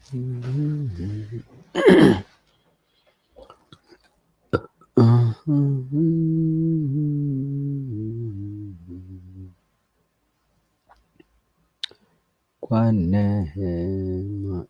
Kwa neema.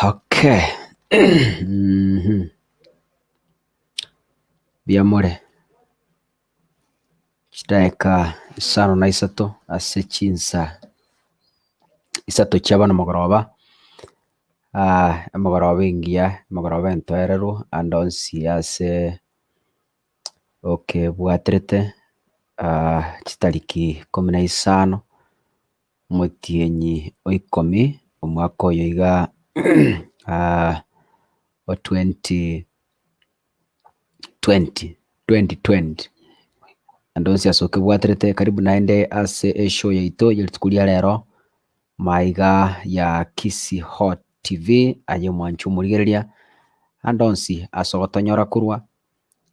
Okay. Biamore. Chitaeka isano na isato ase chinsa isato chiabana mogoroba. Amogoroba ingia mogoroba entoerero andonsi ase okay bwaterete chitariki 15 motienyi oikomi omwaka oyo iga o 2020 andonsi asoke bwaterete karibu naende ase eshow yaito yelitukulia rero maiga ya Kisi Hot TV aye mwanchu murigereria andonsi asogotonyora kurwa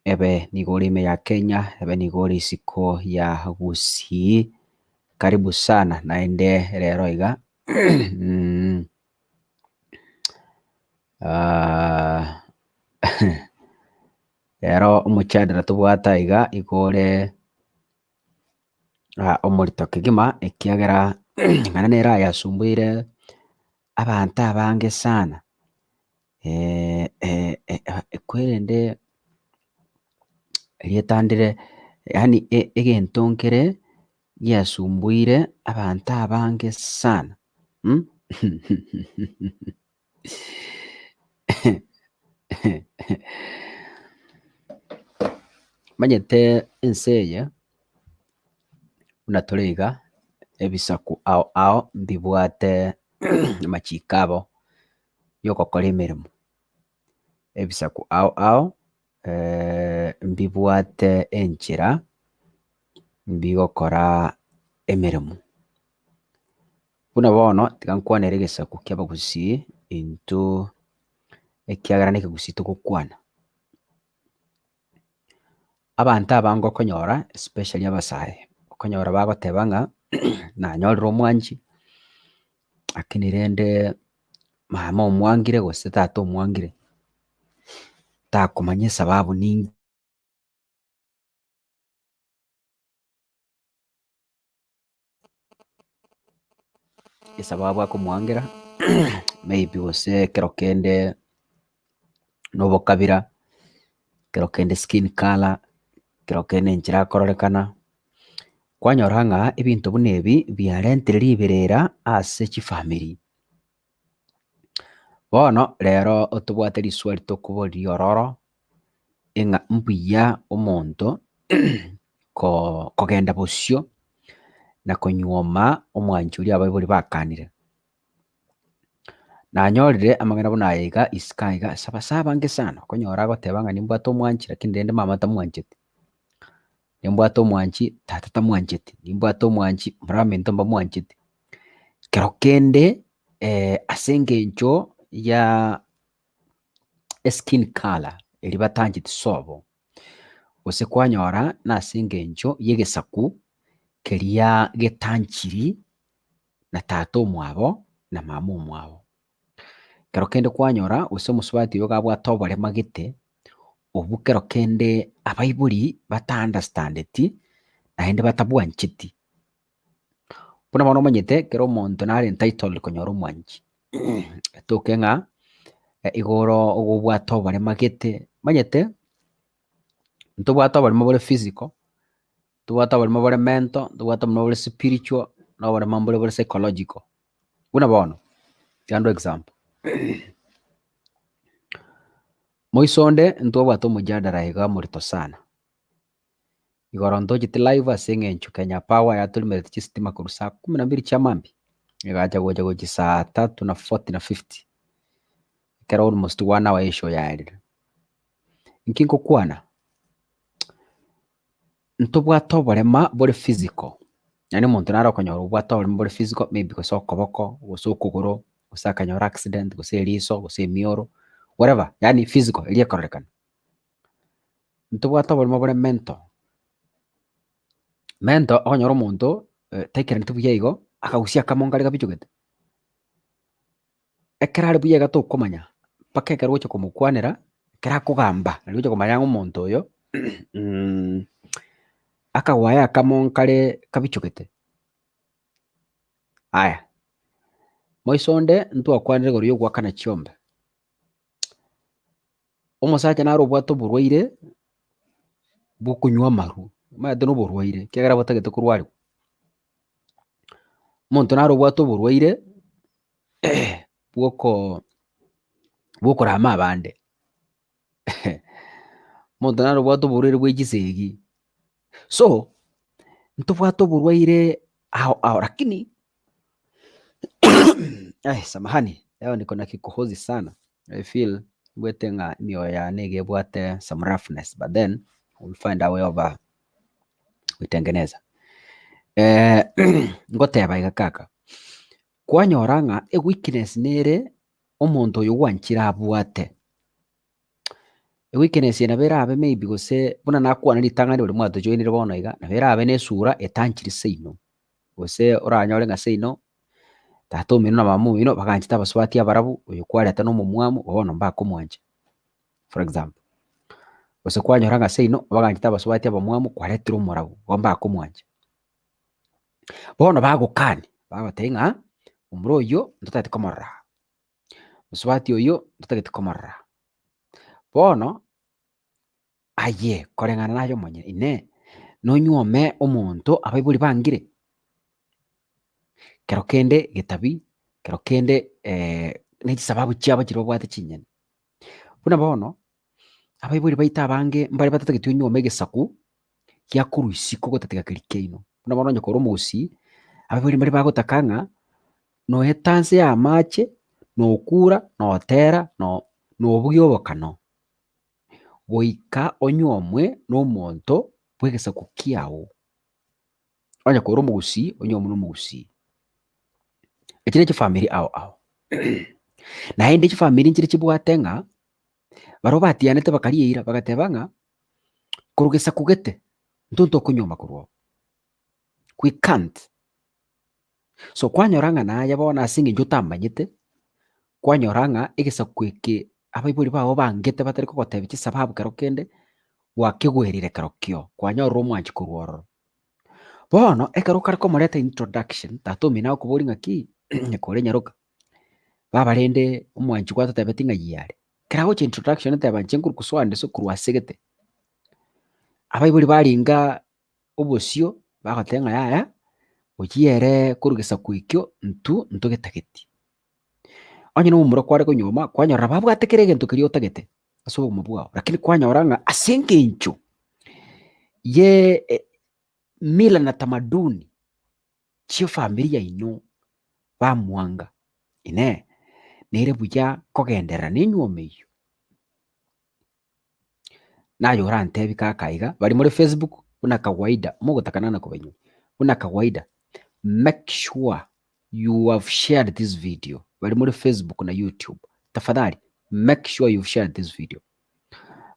ebe nigorime ya Kenya ebe nigori isiko ya Gusii. Karibu sana naende rero iga rero omochadera tobwata iga igore omorito kegima ekiagera ng'ana nera yasumbuire abantu abange sana ekwerende rietandire yani egento nkere yasumbuire abantu abange sana. Manyete enseye unatoriga ebisaku ao mbibwate machikabo yokokora emeremo ebisaku ao mbibwate enchera mbigokora emeremo buna bono tiga nkwanere egesaku kia Abagusii into ekiagera na ekegusii togokwana abantu abange okonyora especially abasae okonyora bagoteba ng'a nanyorire omwanchi lakini rende mama omwangire gose tata omwangire takomanya esababu ningi esababu akomwangira maybe gose kero kende nobokabira, kero kende skin color, kero kende enchera akororekana kwanyora ng'a ebinto buna ebi biarentire riberera ase chifamiri. Bono rero otobwate riswali tokoboriria ororo eng'a mbuya omonto kogenda bosio na konywoma omwanchi oria abaibori bakanire. Nanyorire amang'ana buna aya iga isika iga sabasa abange sana okonyora agoteba ng'a nimbwate omwanchi lakini rende mama tamwancheti, nimbwate omwanchi tata tamwancheti, nimbwate omwanchi moramento mbamwancheti. Kero kende ase engencho ya skin color eri batancheti sobo gose kwanyora nase engencho ya egesaku keria getanchiri na tata omwabo na mama omwabo. Kero kende kwanyora gose omosubati oyo gabwate oborema gete obwo kero kende abaibori bata-understandeti naende batabwancheti. Buna bono omanyete kero omonto nare entitled konyora omwanchi etoke ng'a igoro ogobwata obare magete manyete ntobwata obare mabore physical, tobwata obare mabore mental, tobwata mabore spiritual, na obare mabore psychological. Buna bono yando example moisonde ntobwata omojadara iga morito sana igoro ntochete live ase eng'encho Kenya Power yatolimerete chistima korwa saa 12 chiamambi igacha gocha saa 3:40-50 ekero almost 1 hour esho yaerire inki nkokwana ntobwata oborema bore physical, yaani omonto naro okonyora obwata oborema bore physical maybe gose okoboko gose okogoro gose akanyora accident gose eriso gose emioro whatever, yaani physical eria ekororekana. Ntobwata oborema bore mental okonyora omonto taikerenti buya igo akagusia akamo nkare kabichugete ekero are buya iga tokomanya mpaka ekero ogocha komokwanera ekero akogamba nari ogocha komanya ng'a omonto oyo akagwaya akamo nkare kabichugete. Aya moisonde ntwakwanire igoro ya ogwakana chiombe omosacha nare obwate oborwaire bwa okonywa amaru omanyete na oborwaire ekiagera botagete korwariwa. Omonto nare obwate oborwaire bwa okorama abande omonto nare obwate oborwaire bwa echisegi. So ntobwate oborwaire ao lakini samahani leo niko na kikohozi sana. I feel bwete ng'a emioyo yane iga ebwate some roughness but then we'll find a way of kuitengeneza. Ngoteba iga kaka kwanyora ng'a weakness nere omonto oyo gwanchire abwate weakness eye nabo erabe maybe gose buna nakwana ritang'ani ore mwatojoinire bono iga nabo erabe na esura etanchire seino gose oranyore ng'a seino tata omino na mama omino baganchete abasubati abarabu oyo kwareta na omomwamu bono mbakomwancha for example, gose kwanyora ng'a seino baganchete abasubati abamwamu kwaretire omorabu igo mbakomwancha bono bagokania bagotebia ng'a omura oyo ntotagete komorora mosubati oyo ntotagete komorora bono aye koreng'ana naye omonyene ine nonyuome omonto abaibori bangire kero kende getabi kero kende na echisababu chiabo chiria babwate chinyene buna bono abaibori baito abange mbare batatagete onyuome egesaku giakorwa isiko gotatiga keri keino buna bono onye korwa omogusii abaibori mbare bagotaka ng'a noeta nse ya amache nokura notera nobugia obokano goika onyuomwe na omonto bwa egesaku kiago onye korwa omogusii onyuomwe na omogusii. Eki na echifamiri ao naende echifamiri nchire chibwate ng'a barabwo batianete bakaria eira bagateba ng'a korwa gesaku gete ntwe ntokonyuoma korwa oo we can't. So kwanyora ng'a naye bono ase eng'encho otamanyete kwanyora ng'a egesaku eke abaibori bao bangete batari kogotebia chisababu kero kende gwakegwerire kero kio kwanyorire omwanchi korwa ororo bono ekero okare komoreta introduction tata omino agokobori ng'aki nyakore nyaroka babarende omwanchi gwatotebeti ng'a yare kero agocha introduction oteba inche nkorwa koswande so korwa ase gete abaibori baringa obosio bagoteba ng'a yaya oyia ere korwa gesaku ekio ntwe ntogetageti onye na omomura kware konyuoma kwanyorora babwate kera egento keria otagete ase obogima bwao lakini kwanyora ng'a ase eng'encho ye mila na tamaduni chia efamiri yaino bamwanga ine nere buya kogenderera na enyuoma eywo. Nayora ntebi kaka iga bari muri Facebook buna kawaida mogotakanana kobainyo buna kawaida make sure you have shared this video bari muri Facebook na YouTube tafadhali make sure you've shared this video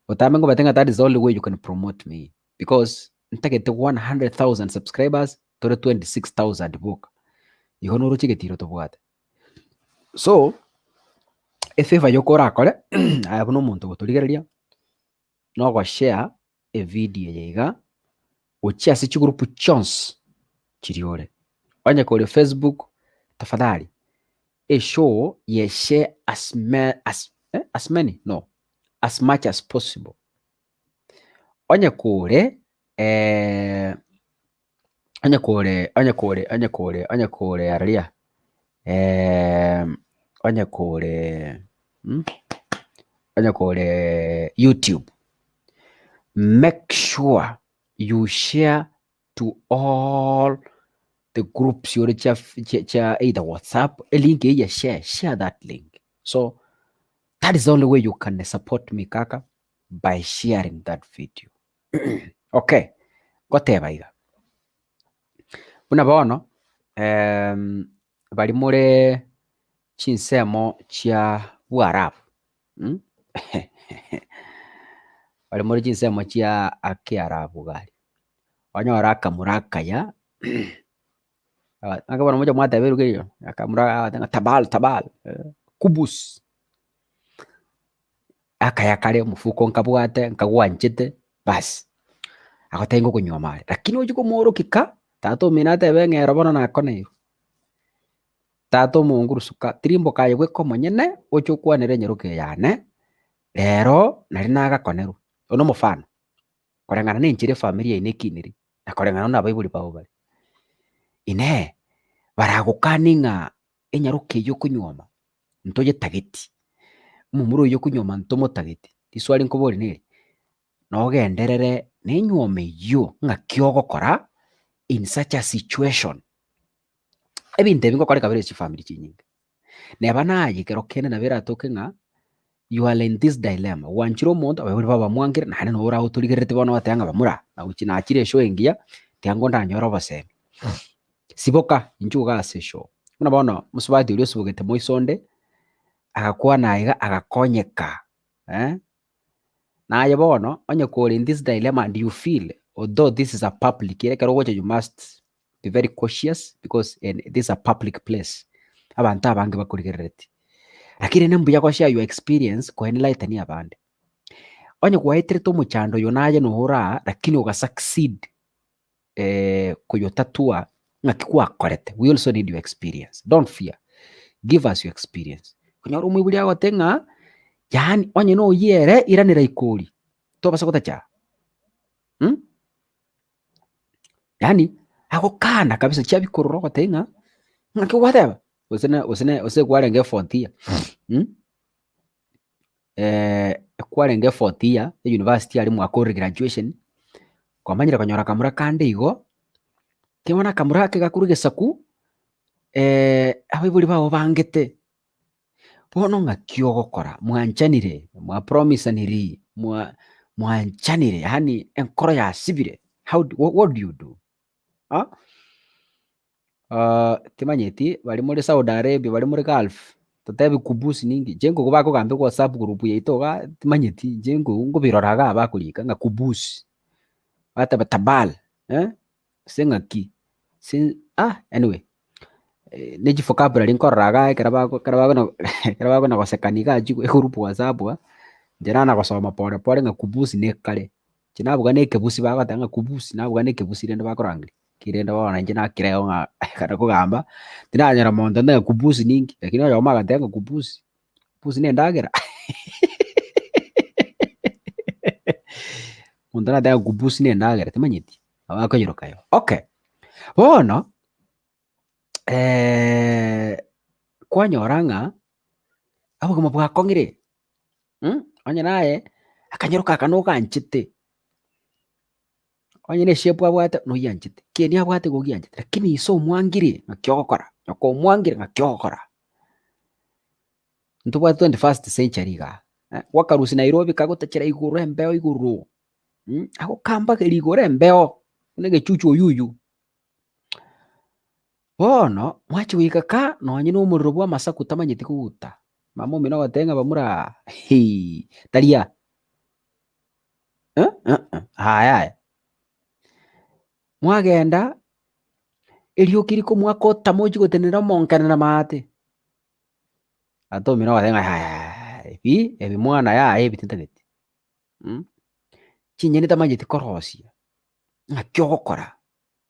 otamengo batenga that is the only way you can promote me because ntagete 100,000 subscribers tore 26,000 book igo noro chigetiro tobwate so efeva yokora akore abo no muntu goturigereria no go share a video yega ochia se chigroup chance chiriore onye kore Facebook tafadhali a show ye share as As many? No. As much as possible. Onye kure aria. Onye kure YouTube. Make sure you share to all the groups your either WhatsApp, a link here, share that link. So that is the only way you can support me, kaka, by sharing that video. Okay, goteba iga. Unabaona bali muri chinsemo chia Buarabu. Bali muri chinsemo chia Kiarabu gali. Wanyora akamuraka akabona moja mwata beru geyo akamura tabal kubus akayakale mufuko nkabwate nkagwanchite basi akotengo konywoma lakini ojuko moro kika tato minate bengero bona nakone tato mungurusuka tirimbo kaye gweko monyene ochukwanire nyeruke yane rero nari nagakoneru ono mufano korengana ninchire familia inekiniri nakorengana na abaibori bao bari ine baragukaninga enyaruke yo kunywoma ntoje tageti mumuro yo kunywoma ntomo tageti iswali nkobori niri nogenderere nenywome yo ngakiyogokora in such a situation ebinte bingo kore kabere chi family chinyinga neba nayi kero kene na bera toke nga you are in this dilemma wanchiro monto abaibori baba mwangire na hane no ora uturigerete bono batanga bamura na uchina akire sho engia tiango ndanyoro base siboka injuga sesho muna bono musubati uri osubogete moisonde akakuwa naiga agakonyeka naye bono onye kore in this dilemma and you feel although this is a public kero gocha you must be very cautious because this is a public place abantu abange bakurigerete lakini nembuya kwa share your experience kwa enlighten ya bande onye kuwaitere to muchando yonaje nohora lakini uga succeed kuyotatua ngakikuwa korete. We also need your experience. Don't fear. Give us your experience. Kunyoro umwibuli yago tenga yani onye no yere iranira ikoli to basa kotacha yani ako kana kabisa chabikororo ko tenga ngake whatever usene kwarenge 40 kwarenge 40 university ali mwako graduation kwa manyira kanyora kamura kande igo kimona kamura ke gakuruge saku abaibori bao bangete bono ngakiyogokora mwanchanire mwa promisaniri mwanchanire yani enkoro ya sibire what do you do timanyeti bali muri Saudi Arabia bali muri Gulf tatabi kubusi ningi jengo kubako kambe kwa WhatsApp group yeitoga timanyeti jengo ngo biroraga abakulika nga kubusi bata batabal sengaki anyway neji vocabulary nkoraga kerabago na kosekaniga jigo group WhatsApp njera na gosoma pole nga kubusi nekale kinabuga nekebusi bagatanga kubusi nabuga nekebusi rende bakorangire kirenda bana njina kireo nga kana kugamba tinanyara monda na kubusi ningi lakini yo maga tenga kubusi nendagera monda na tenga kubusi nendagera timanyiti abakonyirokayo okay bono kwanyoranga abo kama bwakongire onye naye akanyiruka kanoka nchite onye ne shepu abwata no yanchite keni abwate go yanchite lakini iso mwangire ngakyokora nyoko mwangire ngakyokora ntubwa 21st century ga wakarusi Nairobi kagotachira iguru embeo iguru ako kamba ke iguru embeo nege chuchu yuyu bono mwachi wikaka nonye no muriro bwa masaku tamanyiti kuguta mamo mino batenga bamura taria haya mwagenda elio kiriko mwakota moji gotenera monkana na mate ato mino batenga haya ebi mwana ya ebi tintageti chinyeni tamanyiti korosia ngakyokora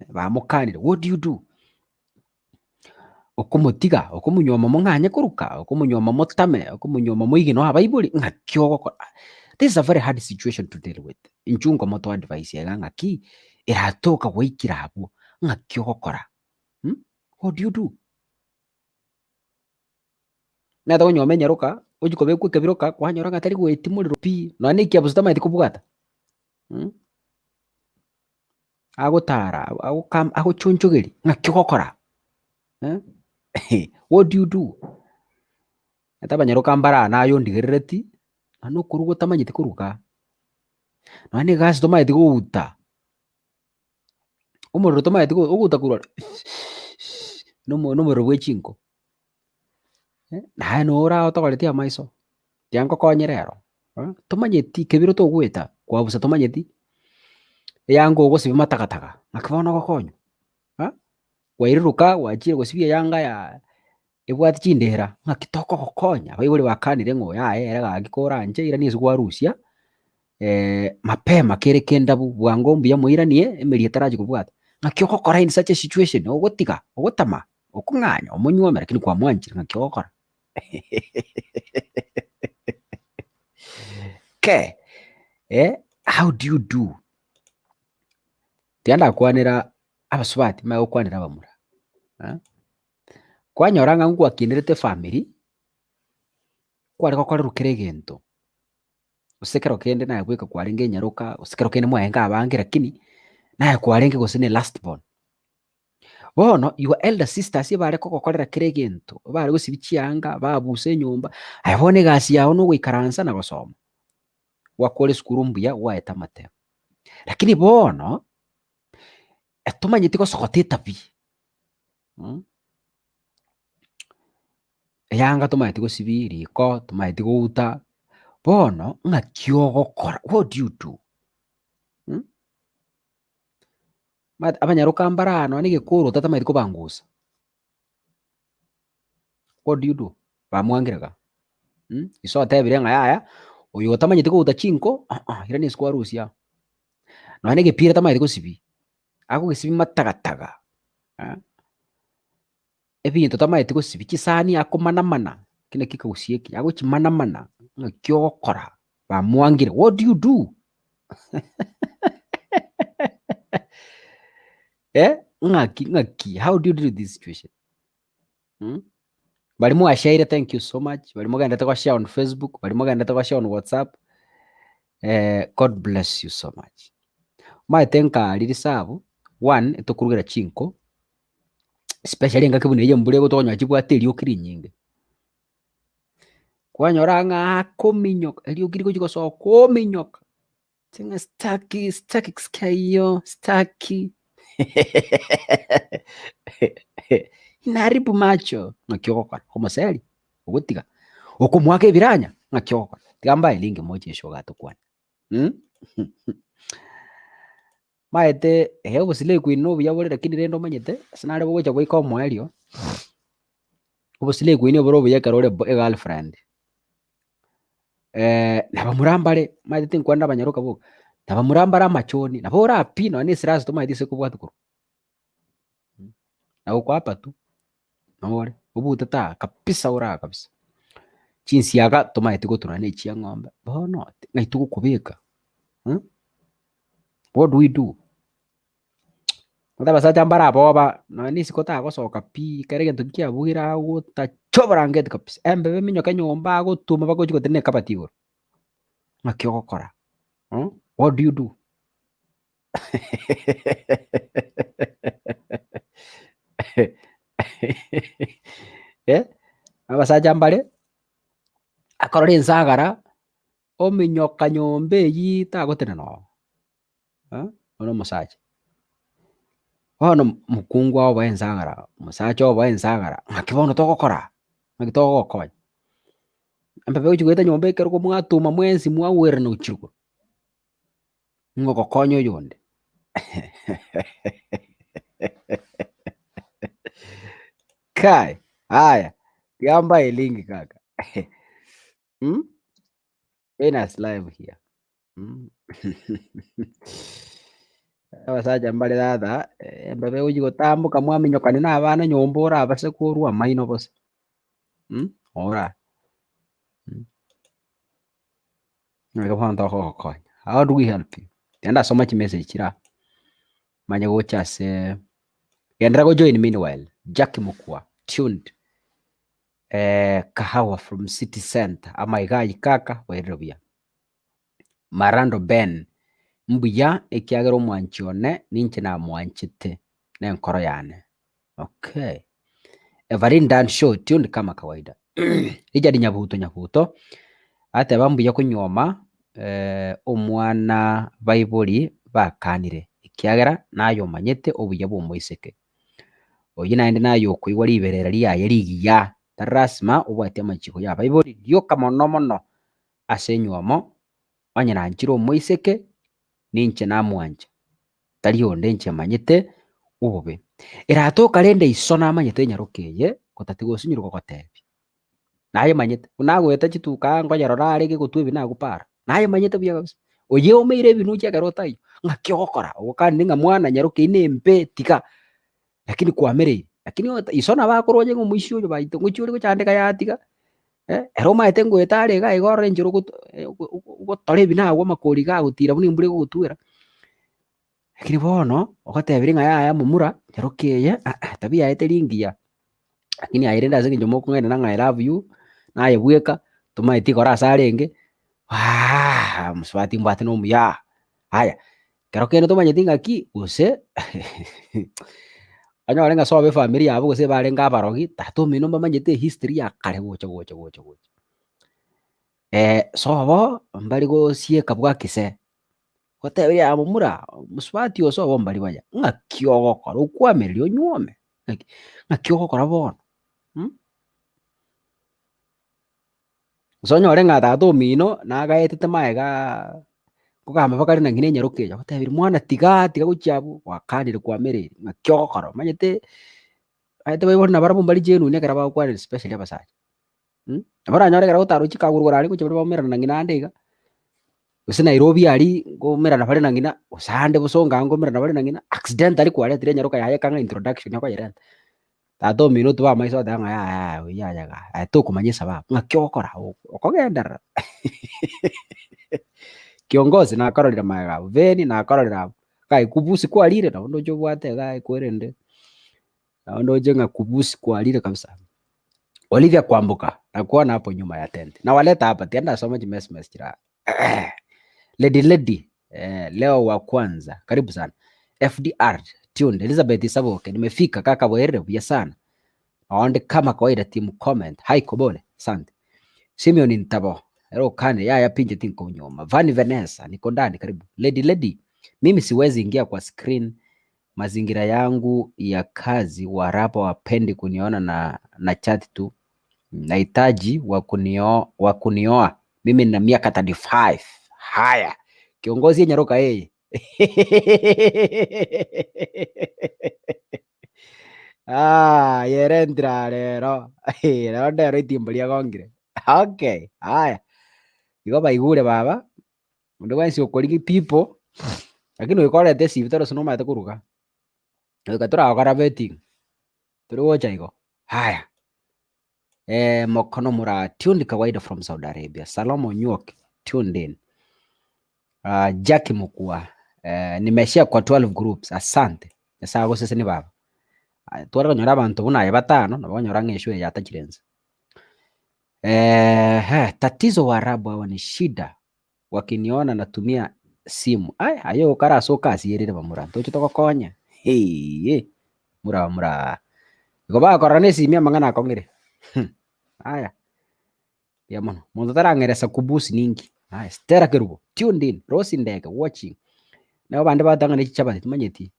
bamukanire what do you do okomotiga okomonywoma mong'anye koruka okomonywoma motame okomonywoma moige no abaibori ng'aki ogokora. This is a very hard situation to deal with. Inchungo moto advice ega ng'aki eratoka gwaikira abo ng'aki ogokora. What do you do? Neta onyoma enyaroka ochikobekwa ekebiroka kwanyora ng'atari goeti morero pi nonye ekiabuso tamaeti kobwata. Agotara agochonchogeri ng'aki ogokora. What do you do? Neta abanyaroka mbara nayo ondigerereti nano okoruga otamanyeti koruga nonye egasi tomaeti gouta omorero tomaeti ogouta korwa nomorero bwa echinko naye nora otogoretie amaiso tiangokonye rero tomanyeti kebiro togweta kwabusa tomanyeti eyanga ogosibia matagataga ng'aki bono ogokonywa kwaireruka gwachire gosibia eyanga ya ebwati chindera ng'aki tokogokonya abaibori bakanire ng'o yaye ere gaki koranche irani ase gwarusia mapema kere kendabu bwango mbuya moiranie emeri etarachi kobwata ng'aki ogokora in such a situation ogotiga ogotama okong'anya omonywome lakini kwamwanchire ng'aki ogokora. Okay. How do you do? Tianda kwanera abasubati mae okwanera abamura. Kwanyora ng'a ngwakinerete family kware gokora rukere egento osekero kende naye gweka kwarenge enyaroka osekero kende mwaenga abange lakini naye kwarenge gose ne last born. Bono your elder sisters bare kogokorera kere egento bare gosibia chianga babusa enyomba aye bono egasi yao nogoikaransa na gosoma gwakora esukuru mbuya gwaeta amatemo lakini bono tomanyeti gosogota etabi eyanga tomaeti gosibia riko tomaeti gouta bono ng'aki ogokora. What do you do? Abanyaroka mbara ano nige koro tatamaeti kobangusa. What do you do? Bamwangiraga iso atebire ng'a yaya oyo tamanyeti gouta chinko irani ase kwarusia nonye egepira tamaeti gosibia agogesibia matagataga ebinto tamaeti gosibia chisani akomanamana kina kikagusia eki agochimanamana ng'aki ogokora bamwangire. What do you do? Ng'aki how do you deal with this situation? Barimo gashaire thank you so much barimo gendete goshare on Facebook barimo gendete goshare on WhatsApp. God bless you so much. Maete nkariri sabo one etokurugera chinko especially ngakebune ye mbure gotonywa chibwate eriokiri nyinge kwanyora ng'a kominyoka eriokiri gochigosoka kominyoka tinga staki kisikia staki inaharibu macho ng'aki ogokora omoseri ogotiga okomwaka ebiranya ng'aki ogokora tigamba elingi moja esho gatokwana maete obosile kwini nobuya bore lakini rende omanyete sinare bogocha goika omoerio obosile kwini obore obuya ekero ore egirlfriend nabamurambare maete tinkwana abanyaroka boka nabamurambare amachoni nabo orapi nonye esirasi tomaeti ase kobwati korwa nabo kwapa tu nore obutata kabisa ora kabisa chinsiaga tomaeti goturana echia ng'ombe bono ng'aitu gokobeka. What do we do? Mutabasacha mbara boba nonye isiko tagosoka pi kere gento kiabugira gotachobora kabisa embebe minyoka nyomba agotuma bagochi tene kabati igoro ng'aki ogokora. What do you do? Abasacha mbare akorora ensagara ominyoka nyomba eyio tagotena noo ono omosacha bono mokungu oboa ensagara omosacha oboa ensagara ng'aki bono togokora ng'aki togokonya embebe gochi goeta nyomba ekero mwatuma mwensi mwawerana ochirwa ng'ogokonya oyonde. Kai haya tiamba elingi kaka. Venus live here. abasaja mbale thatha mbebe uji gutambuka mwaminyokani na abana nyomba orabase korwa amaino bose ora ngegokonya how do we help you tenda soma chimessage chira manya gochase gendera go join meanwhile Jack Mukwa tuned kahawa from city center amaigai kaka wairobia Marando Ben Mbuya ekiagera omwanchi one ninche na mwanchite na nkoro yane. Okay. Everin Dan show tuned kama kawaida. Ija di nyabuto. Ate Mbuya konywoma omwana abaibori bakanire. Ekiagera nayo manyete obuya bw'omoiseke. Oyi naende nayo kwigwa riberera riaye rigiya. Tarasima obwate amachiko ya abaibori rioka mono ase nywomo onye nanchire omoiseke ninche na mwanja tari onde nche manyete obobe eratoka rende iso namanyete nyarokeye gotatigosinyuruka gotebi naye manyete unagweta chituka ngoyerora arege gotwebi nagupara naye manyete buya kabisa oye omeire binu chegerotai ngakiogokora ogokandi nga mwana nyaroke inembe tika lakini kwamerei lakini iso nabakorwaje ngo muishi oyo baito ngochiori gochandeka yatiga ero maete ngweta arega igore njoro gotorebi nagwa makori gagutira buni mbure gogotwera lakini bono ogotebiri ng'a yaya mumura nyarokeye tabia yaete ringiya lakini aire ndase nginyo mokong'enda na I love you naye bweka tumaeti gora ase arenge musubati mbwate no omuya haya kero kende tomanyeti ng'aki gose onyore ng'a sobe family yabo gose barenge abarogi tato omino mbamanyete history ya kare gocha sobo mbari gosieka bwakise gotebiri ya mumura musubati oso bo mbari baya ng'aki ogokora okwamereri onywome ng'aki ogokora bono sonyore ng'a tato omino nagaetete maega kogamba bakari na ng'ina enyarokeya gotebiri mwana tiga gochiabu gwakanire kwamereri ng'aki ogokora manyete aete baibori na barabo mbari chenu ekero bagokwanera especially abasacha baranyore ekero gotarochi kaguru gorare gocha bari bagomerana na ng'ina ande iga gose Nairobi ari ngomerana bare na ng'ina gose ande bosonga ngomerana bare na ng'ina accidentally kwaretire nyaroka yaye kang'a introduction yakoyerenta tato omino tibamaiso oteba ng'a yayaga tokomanyesa baba ng'aki ogokora okogenderera kiongozi nakororire maega abo Veni nakororire abo gai kubusi kwarire nabo ndoche obwate gai kwerende nabo ndoche ng'a kubusi kwarire kabisa Olivia Kwambuka nakuona hapo nyuma ya tent na waleta hapa tienda soma chimesmes chira lady leo wa kwanza karibu sana FDR tuned Elizabeth Isaboke nimefika kaka bwerere buya sana aonde kama kawaida team comment hi kobole asante Simeon Ntabo ero kane yaya pinje tinko Konyomwa Vani Vanessa niko ndani karibu lady mimi siwezi ingia kwa screen mazingira yangu ya kazi warapa wapendi kuniona na chat tu nahitaji wa kunioa mimi na miaka 35 haya kiongozi nyaroka yeye yerendra rero ndero itimbulia gongire okay haya igo baigure baba ndo wensi okoringi people lakini ukorete sibitaro sino mate kuruga ukatura okara betting turi wocha igo haya Mokono Mura tuned kawaida from Saudi Arabia Salomo Nyuok tuned in Jack Mukwa nimeshare kwa 12 groups asante sasa go sese ni baba twara nyora abantu bunaye batano nabonyora ng'eshwe yata chirenze tatizo Waarabu hawa ni shida wakiniona natumia simu ayo kara soka asiyerere bamura tocho tokokonya mura go bakorane simia mang'ana akong'ire haya ya mono mondo tarangeresa kubusi ningi haya Stella Kerubo tuned in Rosi Ndege watching nabo bande batangana chichabati manyeti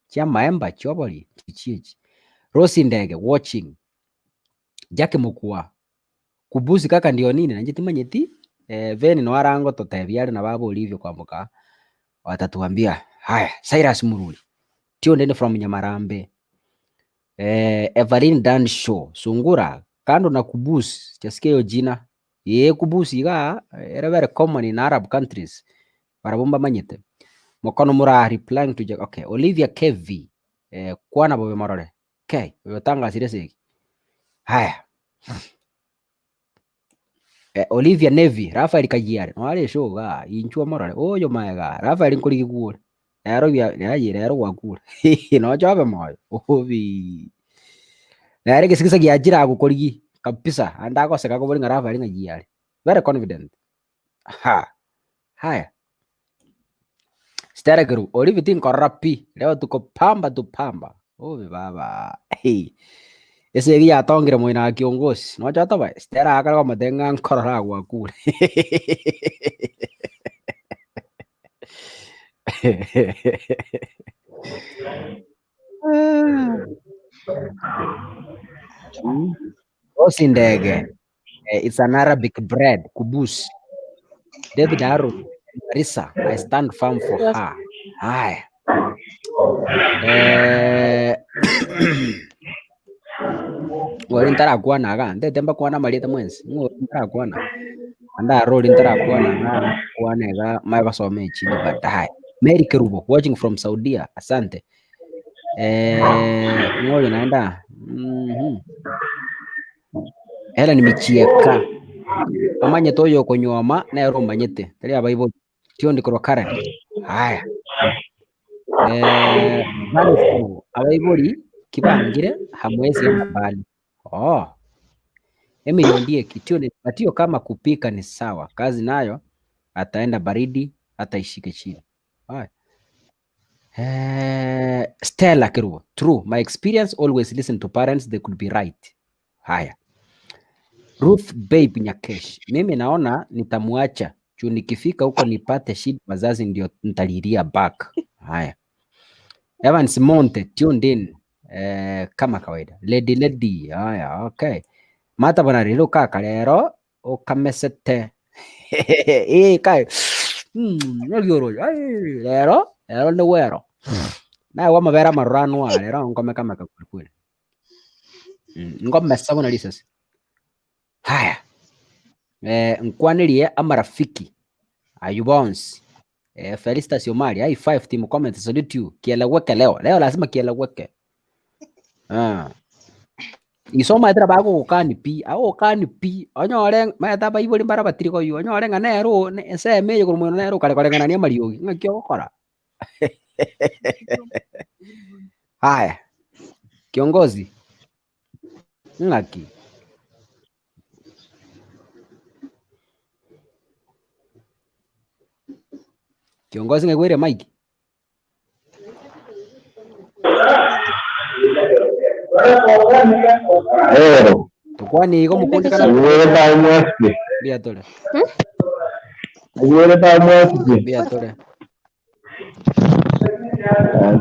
chia maemba chobori chichi Rosi Ndege watching Jack Mukwa kubusi kaka ndio nini nanjeti manyeti Veni no arango totebiare na babo Olivia Kwambuka watatuambia haya Cyrus Muruli tuned in from Nyamarambe Everin Dan Show Sungura kando na kubusi chasikia hiyo jina kubusi ga era very common in Arab countries barabomba manyete Mokono mura replying to okay. Olivia KV. Kwana bobe marore. Okay. Yotanga sirese. Haya. Olivia Nevi. Rafael Kajiare. Wale shoga. Inchua marore. Oyo maega. Rafael nkurigi kuore. Ero bia yayire ero wakure. No jobe moyo. Obi. Nare gisigisa giajira gukorigi kabisa. Anda ko seka ko bori ngara Rafael ngajiare. Very confident. Haya. Stare guru. Olivia tin korapi. Leo tuko pamba tu pamba. Obi baba. Hey. Ese dia tongire moina kiongozi. No chata ba. Stare akara ko madenga nkorora gwakure. Osindege. It's an Arabic bread. Kubus. David Aaron. Marisa. I stand firm for her. Hi. Ngori ntara kuana ga. Ndetemba kuana malita mwenzi. Ngori ntara kuana. Anda roli ntara kuana ga. Kuana ga. Maiva some chini baadaye. Mary Kerubo. Watching from Saudi. Asante. Ngori naenda. Helen Michieka. Amanye toyo Konyomwa na ero manyete. Tari abaibori. Tio ndikoro Karen. Haya. Abaibori kibangire hamwezi enda mbali. Emily ndiye kitio kama kupika ni sawa. Kazi nayo ataenda baridi ataishike chini. Haya. Stella Kerubo. True. My experience always listen to parents, they could be right. Haya. Ruth Babe Nyakesh. Mimi naona nitamuacha. Juu nikifika huko nipate shida wazazi ndio nitalilia back. Haya. Evans Monte tuned in kama kawaida. Lady. Haya, okay. Mata bana rilo kaka lero okamesete. Kai. Nagiro. Lero ne wero. Na wa mabera marano lero ngome kama kakweli. Ngome sabona lisas. Haya. Nkwanirie amarafiki. Ayubons. Felicitas Yomari. Hai 5 team comment salute you. Kieleweke leo. Leo lazima kieleweke. Isoma itra bago ukani pi. Awo ukani pi. Onyore maeta ba ibori bara batiri ko yu. Onyore nganero ese meje ko mwana nero kale kale ngana mariogi. Ngakyo gukora. Haya. Kiongozi. Ngaki. Kiongozi ngegwere Mike. Tukwani iko mukundi kana bia tole. Bia tole.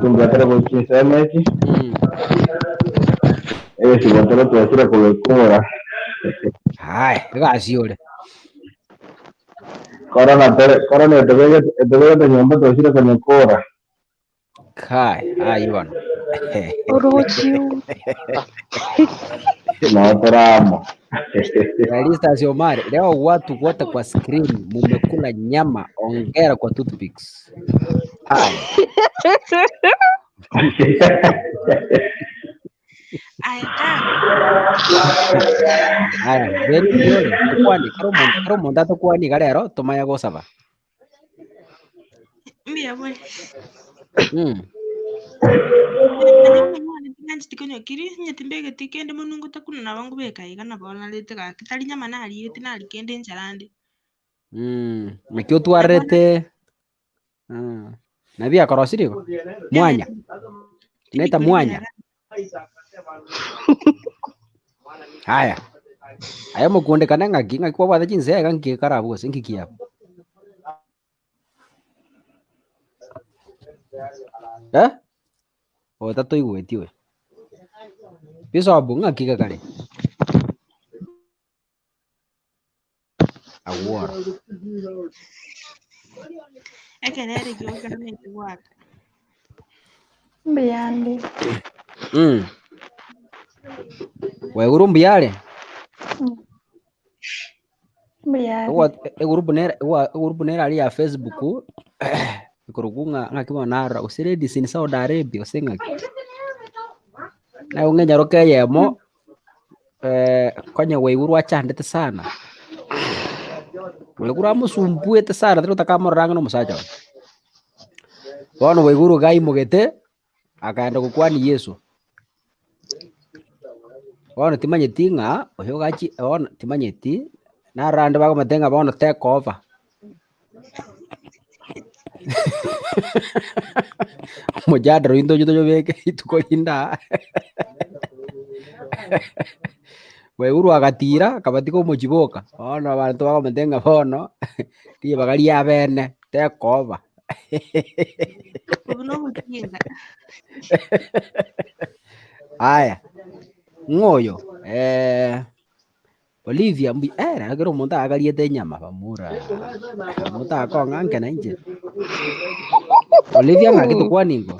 Tungatara kuchisema hiki. Si watara tuasira kulekora. Hai, gasiole. Corona tebega nyomba tuasira kulekora. Kai, Ivan. Uruchiu. Na taramo. Felicitas Yomari, leo watu wote kwa screen mumekula nyama, ongera kwa toothpicks. Haya. Haya, very good. Kwani karo monda to kwani galero tomaya gosaba. Mbuya boy. Tikonyo kiri nyetimbege tikende munungu takuna na wangu beka igana bona leteka kitali nyama nali yeti nali kende ncharande. Mekyo tuarete. Nabia korosiriko. Mwanya. Neta mwanya. Haya. Ayo mukunde kana ngaki kwa bada jinse gangi karabu sinki hapo. Tatu igwetiwe. Piso abunga kika kale. Awara. Ekenere kyoka neti waka. Mbiyande. Wewe mbiale. Mbiyale. Grupu nera ali ya Facebook. ikurugunga ngakimonara usiredi sin Saudi Arabia usinga na ungenya roke yemo konye weiguru achandete sana weiguru amusumbuete sana tero takamoranga no musacha bono weiguru gaimugete akaenda gukwani Yesu bono timanyeti ng'a oyo gachi bono timanyeti narande bagomatenga bono take over mujadaro into juto beke ituko inda weiguru agatira kabatiko muchiboka bono abantu bagomatenga bono tiye bagaria bene take over Uno mutinga. Aya ngoyo Olivia nagero umuntu agariete nyama bamura umuntu akonga na nje Olivia ngakitu kwaningo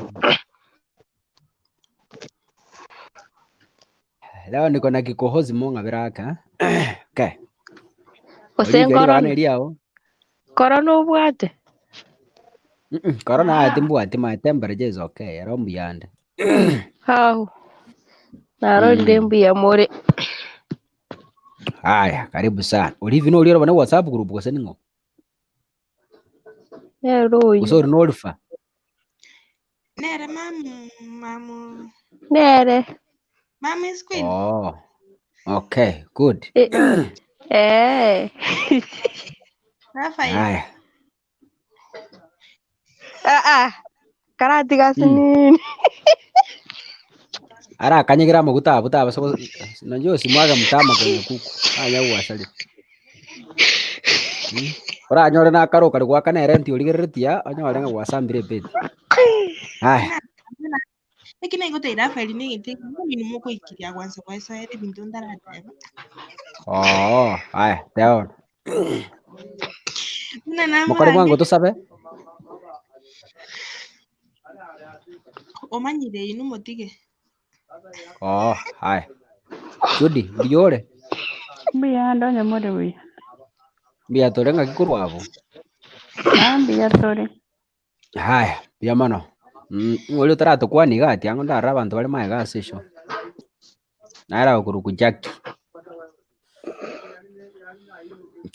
leo niko na kikohozi monga biraka okay Olivia bana eliao Corona ubwate corona atimbwati my temperature is okay rombi yande hao naro Mbuya more. Haya karibu sana Olivia no uliona bana WhatsApp group kwa seningo Royo usori no olifa Nere mamu. nere Mamu is queen. oh okay good Rafael. haya karati kasinin ara kanyigira maguta buta basa najua simwaga mtama kwenye kuku anya uasali ora nyore na karo kari kwa kana renti uligeretia anya walenga wasambire peti haya Lakini ngote Rafael ni ngiti ni muko ikiria kwanza kwa hiyo ile bintu ndarate. haya teo Muna namba mukore mwangu tusabe omanyire inu motige. Haya Judy ndiore Mbuya ndonye more we mbia torenga kikuru hapo Mbuya tore haya bia mano ngoli tarato kwani gati ango ndara abantu bali mae gasisho nara okuruku Jackie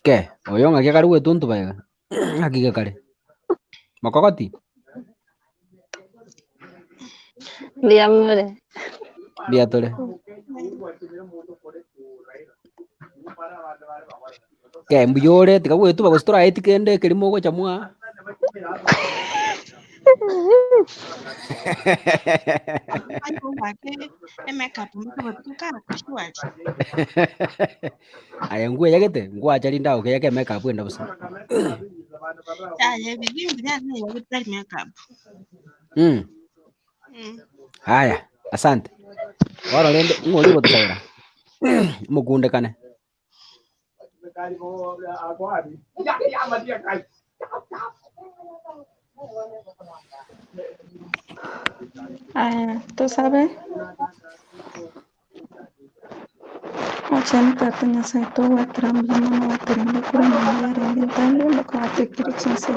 ke oyonga kya kari wetuntu baiga akige kare makokoti Mbuya more bia tore ke mbuyore tika wetu bagostora etikende kelimo go chamwa aya nguo yagete nguo achali ndao ke yake makeup enda busa haya asante ora lende ngoli botusaira mukunde kane tú sabes, ochenta tanya sai to watram bimano watram kura mawara ndani ndoko watekiri chinse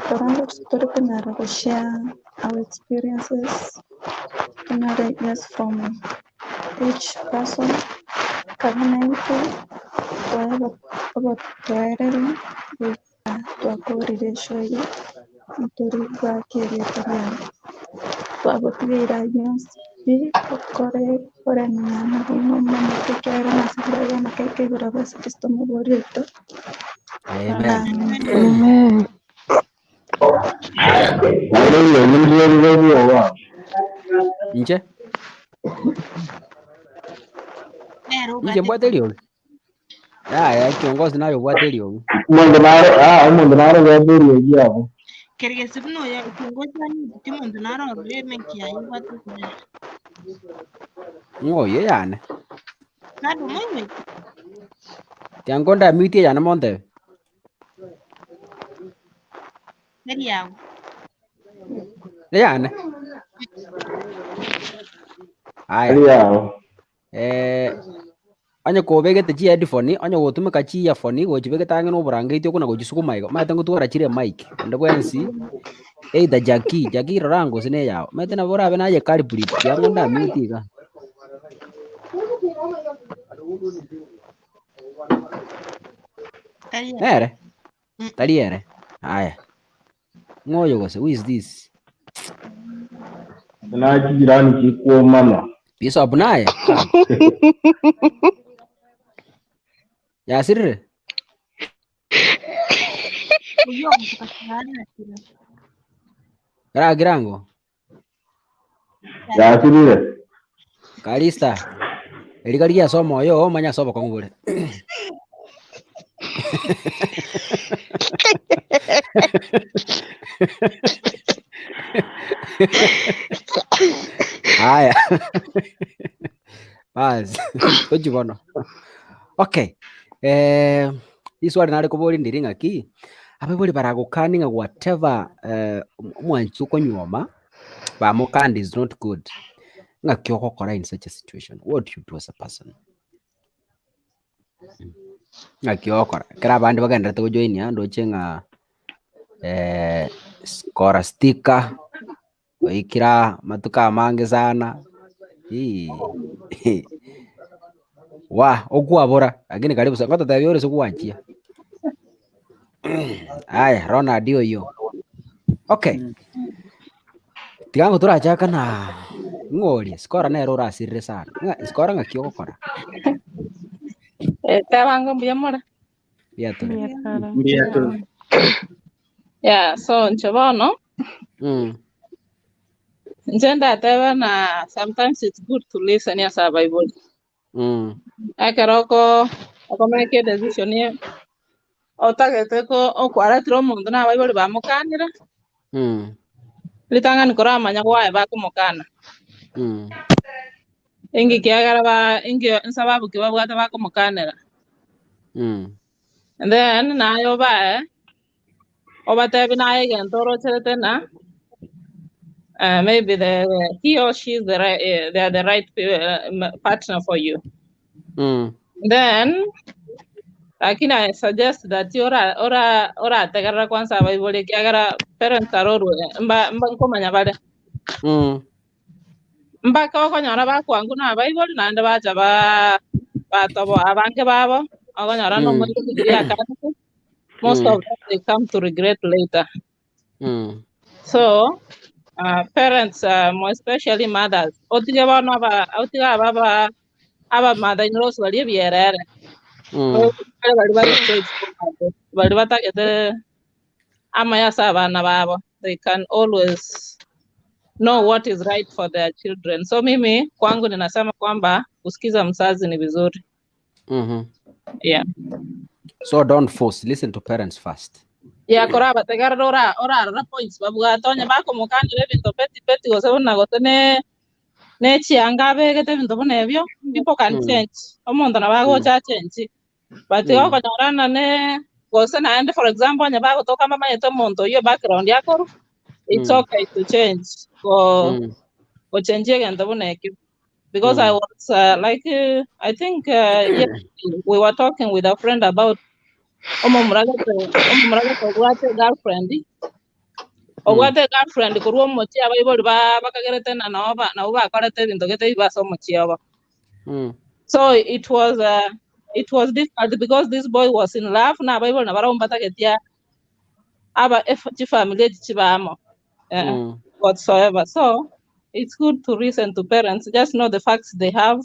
torando story kunara to share our experiences kunara yes from each person community whatever about toereri twakorire shoyi ntori bwakereteria twabotira yonse kore mwana no mama kekera nasibira na keke gura basi kisto muborito amen nje nje mbwatelio ya kiongozi nayo bwatelio umuntu naro gabiri yabo Kerege sibno ya kiongozi ni timu naro reme kia watu kuna. ngoye yana Nado mwenye tiangonda miti yana monte nari yao. yana haya yabo anya kobegete chi headphone anya gotumika chi earphone gochibegete ange no burangeti okuna gochisukuma igo mate ngotwara chire mic onde bwensi either jaki rorango sine yao mete na bora bena ye calibrate kiango nda mute iga nere taliere haya ngoyo gose who is this Na jirani chikuo mama. piece of naye ya sirre kara girango Ya sirire. kalista erikaria somo yo manya sobo kongure haya bas tojibono okay this one nari kubori ndiringa ki abaibori baragukaninga whatever mwanchu konywoma bamukandi is not good ngakyo gokora in such a situation what do you do as a person ngakyo gokora kera bandi bagendete gojoini ando chenga skora sticker ikira matuka mange sana wa okwabora lakini karibu sana ngota tabiore sikuachia aya rona dio hiyo okay tigango turachaka na ngori skora na erora asirire sana skora ngakyo gokora Tabango Mbuya mora. biatore Yeah, so nchobono. Njenda tabana sometimes it's good to listen as a Bible. Akaroko make a decision here. Otagete ko okwara tro mundu na Bible bamukanira. Litanga nikora manya kwa ba kumukana. Ingi kiagara ba ingi sababu kiba bwata ba kumukanira. And then na yo ba Obatebi na again toro tena. Maybe he or she is they are the right partner for you. Then I suggest that ora tegara kwanza Bible kiagara parents aroru mba nkomanya bale. Mba ko nyara ba kwangu na Bible na nda ba jaba tobo abange babo nyara no mo most of them they come to regret later. So parents, more especially mothers, otiga baba mother-in-laws wali bierere. Bali batakete amaya sabana babo. They can always know what is right for their children. So mimi kwangu ninasema kwamba kusikiza mzazi ni vizuri. Yeah. So don't force, listen to parents first. Yeah, koraba tegara ora points babuga tonya bako mukandi lebinto peti gose una gotene ne chianga begete binto bonebyo people can change omonto na bago cha change but yo konyarana ne gose na and for example nya bago toka mama yeto monto yo background yako it's okay to change go change again to bonekyo because I was I think we were talking with a friend about muraga girlfriend kuruo mochi abaibori bakagerete na bakorete bintu gete baso mochi aba. So it was difficult because this boy was in love na abaibori na baromba tagetia aba family chibamo whatsoever. So it's good to listen to parents, just know the facts they have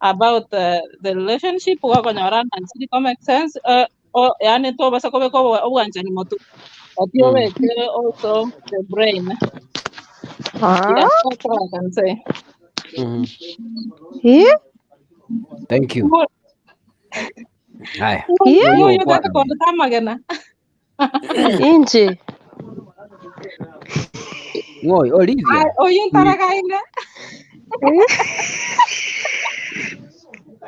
about the relationship wakonyarana and see it make sense. Yani to basa ko uwanjani motu but you also the brain. Yeah, that's all I can say. Yeah. Thank you. Haya. You got to come again. Inje. Ngoi Olivia. You tarakaina.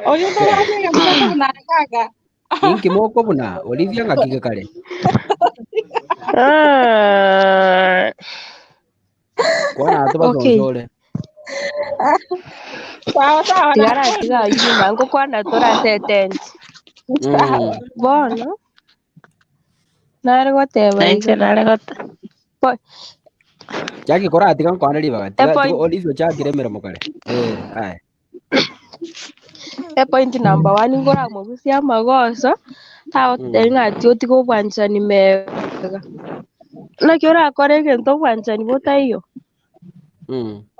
You tarakaina na kaka. Inki moko buna Olivia ngakike kale. Okay. Sawa Tigara tiga yini mango kwana tora setenji. Bono. Nare goteba Nainche nare got. Jaki kora tiga kwana liba. Tiga point. olive jaki remera mokale. Ai. Point number 1 ingora mugusia magoso. Tao ngati otiko bwanchani mega. Na kiora kore gento bwanchani bota hiyo.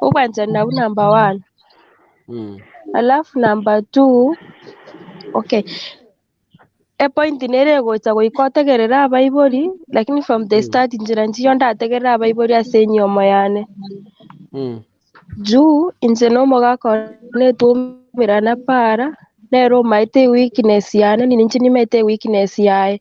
Bwanchani na number 1. Alafu number 2. Okay. Point nere gocha goikotegerera abaibori lakini from the start injira njiyo ndategerera abaibori asenyoma yane. Juu inje no mogakone tumirana para nero maite weakness yane ninchi nimete weakness yae.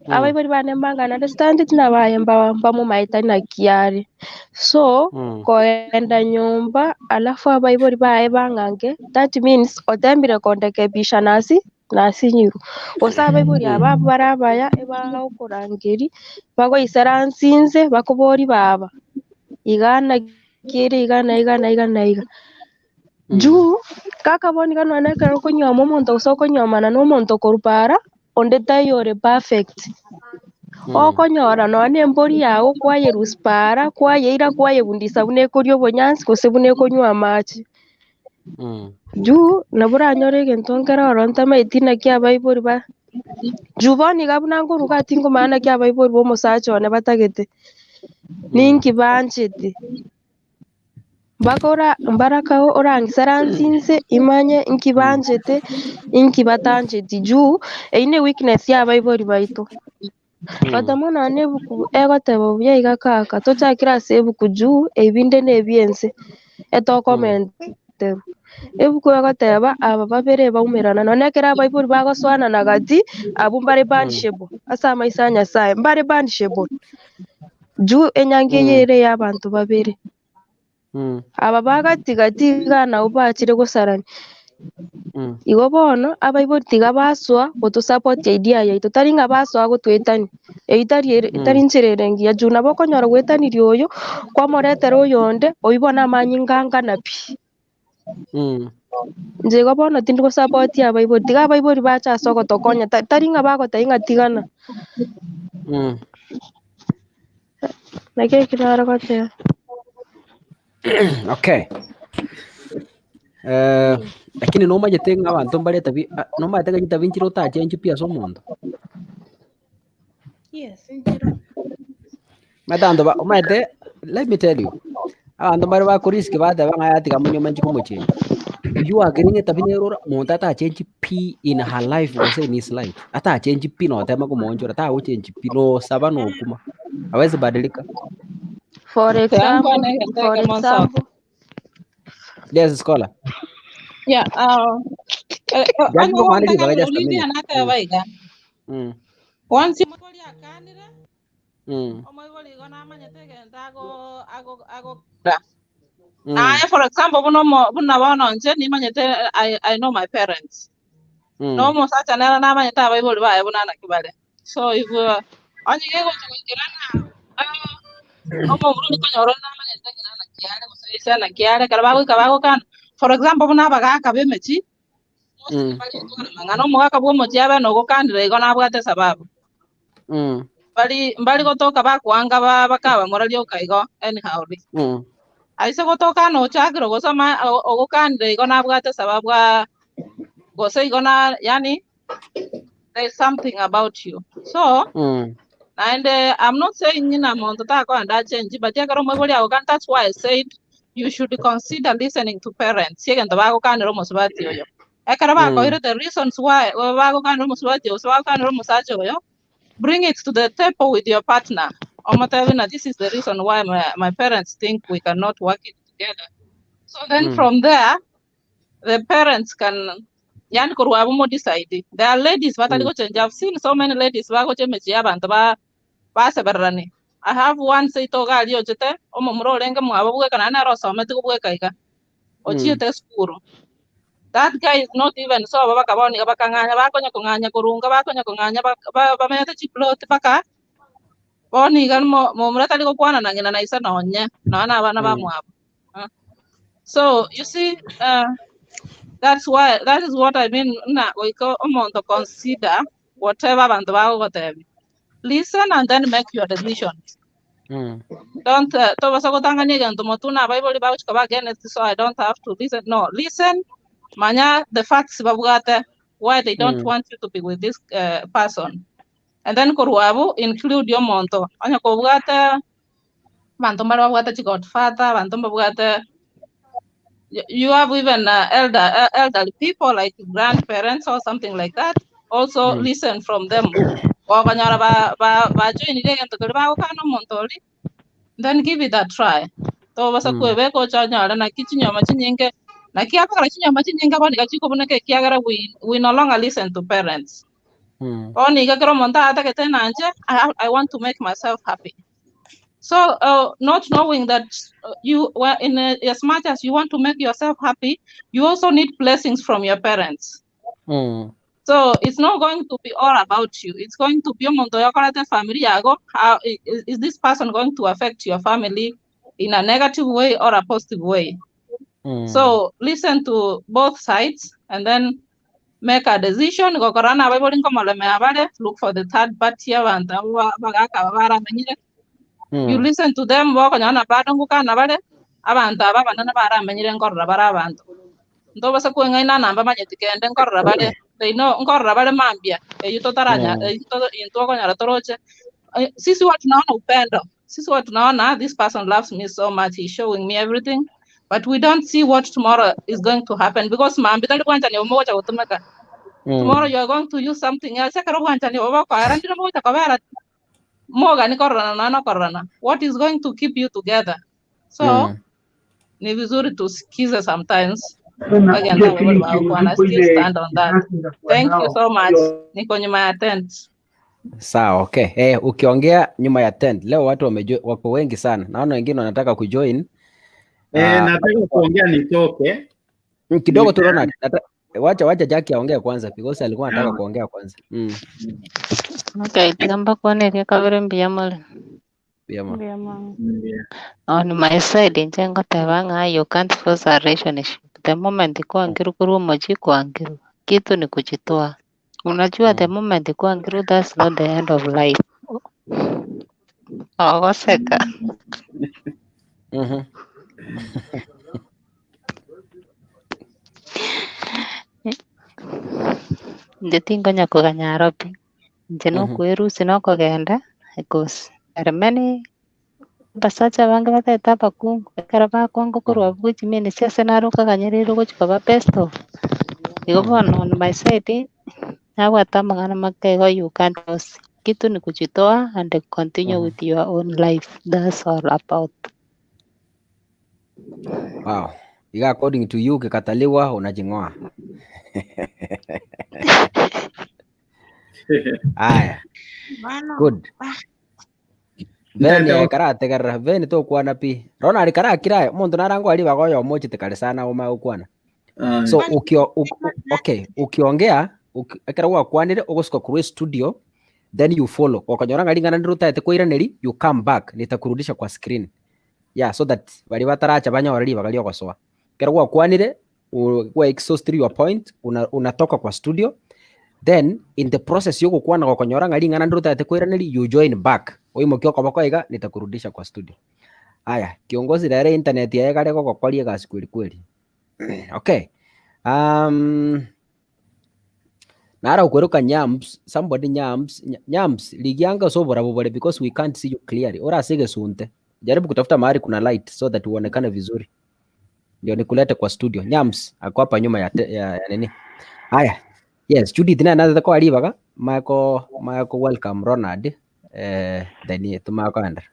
Abaibori bane mbanga understand it na bayemba mu maita na kiari. So koenda nyumba alafu abaibori bae bangange that means otembire kondekebisha nasi nyiru. Osa abaibori aba barabaya eba okurangeri bago isaransinze bakobori baba. Igana kiri igana. Juu kakaboni kanone kero konyoma omonto usokonyomana n'omonto korupara onde tayore perfect. Okonyora none embori yago kwaye ruspara kwaye ira kwaye bundisa bune kuri obonyansi kose bune konywa amachi. Juu nabura nyore gentongera oronta maitina kya baibori ba. Juboni gabuna nguruka tingo maana kya baibori bo musacho ne batagete. Ninki banchete. Bakora mbaraka orangisaransinse imanye inkibanjete inkibatanjeti juu eine weakness ya abaibori baito. Batamona nebuku egoteba buya igakaka tochakira sebuku juu ebinde nebyense etokomenteru. Ebuku egoteba aba babere baumerana nonekera abaibori bagoswana nagati abumbare banshable asa maisa nyasaye mbare banshable juu enyange yere y'abantu babere. Aba bagatigatiga na ubachire gusarani. Igo bono abaibori tiga baswa goto support idea yaito taringa baswa gotwetani. Itari nchirerengia juu nabo konyora gwetanirio oyo kwa moretero yonde oibona amanyinganga na pi. Njego bono tindi go support abaibori tiga abaibori bacha soko tokonya taringa bagotainga tigana. Nake kinara gote. Okay. Lakini noma jetenga abantu mbale tabi noma tega jita vinchiro ta change pia so mondo. Yes, injiro. Madando ba omete let me tell you. Abantu mbale ba kuriski ba da banga yati kamunyo manchi kumuche. You are getting tabi nero monta ta change p in her life or say in his life. Ata change p no tema ko monjo ata u change p no saba no kuma. Hawezi badilika. For example, Yes, scholar. Yeah, Jadi ko mani di baga just a Olivia minute. nata baiga. Once you mori akanira. Omoiboli gona manyete genda ago. For example, buno bono nje ni manyete I know my parents. No mo sacha nera na manyete abaiboli ba ebuna na kibale. So if onye go chukirana omo muru ko nyoro na manyete na kiare ko sesa na kiare karabago kan. For example, buna baga kabe mechi. Ngano mwaka bwo motiaba no gukandira igona bwate sababu. Mbali gotoka bakwanga bakaba morario kaigo anyhow. Aise gotoka no chakiro gosoma ogukandira igona bwate sababu gose igona yani there's something about you. So and I'm not saying in amount ta ko anda change but yakaro mogoli agokan that's why I said you should consider listening to parents. Yegenda bagukandira mosubati oyo. The reasons why bring it to the table with your partner. This is the reason why my parents think we cannot work it together. So then from there, the parents can decide. There are ladies, but I've seen so many ladies. I have one say to Galio Jete, Omomro Lenga Mwabuka and Anna Rosametico Kaika. Ochiete Skuru. That guy is not even so bakaboni bakanganya bakonya kunganya kurunga bakonya kunganya ba meta chiplo tipaka boni gan mo mrata liko kwana na ngina na isa na onye na ana bana ba mwabu. So you see, that is what I mean. Na we go to consider whatever abantu whatever. Listen and then make your decisions. Don't so I don't have to listen. No, listen. Manya the facts why they don't want you to be with this person. And then Koruabu include your monto. Anya Kobugata Mantomba godfather, Mantomba you have even elderly people like grandparents or something like that. Also listen from them. Then give it a try. To basa kuwe ko chanya na kichinyoma chinyinge na kiakara chinyoma chinyinge bani kachiko buneke kiagara we no longer listen to parents. Oni kakero monta ata ketena anje I want to make myself happy. So not knowing that you were in as much as you want to make yourself happy, you also need blessings from your parents. So it's not going to be all about you. It's going to be family. How is this person going to affect your family in a negative way or a positive way? So listen to both sides and then make a decision. Look for the third party. You listen to them. They know sisi watu naona upendo. Sisi watu naona this person loves me so much, he's showing me everything, but we don't see what tomorrow is going to happen because tomorrow you are going to use something else. What is going to keep you together? So ni vizuri tusikize sometimes. Again, I still stand on that. Thank you so much. Niko nyuma ya tent. Sawa, okay. Ukiongea nyuma ya tent, leo watu wako wengi sana. Naona wengine wanataka kujoin. Nataka kuongea nitoke. Kidogo tu Ronald. Wacha Jackie aongee kwanza because alikuwa anataka kuongea kwanza. Okay, tigamba kuone kabere Mbuya. On my side, njengo tebanga you can't force a relationship. The moment iko angiru kuru moji ko angiru. Kitu ni kujitoa. Unajua the moment iko angiru, that's not the end of life. Goseka. Nditingo nyako ganyaropi. Njeno kweru sinoko genda because many basacha bange bateta bakungu karaba kwangu kurwa buchi mene siasa naruka kanyerero ko chikaba pesto iko on my side hawa tamagana makego you can't lose. Kitu ni kujitoa and continue with your own life. That's all about. Wow. Iga according to you kikataliwa unajingoa. Aya. Good. Veni karate karra veni to kwana pi. Rona ali kara kira muntu narango ali bagoyo mochi tekale sana uma ukwana. So ukiongea akara kwanire ugosko ku studio then you follow. Okanyora ngalingana ndiruta ete koiraneri you come back nitakurudisha kwa screen. Yeah, so that bali bataracha banya wali bagalio kwasoa. Kera kwanire exhaust your point unatoka kwa studio. Then in the process yoko kuwa na kokonyora ngalingana ndiruta ete koiraneri you join back. Oimokio kwa bakoiga nitakurudisha kwa studio. Haya, kiongozi dare internet ya kale kwa kwalia kasi kweli. Okay. Nara ukweruka nyams, somebody nyams ligianga so bora because we can't see you clearly. Ora sige sunte. Jaribu kutafuta mahali kuna light so that uonekane vizuri. Ndio nikulete kwa studio. Nyams ako hapa nyuma ya nini? Haya. Yes, Judith na another kwa alibaga. Michael welcome Ronald. Then tumako anda.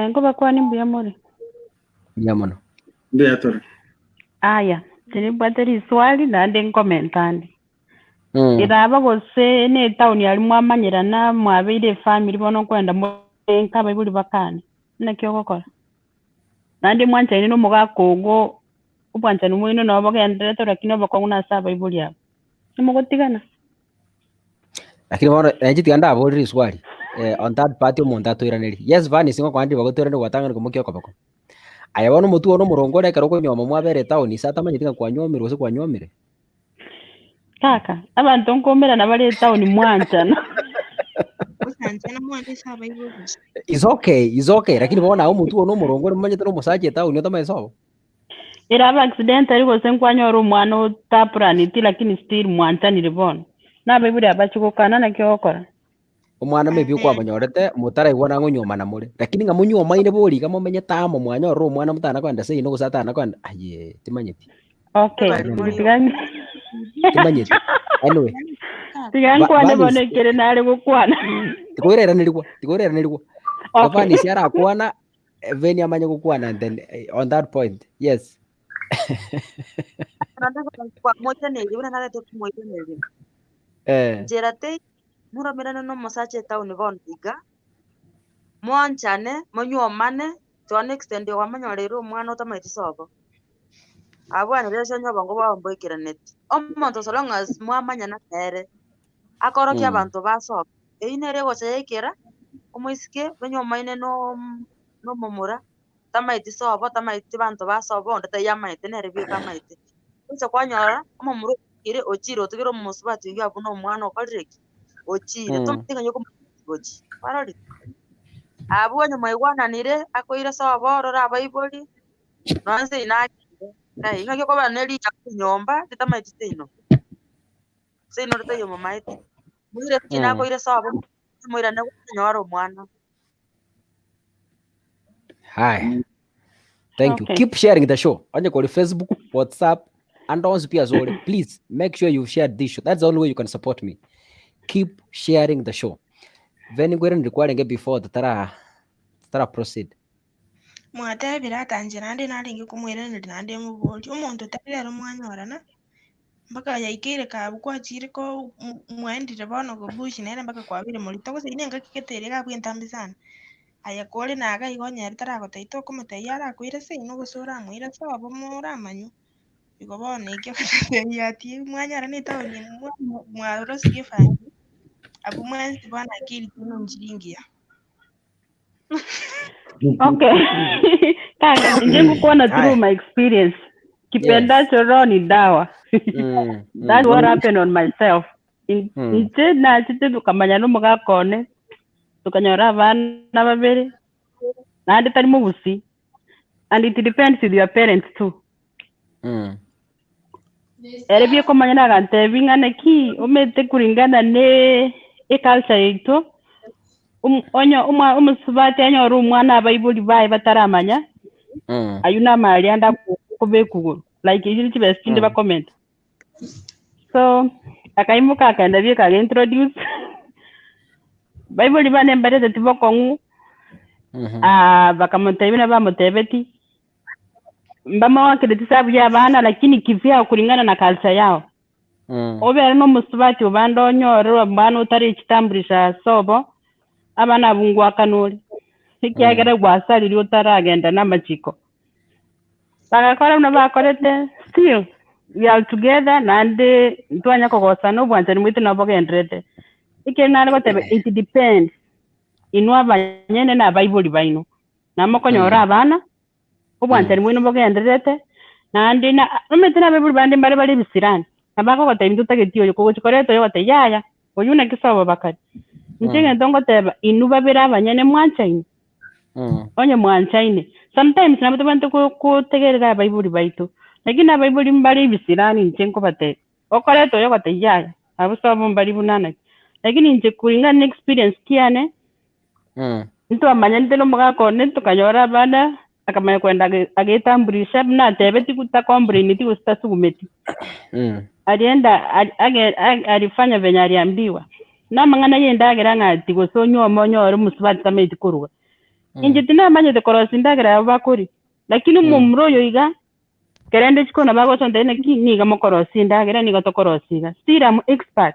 Ngoba kwani Mbuya mole. Nyamono. Ndio tore. Aya, tinibwateri swali na ndi commentandi. Iraba gose ne town yali mwamanyirana mwabire family bono kwenda mu abaibori bakane. Nakyo gokora. Nandi mwancha no mugakogo ubwancha no mwino no bagenda tora kino bakonguna sa abaibori yabo. Nimugotigana. Lakini bora ejitianda abori swali. On that party umuntu atoiraneri. Yes vani singo kwandi bagotorane gwatanga kumukyo kabako. ayabona mutu ono murongore karo konyoma mwabere town isata manyitinga kwanyomire ose kwanyomire kaka abantu nkomera nabali town mwanchana is okay lakini bona au mutu ono murongore manyitino musaje town yotama iso era accident ariko senkwanyora umwana utapuraniti lakini still mwanchanire bona nabaiburi abachukukana nakyokora umwana maybe kwa manyorete mutara igwana ngonyoma na muri lakini ngamunyoma ine bori kama menye tamo mwanyoro umwana mutana kwanda sei no gusata na kwanda aye timanyeti okay timanyeti anyway tigankwane bonekere nare gukwana tikorera nilikuwa kafani siara kwana veni amanya gukwana and then on that point yes kwa moja neli una nale to moja neli jerate muramirana no mosache town vondiga mwanchane monyomane to an extent wa manyorero umwana utamaiti soko abwana resho nyoba ngo bambokira net omonto so long as mwamanya na tere akoro kya abantu basoko einere gochekera omoisike benyomaine no momura tamaiti sobo tamaiti bantu basobo ndata yamaite nere byo kamaite ucho kwanyora omomuru ire ochiro tugiro musubati yabu no mwana okoreki ochire tumtinga nyoko gochi parori abonye mwaigwananire akoire sobo rora abaibori nonse inakire kai ngakyo kwa neri nyomba titamaiti tino sino rutayo mamaiti mwire kina koire sobo mwira ne nyora mwana. Hi. Thank you. Keep sharing the show. On your Facebook, WhatsApp, and on Spiazole. Please make sure you share this show. That's the only way you can support me. Keep sharing the show. When we're recording it before the Tara proceed. Mwata birata nje nalingi kumwera nande muboli umuntu talero mwanyora na mpaka yaikire ka bukwa chiriko mwendire bono go bush nere mpaka kwabire muri toko sinenga kiketere ka bwintambi sana ayakole naga igonyera tarako taito komete yara kwire se no gusura mwira sabo muramanyu igo bone ikyo yati mwanyara ni tawni mwaro sigefanye abu mwenzi bwana akili kuno njiringia. Okay. Kaka nje kuona through my experience kipenda choro ni dawa. That's what happened on myself. Nje na chite tukamanya no mugakone tukanyora abana babiri nandi tari mubusi and it depends with your parents too. Erebye komanya na gante bingane ki umete kuringana ne culture yetu onyo umusubati anyora umwana abaibuli bae bataramanya ayuna mali anda kubekuguru like ili tibesinde ba comment so akaimuka akaenda bika introduce baibuli bane mbare tibokongu bakamutebina bamutebeti mbama wakile tisabu ya bana lakini kivya kulingana na culture yao obera no musubati ubando nyoro mbano utari chitamburisha sobo abana bungwa kanuri hikyagera gwasali lyo taragenda namachiko bakakora no bakorete still we are together nande ntwanya kogosa no bwanza nimwite nabogendrete ikenana gotebe it depends inwa banyene na baibuli baino namokonyora abana obwanza nimwe nobogendrete nande na umetena baibuli bande mbare bali bisirani abako gotebe tutagetiyo ko chikoreto yo gote yaya oyuna kisobo bakati ntinga ndongo teba inuba bera banyene mwanchaine onye mwanchaine sometimes nabato bantu ko tegerera baibuli baito lakini abaibuli mbali bisirani ntenko bate okoreto yo gote yaya abusobo mbali bunana lakini nje kuringana experience kiane nto amanya ntelo mugako nento kanyora bana akamaya kwenda agetamburisha na tebeti kutakombreni ti ustasugumeti alienda alifanya venye aliambiwa na mangana yenda agera ngati gosonyo monyo musubati tameti kuruga inje tina manye de korosinda gra bakuri lakini mumroyo iga kerende chikona bago sonde ne ni ga mokorosinda agera ni goto korosiga still I'm expert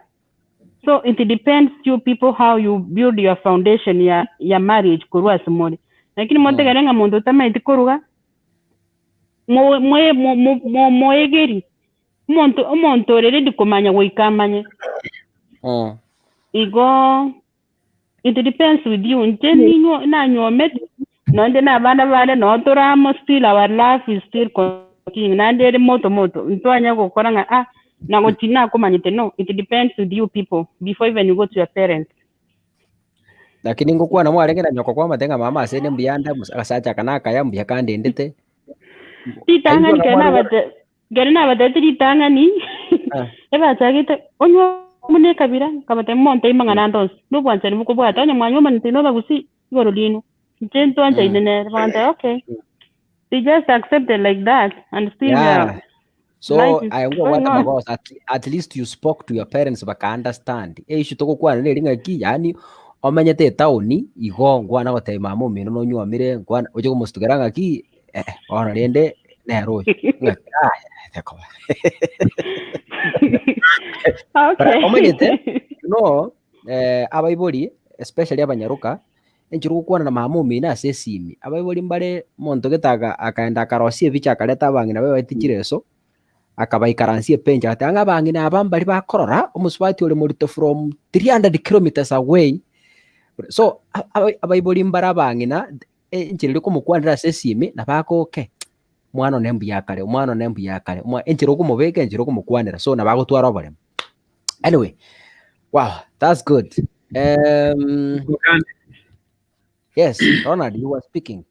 so it depends you people how you build your foundation ya marriage kurwa small lakini monte garenga mondo tameti kuruga moegeri monto rere dikomanya goikamanye igo it depends with you nteni no na nyomet Nonde na bana bale no turamo still our life is still continuing. Nande moto ntwanya gukora nga na gotina kumanyite no, it depends with you people before even you go to your parents. Lakini ngokuwa na mwarengera nyoko kwa matenga mama asene mbiyanda musacha kanaka ya mbya kandi ndete. Titangani kana bate titangani. Eba chagite onyo mune kabira kabate monte imangana ndos. Nubwanza nimukubwa tanya mwanyoma ntino bagusi gorolino. Ntento anja inene banta okay. They just accept it like that and still so I want at least you spoke to your parents baka understand. Ishu toko kwa neringa ki yani omenyete tauni igongwa na gote mama mino no nywa mire ngwa oje kumustugeranga ki ona rende nero theko. Okay. Omenyete no abaibori especially abanyaruka enchiru kuona na mama mina asesimi abaibori mbare monto getaga akaenda karosie bicha kaleta bangi na wewe tichireso akabaikaransie penja atanga bangi na abambari bakorora omuswati ole murito from 300 kilometers away. So abaibori mbara bangi na enchiru kumukwandira asesimi na bako okay mwana ne Mbuya kale enchiru kumubeka enchiru kumukwandira so na bago twara bare. Anyway, wow, that's good. Yes, Ronald, you were speaking.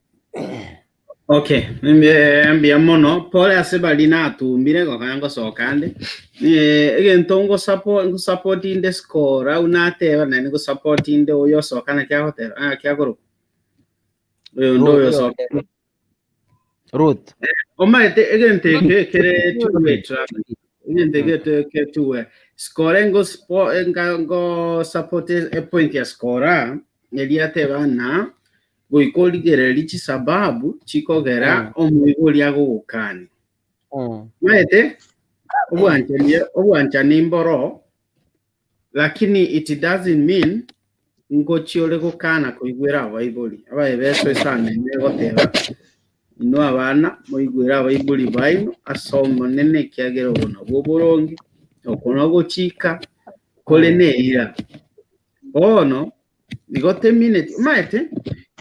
Okay, mbia mono pole asebali na tumbire kwa kango sokande. Tongo support in the score au na teva na ngo support in the oyo sokana kya hotel kya goro. Ndo yo so. Ruth. Omaite te kere tuwe travel. Te ke tuwe. Score ngo support e point ya score elia teva na goikoligere lichi sababu chikogera omwigoli agukani. Maete obwanja nimboro lakini it doesn't mean ngochiole gukana kuigwira abaiboli abaebeso sana negoteba ino abana moigwira abaiboli baino asoma nene kyagero bona boborongi okono gochika kole neira ono you got 10 minutes. Maete,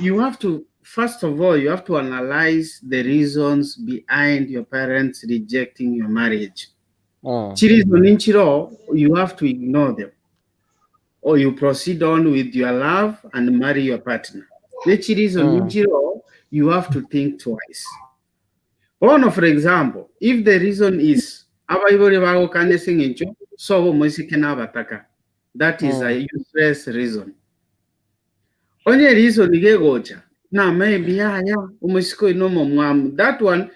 you have to, first of all, you have to analyze the reasons behind your parents rejecting your marriage. You have to ignore them. Or you proceed on with your love and marry your partner. You have to think twice. One, for example, if the reason is that is a useless reason. Only reason gocha na maybe umusiko inomo mwam that one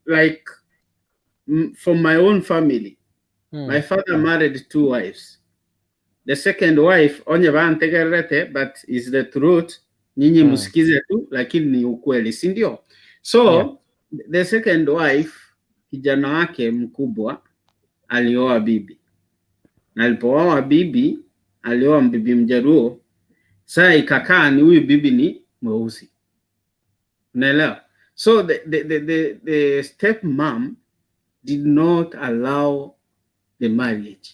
like from my own family. My father married 2 wives. The second wife onye bantegerete but is the truth nyinyi musikize tu lakini ni ukweli si ndio? So the second wife kijana wake mkubwa alioa bibi. Na alipooa bibi alioa bibi Mjaruo. Sasa ikakaa ni huyu bibi ni mweusi. Unaelewa? So the step mom did not allow the marriage.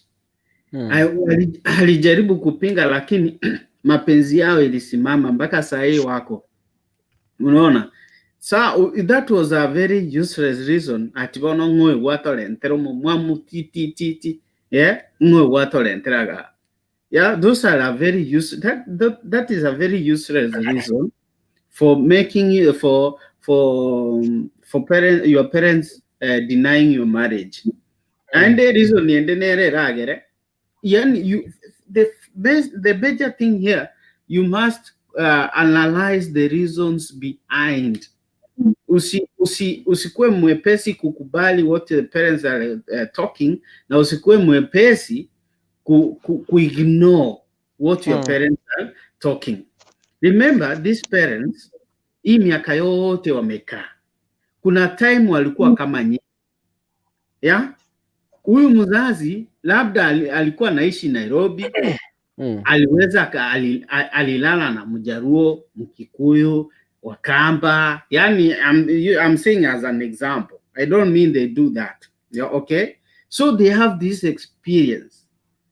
Alijaribu kupinga lakini mapenzi yao ilisimama mpaka saa hii wako. Unaona? So that was a very useless reason. Atibono ngwe watolentero mwamu titi. Yeah, ngwe watolenteraga. Yeah, those are a very that is a very useless reason for making you for your parents denying your marriage. And the reason the better thing here, you must analyze the reasons behind. Usikue mwepesi kukubali what the parents are talking, na usikue mwepesi ignore what your parents are talking. Remember, these parents, hii miaka yote wamekaa. Kuna time walikuwa kama nyinyi. Yeah? Huyu mzazi labda alikuwa naishi Nairobi. Aliweza alilala na Mjaruo, Mkikuyu, Wakamba. Yani I'm saying as an example. I don't mean they do that. Yeah, okay? So they have this experience.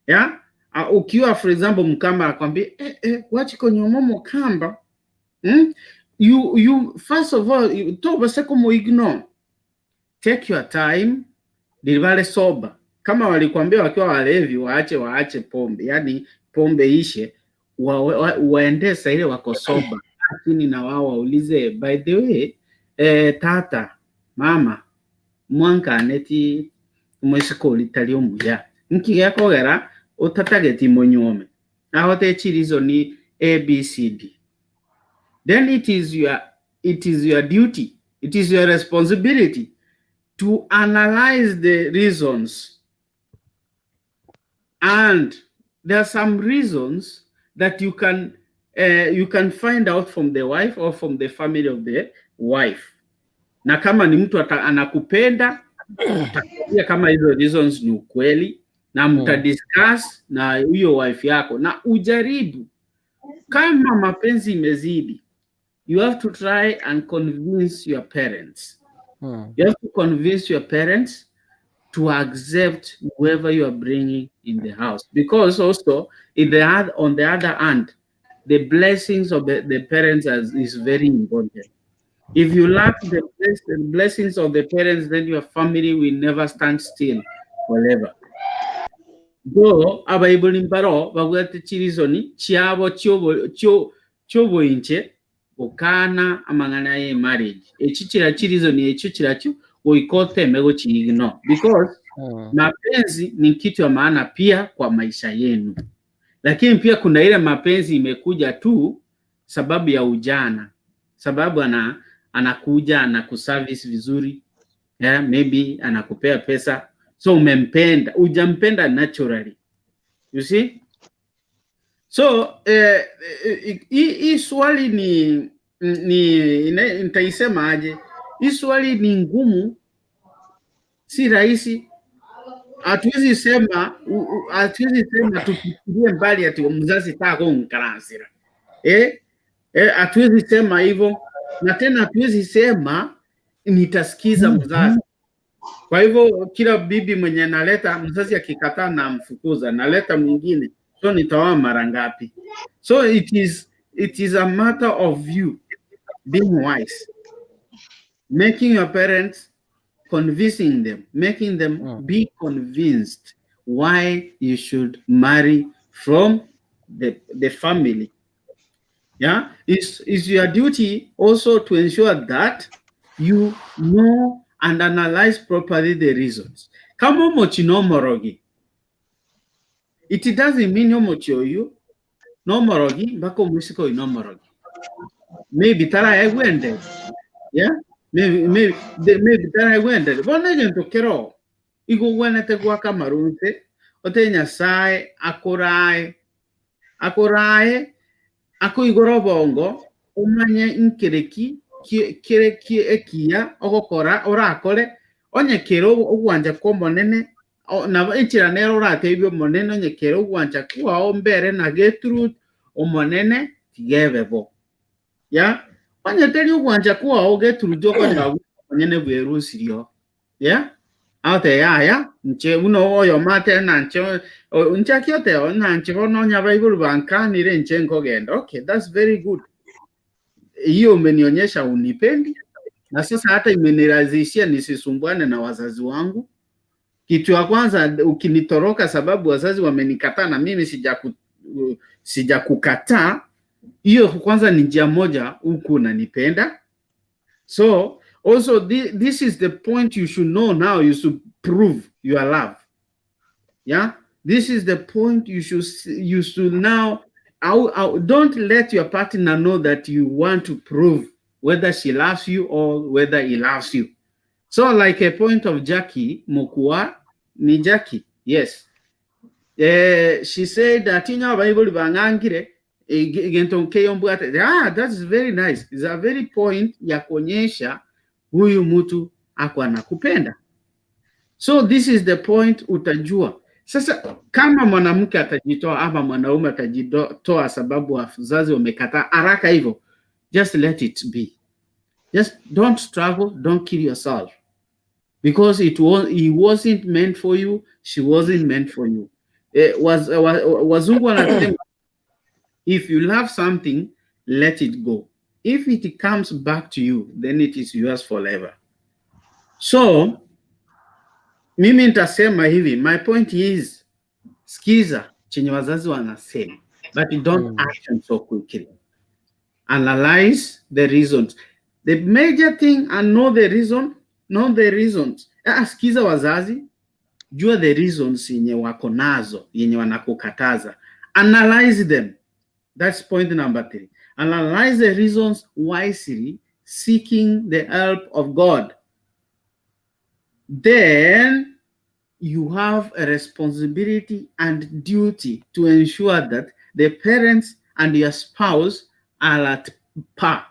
Yeah? Ukiwa for example Mkamba akwambia wachi Konyomwa Mkamba You first of all, to ignore. Take your time, dilivale soba. Kama walikwambia wakiwa walevi waache pombe, yani pombe ishe, waendesa ile wako soba. Lakini na wao waulize, by the way, tata, mama, mwanka neti mwesikoli tali Mbuya. Nkigekogera utatageti monyome. Ahote chirizo ni ABCD. Then it is your duty, it is your responsibility to analyze the reasons. And there are some reasons that you can find out from the wife or from the family of the wife. Na kama ni mtu anakupenda, utakwambia kama hizo reasons ni ukweli, na mtadiscuss na huyo wife yako, na ujaribu. Kama mapenzi imezidi, you have to try and convince your parents. You have to convince your parents to accept whoever you are bringing in the house. Because also, on the other hand, the blessings of the parents is very important. If you lack the blessings of the parents, then your family will never stand still forever. Though abaibori mbaro bagwete chirizoni chiabo chobo inche okana amangana ye marriage. Echichira chirizoni echichirachu oikote mego chigno, because mapenzi ni kitu ya maana pia kwa maisha yenu. Lakini pia kuna ile mapenzi imekuja tu sababu ya ujana, sababu anakuja anakuservice vizuri, maybe anakupea pesa, so umempenda, hujampenda naturally, you see. So hii swali nitaisema aje? Hii swali ni ngumu, si rahisi. Hatuwezi sema tufikirie mbali ati mzazi tako nkalasira. Hatuwezi sema hivyo, na tena hatuwezi sema nitasikiza mzazi. Kwa hivyo kila bibi mwenye naleta, mzazi akikataa na mfukuza, naleta mwingine, so nitaoa mara ngapi? So it is a matter of you being wise, making your parents, convincing them, making them be convinced why you should marry from the family. Yeah, it's your duty also to ensure that you know and analyze properly the reasons. Kama mochi no morogi, it doesn't mean no mochi oyu no morogi bako musiko no morogi. Maybe tara egwende, yeah. Maybe tara egwende. Bona jento kero. Igo wene te gwa kamarunte. Ote Nyasaye akorae ako igoro bongo umanye nkereki kireki ekia ogokora orakore onyekero ogwanja komonene na enchira nero orateibyo monene onyekero ogwanja kwao mbere na Gertrude omonene tigebebo ya onyeteri ogwanja kwao Gertrude jokonya monene bwerusirio ya ate ya nche uno oyo mate na nche kiote na nche ono nya baiburu bakanire nche ngogenda. Okay, that's very good. Hiyo umenionyesha unipendi, na sasa hata imenirazishia nisisumbuane na wazazi wangu. Kitu ya kwanza, ukinitoroka sababu wazazi wamenikataa na mimi sijakukataa, hiyo kwanza ni njia moja huku unanipenda. So also this is the point you should know now. You should prove your love. Yeah, this is the point you should now. Don't let your partner know that you want to prove whether she loves you or whether he loves you. So like a point of Jackie Mokua ni Jackie, yes. She said that Bible bangangire that's very nice. It's a very point ya kuonyesha huyu mtu ako anakupenda. So this is the point utajua. Sasa kama mwanamke atajitoa ama mwanaume atajitoa sababu wazazi wamekataa haraka hivyo, just let it be. Just don't struggle, don't kill yourself. Because he wasn't meant for you, she wasn't meant for you. Wazungu wanasema if you love something, let it go. if it comes back to you, then it is yours forever. So mimi nitasema hivi, my point is, skiza chenye wazazi wanasema, but don't action so quickly. Analyze the reasons. The major thing, and know the reasons. Skiza wazazi, jua the reasons yenye wako nazo, yenye wanakukataza. Analyze them. That's point number 3. Analyze the reasons wisely, seeking the help of God. Then you have a responsibility and duty to ensure that the parents and your spouse are at par.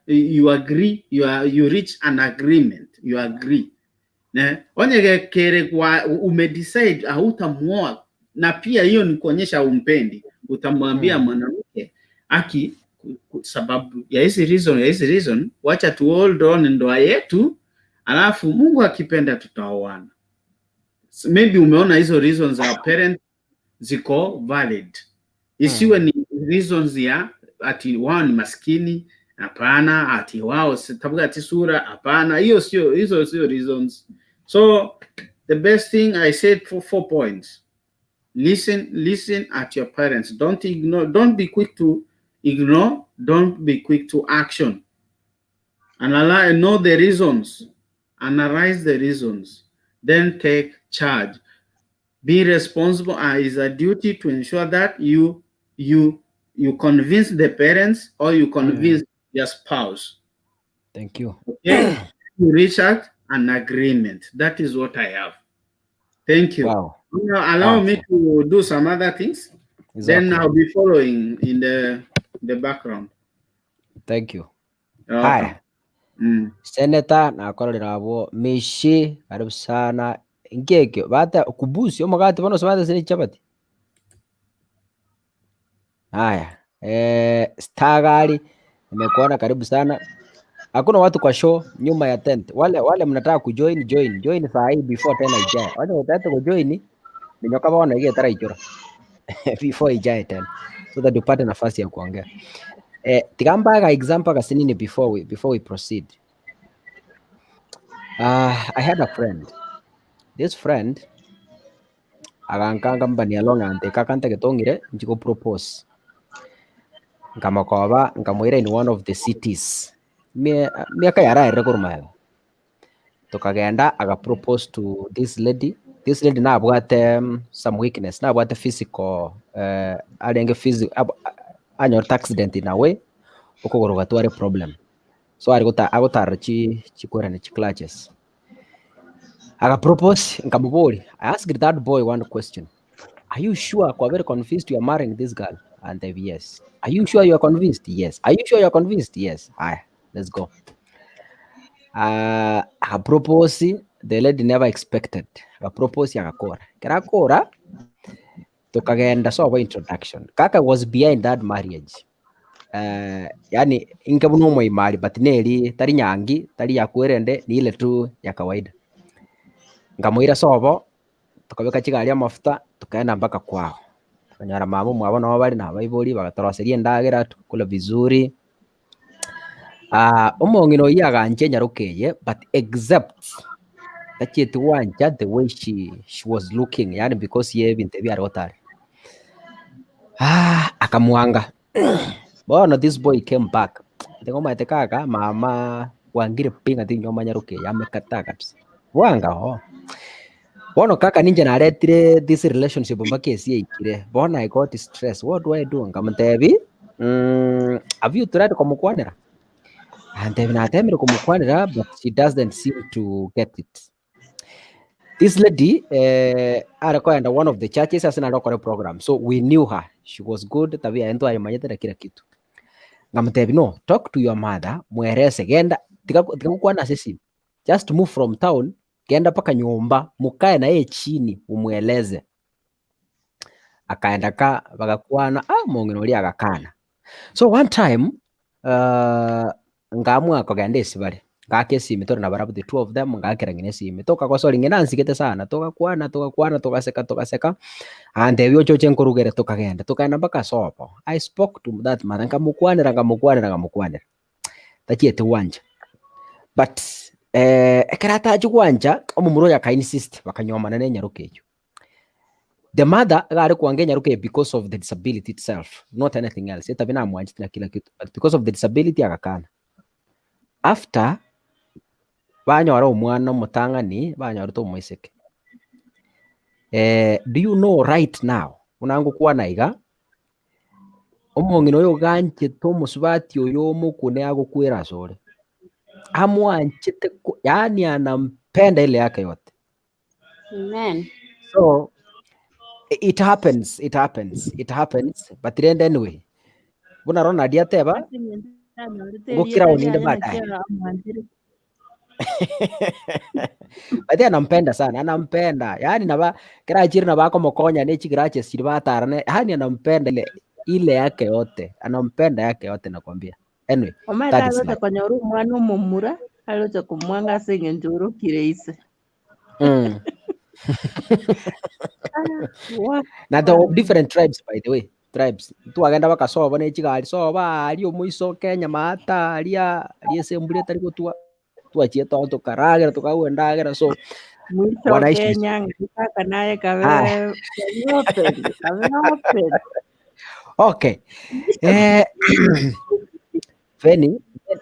You agree, you reach an agreement, you agree. Onye kere kwa umedecide hautamuoa, na pia hiyo ni kuonyesha umpendi, utamwambia mwanamke aki sababu ya hizi reason, wacha tu hold on ndoa yetu, alafu Mungu akipenda tutaoana. Maybe umeona hizo reasons za parent ziko valid. Isiwe ni reasons ya ati wao ni maskini, hapana, ati wao sitabuga ati sura, hapana. Hizo sio reasons. So the best thing I said for 4 points. Listen at your parents. Don't ignore, don't be quick to ignore, don't be quick to action. Know the reasons. Analyze the reasons. Then take charge. Be responsible. Is a duty to ensure that you convince the parents or you convince your spouse. Thank you. Okay? You reach out an agreement. That is what I have. Thank you. Wow. Allow me to do some other things. Then I'll be following in the background. Thank you. Hi. Senator na korora abo mishi karibu sana ngeke bata kubusi omagati bano sabata sini chapati. Haya, Stagari nimekuona, karibu sana. Hakuna watu kwa show nyuma ya tent. Wale mnataka kujoin saa hii before tena ijae. Wale wataka kujoin ninyoka baona ile tara ichora. Before ijae tena. So that upate nafasi ya kuongea. Tigamba ka example kasini ni before we proceed. I had a friend. This friend agankanga mbani along ante kakanta ketongire njiko propose. Ngamakoba ngamwira in one of the cities. Miaka yara rekurumaya. Tukagenda aga propose to this lady. This lady na abwate some weakness, na abwate physical alenge physical anyor accident in a way okogoroga tware problem. So agotara chikora ne chiclaches. Aga propose nkamubori. I asked that boy one question. Are you sure? Kwa very convinced you are marrying this girl? And they yes. Are you sure you are convinced? Yes. Are you sure you are convinced? Yes. Aye, let's go. I propose, the lady never expected. I propose yakakora. Kerakora, tukagenda so introduction. Kaka was behind that marriage. Yani inkabuno mo imari but neli tari nyangi, tari yakwerende ni ile tu ya kawaida. Ngamuira sobo, tukabeka kigali ya mafuta, tukaenda mpaka kwao. Tukanyara mamu mwabona wabali na abaibori bagatoroseria ndagera tukula vizuri. Omongino yaganje nyarukeye, but except that it wanja the way she was looking, yani because ye binte bya rotari. Akamwanga. Bona this boy came back. Ngoma itekaka mama wangire pinga tinyoma nyarukeye amekataka. Wanga Bono kaka ninja na retire this relationship mpaka esi ikire. Bona I got stress. What do I do? Ngamutebi. Have you tried kumukwanira? And then I tell me kumukwanira, but she doesn't seem to get it. This lady, anakwenda one of the churches as an program. So we knew her. She was good. Tabia endo ayimanyete na kila kitu. Ngamutebi, no, talk to your mother. Muerese genda. Tikakukwana sisi. Just move from town. Kenda paka nyumba, mukae na yeye chini, umueleze. Akaenda ka bagakuana, mongino lia agakana. So one time, ngamwa akagenda esibale. ngake simi tori nabarabu the two of them ngakera ngine simi toka kwa sori ngina nsikete sana tukakwana tukaseka and ebyo choche nkurugere tukagenda mpaka sopo. I spoke to that man ngamukwanira tachiete wanja but ekarata chigwanja omumuro yaka insist bakanyomana ne nyaruke echo. The mother gari kwange nyaruke because of the disability itself, not anything else. Eta bina mwanji na kila kitu, but because of the disability akakana. After banyora omwana mutangani banyora to mwiseke. Do you know right now unangu kuwa naiga omongino yo ganje to musubati oyo mukune agukwira sore amwanchite yani anampenda ile yake yote. Amen. So it happens but then anyway buna rona dia teba ngukira uninde baadaye. Baadaye anampenda sana, anampenda yani naba kira chiri na bako mokonya ne chigirache siribatara ne yani anampenda ile yake yote, anampenda yake yote nakwambia. Anyway Omata alote konyoru mwana mumura alote kumwanga singe njuru kireise. Na the different tribes by the way, tribes tu agenda bakasoba ne chigali soba ali omuiso Kenya mata ali sembule tari kutua tuachie tonto karagera tukawendagera so mwisho Kenya ngitaka naye kawe yote. Okay.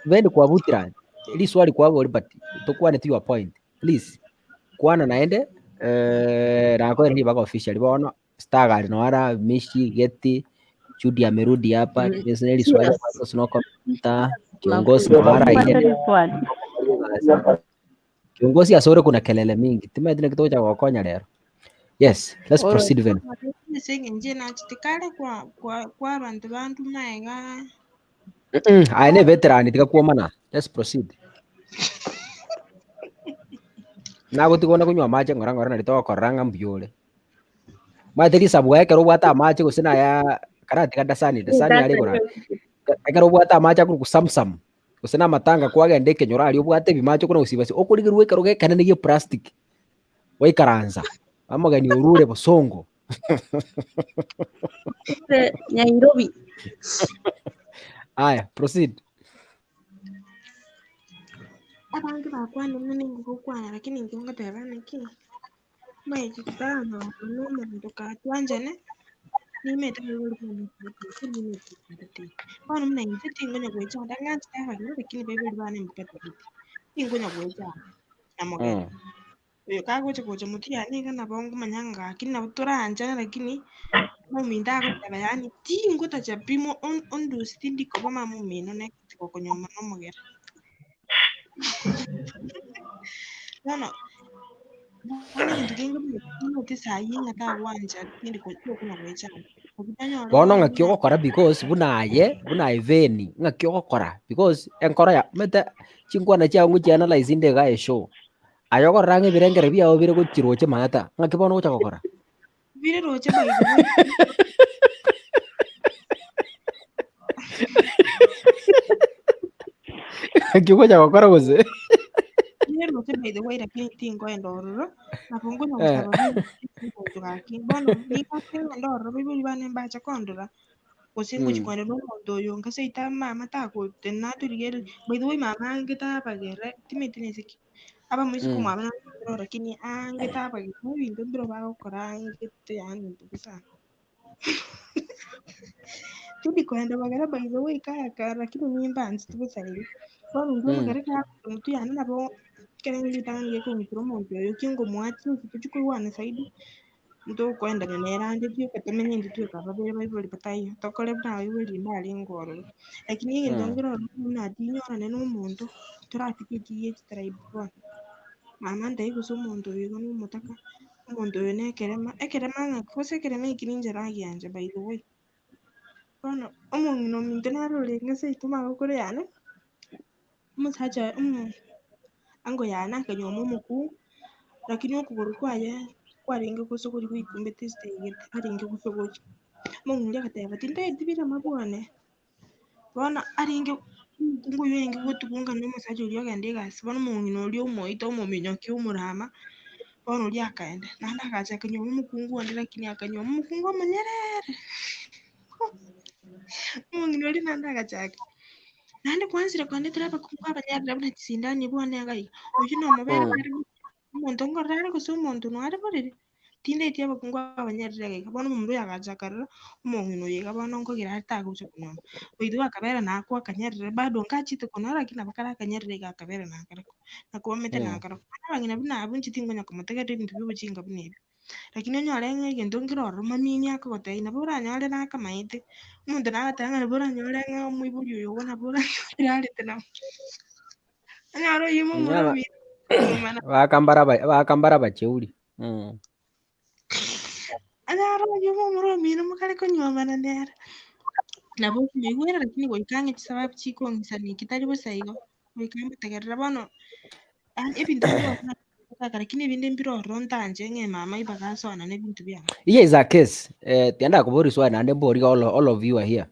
Veni kwa butira ili swali kwa bori but tukwane to your point please kwana naende rako ni baka official bono staga no ara mishi geti Judy amerudi hapa ni swali kwa sino komenta kiongozi mara ile kiongozi asore kuna kelele mingi timedine kito cha wakonya lero. Yes, let's proceed then. Nje na chitikale kwa abantu maega aine veteran tikakuomana. Let's proceed. Nago tikona kunywa mache ngora na litoka koranga mbyole materi sabwa kero bwata mache kusina ya karati kadasani ali gora kero bwata mache ku samsam kusina matanga kwaga ndeke nyora ali bwate bimache kuna usibasi okurigirwe kero ge kanene ye plastic wai karanza amagani urure bosongo Nairobi. Aya, proceed. Abantu bakwana mnene ngokwana lakini ngonga tabana ki mai kitano noma ndoka twanjane nimeta ngulu kuni bana mna ngiti ngonya kwecha ndangati tava lakini bebe bana mpeta kiti ngonya kwecha amoga yo kago chiko muti yani kana bongo manyanga kina turanja lakini muminda ko taba yani tingo ta chapimo on do stindi ko mama mumino ne ko Konyomwa nomogera no bono ngakiogokora because bunaye veni ngakiogokora because enkora ya mete chingwana changu chianalyze inde ga show ayogora ng'ebirengere biao bire gochiroche mata ngakibono gochagokora bire roche by the way ngakiogokora gose roche by the way lakini tingo endororo napongo na kusaba bino bono ni katenga ndororo bibuli bane mbacha kondora osingo chikwende no mondo yo ngaseita mama tako tenato rigere by the way mama angeta bagere timetine siki aba mwisiku mama na lakini angeta bagere bintu biro bagokora angete yani bisa tudi kwenda bagara by the way kaka lakini nimbanzi tubusarire bono ndo bagara ka mtu yana nabo keren litangiye ko mitro mondo yo kingo mwachi tuchukui wana saidi ndo kwenda nenera ndivyo katamenye nditwe kava bere baiboli patayo tokole bna yuli mbali ngoro lakini ndongero na dinyora neno muntu turafiki tribe kwa mama ndai kuso muntu yo no mutaka muntu yo nekerema ekerema kose kerema ikininja rangi yanje by the way kono omongino mintenaro lengese ituma kokore yana musacha ango yana Kanyomwa muku lakini okuguru kwaye kwaringe kusokoli kwikumbe testege aringe kusokoli mungu ndia kateva tinde tibira mabwane bona aringe mukungu wengi gutukunga no musaja uri ogende gasi bono mungino uri umoito umuminyo kiumurama bono uri akaenda nanda akacha kanyoma mukungu wandi lakini akanyoma mukungu amanyerere mungino uri nanda akachaka nandi kwanzire kwande tira bakungu abanyerere buna kisindani bone agai uyu no mubera umuntu ngorara gusa umuntu nwari borire tinde itia bakungu abanyerere bono mundu yakachakarira umungino yega bono ngogira atagucha kunoma oidu akabera nako akanyerere bado ngachite kunora kina bakara akanyerere akabera nakarako nakomete nakarako abangina buna abunchi tingonya kumutega ibintu by'ubukinga bunebi lakini onyore ng'egento ngirora mamini akogotei nabo oranyore nakamaite omonto nagatanga nabo oranyore ng'omoibori oyo igo nabo oranyore arete nabo onyore oyimo omoromi bakambara bacheuri anyore oyimo omoromi nomokare konyomana nera nabo okumigwera lakini goikang'e chisababu chikong'isani kitari bosa igo goikambategerera bono ebinto birorora lakini ebinde mbirorora ntanje ng'emama ibagasona nebintu byabo. Here is a case. Tienda kubori swali nande mbori all of you are here.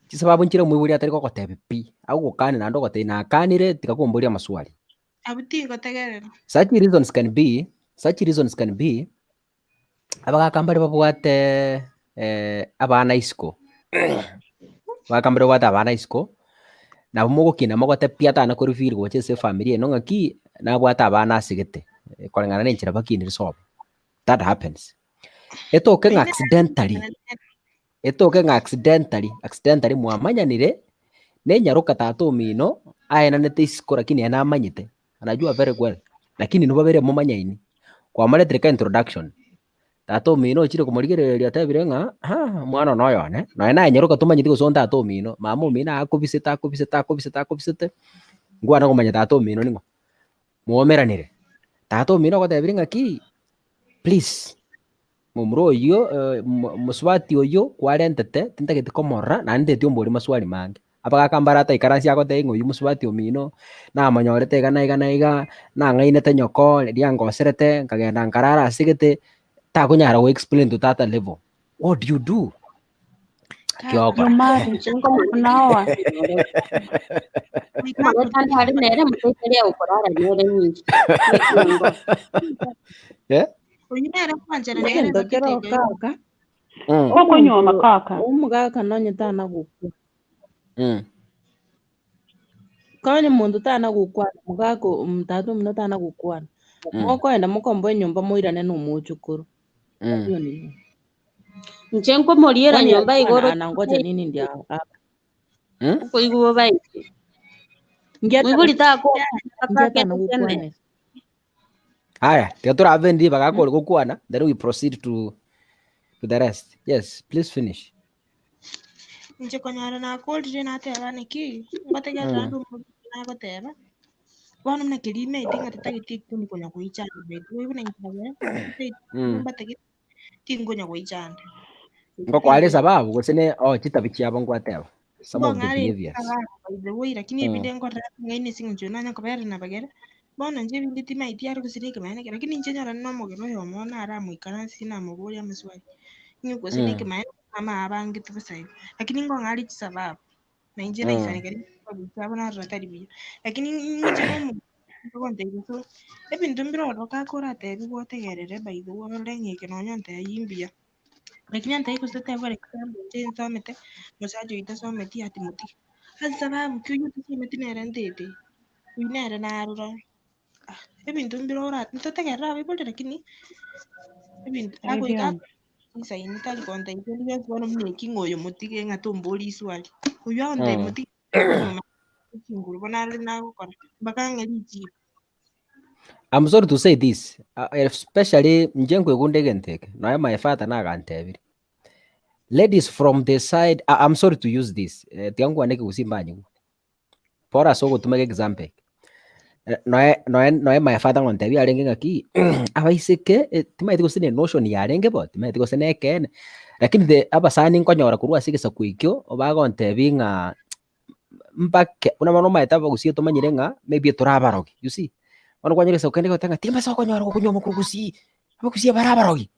Chisababu nchire mwiburi atari ko kotebi pi. Au gukane nando kote na kanire tikakumbori amaswali. Abuti gotegerera. Such reasons can be abagakambari babwate abana isiko. Bakambari babwate abana isiko. Na mugukina mogote piata na kurifiri goche se family eno ngaki na bwata abana asigete. Kolengana nenchira bakinire sobo. That happens. It's okay accidentally mwamanyanire nenyaruka tato mino aena nete isiko lakini ana amanyite anajua very well lakini nubabere mumanyaini kwa male trika introduction tato mino chire kumurigereria tabirenga mwana noyo ne no ena nyaruka tumanyite gusonda tato mino mama mina akubisita ngwana kumanya tato mino ningo muomeranire tato mino ko tabirenga ki please mumro oyo muswati oyo kwarentete tintagete komorra nande tiombori maswali mange abagakambara ata ikaransi yako te ngoyu muswati omino na manyorete iga na ngainete nyoko riangoserete nkagenda nkarara asigete ta kunyara go explain to that level. What do you do? Yo mari chengo munawa hari nere mutekeria ukorara nere nyingi yeah unyera kwanjera nere ndokero kaka konyoma kaka umugaka nonye tana gukwa kanye mundu tana gukwana mugako mutatu mno tana gukwana moko enda mukombo nyumba muirane n'umuchukuru nchengo moriera nyumba igoro anangoja nini ndia uko igubo bai mwiburi tako tana gukwana. Haya, tiatura avendi bagakora gukwana, then we proceed to the rest. Yes, please finish. Nje konyara na kolire na teba niki ngotegerera ndu na goteba bono mna kilime itinga tatagiti kundi konya kuichana betu ibuna ngitabe mbategi tingonya kuichana ngo kwale sababu gusene chitabichi abo ngwateba some of the behaviors lakini ibinde ngora ngaine singjona nya kubera na bagera bono nje bindi tima itiari kusirika maana lakini nje nyara no mogero yo mona ara muikana sina muguri amaswali nyuko sinike maana ama abangi tubasai lakini ngo ngali sababu na nje na ifanye kari babona ratari biyo lakini nje ngo konte so ebintu mbiro rokakora te bibotegerere baido wolengeke no nyonte yimbia lakini antai kusete for example nje nsomete musajo itasometi ati muti sababu kuyu tusometi nerendete winere narura ebintu mbiro ora ntotegerera bibole lakini ebintu ago ika isaini tali konta ikeli bono mneki ngoyo mutige ngatumboli swali uyu ande mutige nguru bonare na gukora bakangeli ji. I'm sorry to say this, especially njengo gundegenteke no my father na gantebiri ladies from the side. I'm sorry to use this tiangu aneke kusimbanyi pora sogo tumeke example no my father ngontebi arenge ngaki abaiseke timaiti kusine notion ya arenge bo timaiti kusine ken lakini the abasani nkonyora kurwa sigesa kuikyo obagontebi nga mpake una mano maeta bagusie tomanyire nga maybe turabarogi you see ono kwanyiresa ukende gotanga timba soko nyora kunyoma kugusi abagusie barabarogi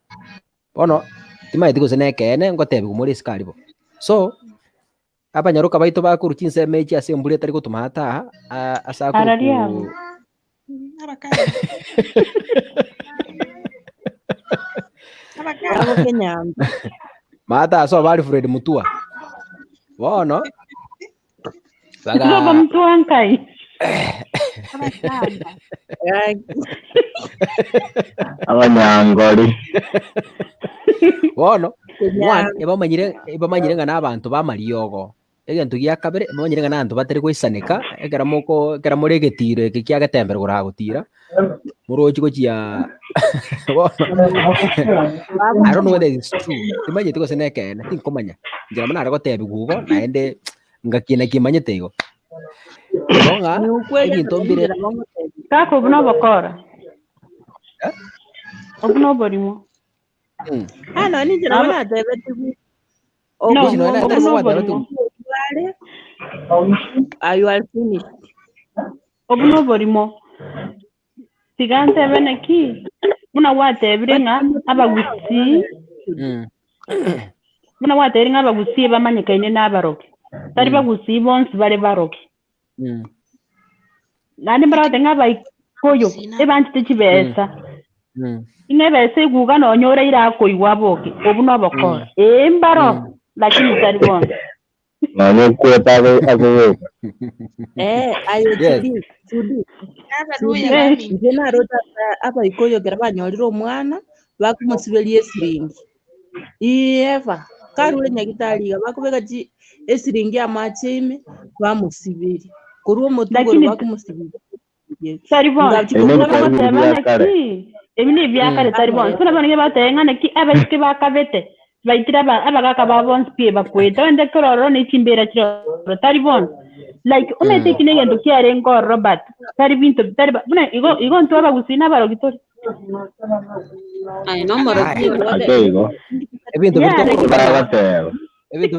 bono timaiti kusine ken ngotebi kumuri skali bo so abanyaruka baito bakuruki nsemechi ase embura etari gotuma hataha asa Arariabo. Abo Kenyamba. mata so bali Fred Mutua bono Baga Mutua nkai abanyangori bono mwana ebamanyire ngana abantu bamariogo egento gia kabere ebamanyire ngana abantu batari gwisanika egera muri egetiro eki kiagetembere gutira murochi gochia I don't know whether it's true. Timanye tiko seneke na tinkomanya. Ngira mana aragotebi gugo naende ngakina kimanyete igo. Bonga egintombire kako buno bakora. Obuno borimo. Ano ni ngira mana debeti. No, no borimo. You are finished. Obuno borimo. Sigante beneki. Muna wate birenga abagusi. Muna wate birenga abagusi bamanyikaine n'abaroki. Tari bagusi bonse bari baroki. Nani barate ng'abaikoyo ebantite kibesa. Ingebese guga nonyora irakoigwa boki obu nabakora. Embaro lakini tari bonse. Nani kweta ago. Ayo tudi. Njena rota abaikoyo kera banyorira omwana bakumusiberia esiringi. Eva karule nyagitaliga bakubega ji esiringi amachime bamusibiri. Kuri omutugoro bakumusibiri. Tari bonse. Ebini byakare tari bonse. Kuna bane batenga neki abaike bakabete. Baitira abagaka babonse pie bakweta wende kororo ni chimbera chiro tari bonse. Like umete kinege ndo kiare ngo Robert tari bintu tari bune igo nto abagusina barogitori Ay no morogi ebintu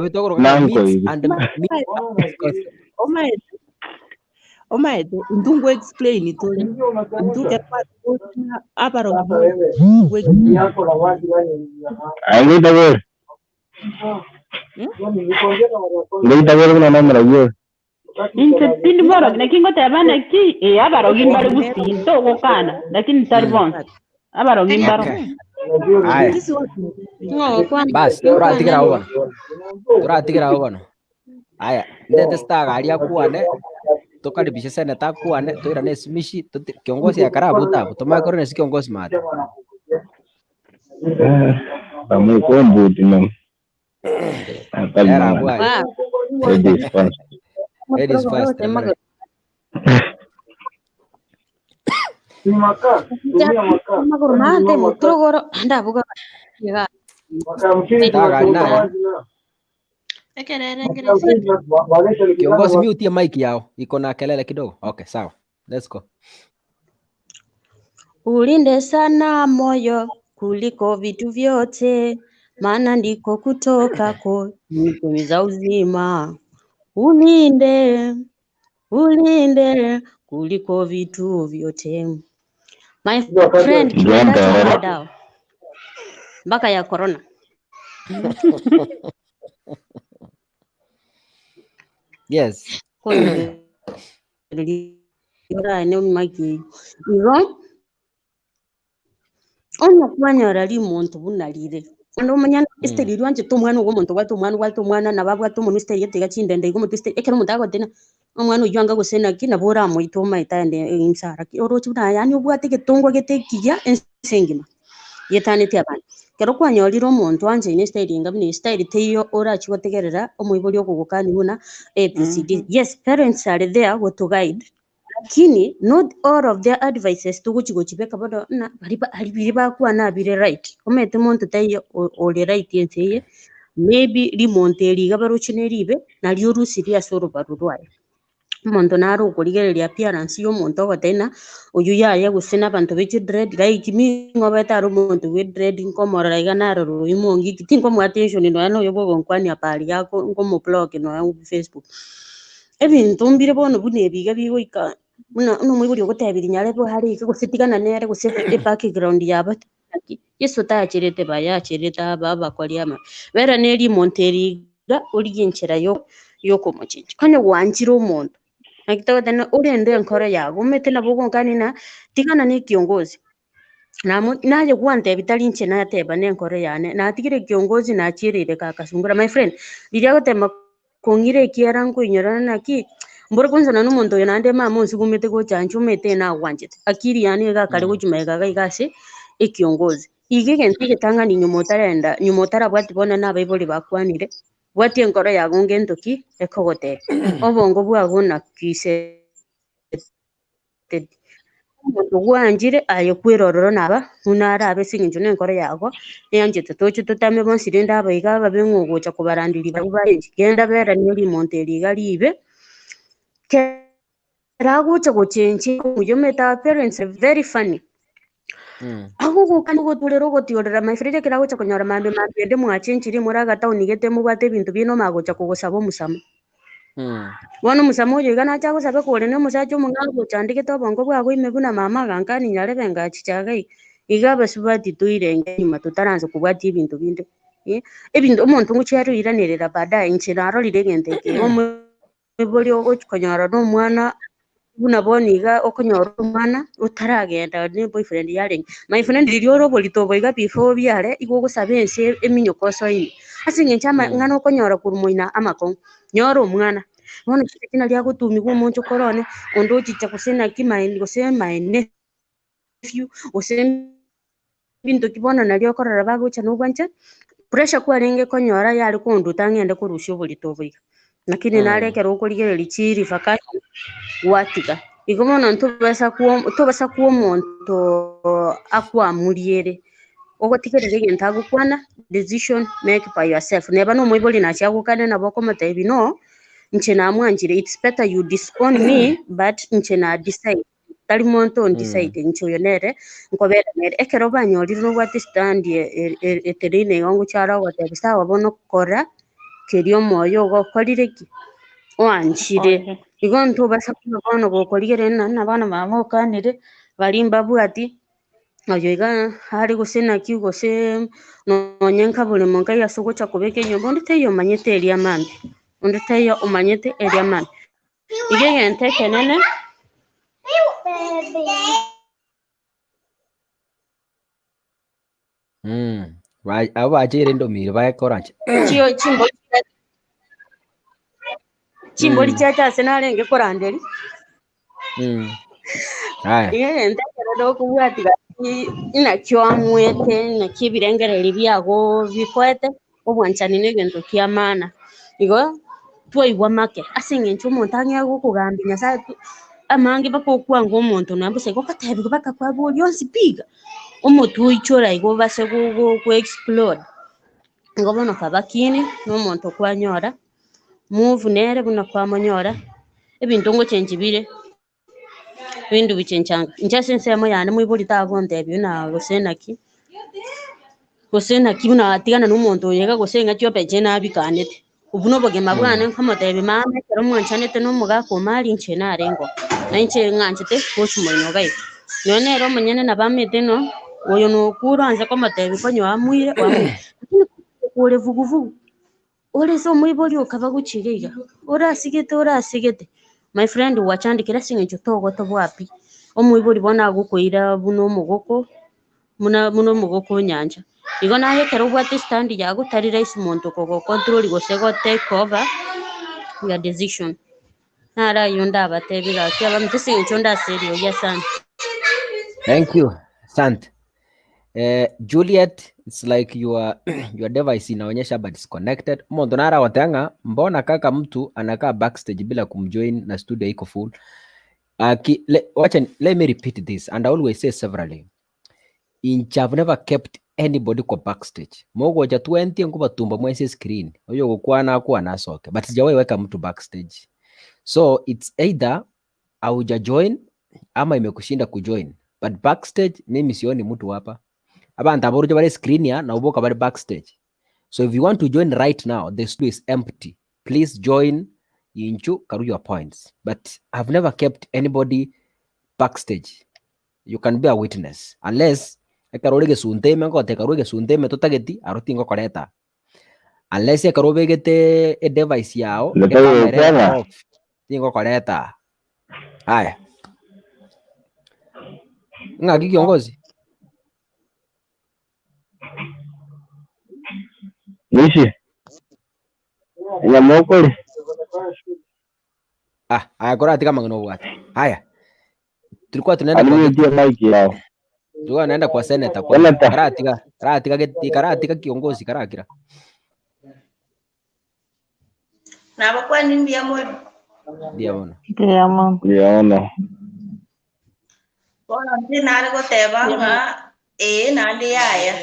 bitokoro and omaete ndungu explain itole nduke abarogi Ahí te voy. Ahí te voy na namra yo. Intini borog nakingo tabana ki abarogi mbari gusinto gokana lakini tari bonse abarogi mbaro bas turatikira ubona aya ndete stagaria kuane tukaribisha seneta kuane tuira nesimishi kiongozi ya karabu tabu tumakoro nesi kiongozi mata Vamos con buti no. Ladies first. Magurmante mutrogoro anda buga llega. Kiongozi mute mic yao iko na kelele kidogo. Okay, sawa. Let's go. Ulinde sana moyo kuliko vitu vyote, maana ndiko kutokako chemchemi za uzima. Ulinde kuliko vitu vyote. My friend, kienda dawa mpaka ya corona. Yes. Ona kwanyara limuntu bunalire ndo manyana isteri rwanje tumwana ugo muntu watu mwana nababwa tu ministeri yete gachinde ndego mutiste ekero mundago tena omwana uyanga gusena kina bora mu itoma itande insara orochi buna yani ubwate getongo getekiya ensengima yetane tyabana kero kwanyorira omuntu wanje ine style ngabine style teyo orachi gotegerera omwibori okugukani buna ABCD. Yes, parents are there to guide, lakini not all of their advices tuguchibeka bodo na bari bakuwa na bire right omete muntu teyo ole right yenseye maybe limonte liga baruchineribe na liurusi lya soro barurwaye muntu naro kurigereria appearance yo muntu gotena uyu yaya gusena abantu bechi dread like mi ngobeta aro muntu we dread nkomora igana ro imongi tinko mu attention no ano yobo nkwani apali yako ngomo blog no ya Facebook ebintu mbire bono bunebiga bigoika no mwiburi gotebiri nyare bo hari gusitigana nere gusefe background yabata yeso tachirete baya chireta baba kwaliama vera neri monteri uri inchira yo kumuchinja kanya wanjira umuntu nakitaka tena urende nkoro yago umete na bugo kanina tikana ni kiongozi naje kuante vitali nche na teba ne nkoro yane na tikire kiongozi na chirire kakasungura my friend liria tema kongire kiarangu inyorana naki mbora kwanza na numuntu yanande mama usikumete ko chanchu mete na wanjete akiri yani ga kale kujumaega ga igase ekiongozi igege ntike tanga ni nyumotara bwati bona na baiboli bakwanire bwati enkoro yagunge ntoki ekogote obongo bwagona kise umuntu gwanjire ayo kwirororo naba unara abesinginjo nenkoro yago yanjete tochu tutame bonsi rinda abayiga babengugucha kubarandiri bayibayenji genda bera niri monteri galibe keragucha kuchenchi mujometa parents are very funny agugu kanugo tulero gotiorera my friend keragucha kunyora mambe de mwachenchiri muraga tauni gete mubate bintu bino magocha kugosaba musama Bono musamoje gana chago sabe kore ne musacho mungago chandike to bongo bwago imebuna mama gankani nyare benga chichagai igaba subati tuirenge nyuma tutaranze kubwati ibintu binde ebintu umuntu ngucyari iranerera badaye nchiraro liregenteke omuboli okonyora n'umwana bunaboniga okonyora umwana utaragenda ne boyfriend yare my friend lirioro bolitobo iga before byare igo gusabense eminyokoso ini asinge chama ngano okonyora kurumoina amakon nyoro umwana Mwana kina lya gutumi gwo muntu korone ondo chicha kusena kimaini gusema nephew usem bintu kibona nalyo korora bagucha n'ubwancha pressure kwa renge konyora yali kundu tangende kurusha bulitovuga lakini nalekera okuligere lichiri fakati watika igomona ntubasa kuwo omuntu akwamuliere ogotikerere gentago kwana decision make by yourself neba no mwiboli na cyagukane naboko matabi no nche na mwanjire it's better you disown me but nche na decide tali monto on decide nche yonere nkobera nere ekero banyoliro no what stand eterine yangu cyara watebisa wabono kora kerio moyo gokorire ki wanjire igonto basa kubono gokorire na bana bamokanire balimba bwati ayo iga hari gusena kigose no nyenka bule monka yasugocha kubeke nyombo nditeyo manyete elia mandi unditeyo umanyete elia mandi igege nteke nene abo bajire ndomire bakoranje chiyo chimbo lichacha senarenge koranderi igege nteke ndo kubwatira inakyo amwete nakibirengereri byago bikwete obwanchani n'ebintu kyamana igo twaigwa make asinge nchumuntu anyago kugambinya sa amange bakokwanga omuntu nambuse gokatebi bakakwabo yonsi piga omuntu ichora igo base ku explode ngo bono kabakini n'omuntu kwanyora move nere buna kwamonyora ebintu ngo chenjibire bindu bichenchanga nchasensemo yane mwibuli tabonde byuna gosenaki buna atigana n'omuntu yega gosenga cyo peje nabikanete ubuno bogema bwane nkamotebe mama kero mwanchanete no mugako mali nche narengo nanche nganchete kochumurino gai none ro munyene na bamete no oyo no kuranze komotebe konyo amwire ore vuguvugu ore so mwiboli okaba guchiriga ora sigete my friend wachandikira singe chotogo to bwapi omwiboli bona gukoira buno mugoko muno mugoko nyanja igo naye kero bwati stand yago tari rice muntu ko control gosego take over your decision nara yunda batebira kyaba mtisi nchonda serio yasana thank you sant Juliet, it's like your device inaonyesha but disconnected. Mondo nara watanga mbona kaka mtu anakaa backstage bila kumjoin na studio iko full. Let me repeat this and I always say severally. I've never kept anybody kwa backstage. Mogo ja 20 nguba tumba mwese screen. Oyo gukwana kwa nasoke. But sijawahi weka mtu backstage. So it's either auja join ama imekushinda kujoin. But backstage mimi sioni mtu hapa. Abantu abaruja bari screen ya na uboka bari backstage. So if you want to join right now, the studio is empty. Please join inchu karuja points. But I've never kept anybody backstage. You can be a witness unless ekarorege sunteme ngo tekarorege sunteme totageti arutingo koreta unless karobegete a device yao Leta off tingo koleta. Haya, ngaki kiongozi Nishi. Nyamokoli. haya kora atika mangano bwata. Haya, tulikuwa tunaenda kwa Alinitia mic yao. tulikuwa naenda kwa senator kwa karatika kiongozi karakira na bakwa nindi ya mwe ndiabona Ndiaona. bona ndi nari gotebanga nandi yaya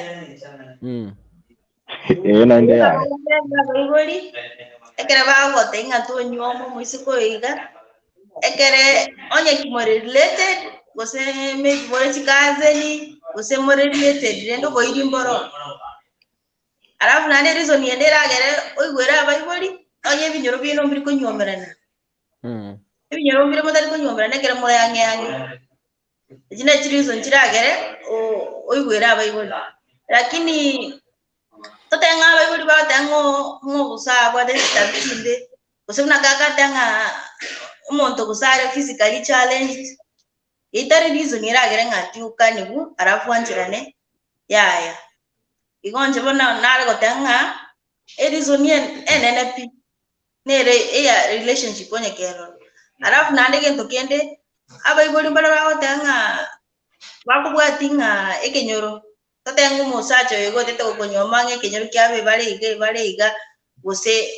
Nandi yaya abaibori ekere bagote inga konywoma muisiko iga ekere onye kimore related gose maybe bore chikazeni gose more related rendo boiri mboro alafu nande reason yendera agere oigwera abaibori onye binyoro bino mbiri konywomerana binyoro mbiri motari konywomerana ekere more yange jina reason chiragere oigwera abaibori lakini totenga abaibori batengo ngobusa bwa destabinde gose unakaka tenga umuntu gusare physically challenged itari reason iragere ngati ukanibu arafu anjirane yaya igonje bona nare gotenga reason NNP nere ya relationship onye kero arafu nande gento kende abaibori mbara bagotenga bakubwatinga ekenyoro totenga umusacho yego tete Konyomwa ekenyoro kyabe bare iga gose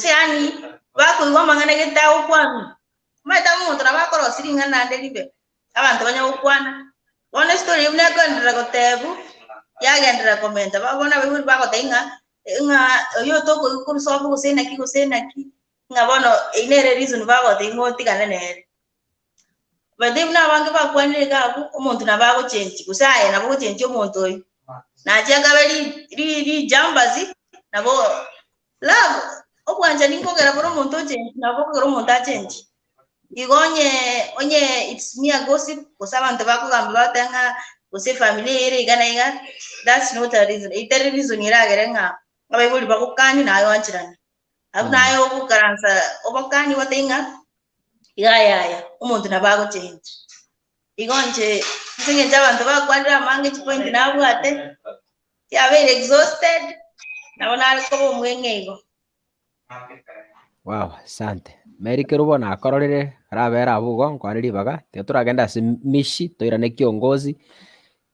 yani bakuigwa mangana getawo kwanu maita umuntu nabakora siringa nande libe abantu banyakwana one story imwe kwendera gotebu yagendera comment babona biburi bagotenga yo toko kurusofu gusena ki ngabono inere reason bagotenga tigana nere badem na bange bakwanire gabu umuntu nabago change gusaye nabo change umuntu oyo najaga bari ri jambazi nabo love obwanja ningogera boro umuntu change nabo gero umuntu change igonye onye it's me a gossip kusabantu bakugamba batenga gose family ire igana iga that's not a reason itari reason iragere nga abaibuli bakukani nayo anchirana abu nayo okukaransa obakani watenga igaya umuntu nabago change igonje singe abantu bakwandira mange point nabwate yabe exhausted nabona ariko bomwengego. Wow, asante. Meri kerubona akororire arabera abugo nkwariri baga turagenda mishi toirane kiongozi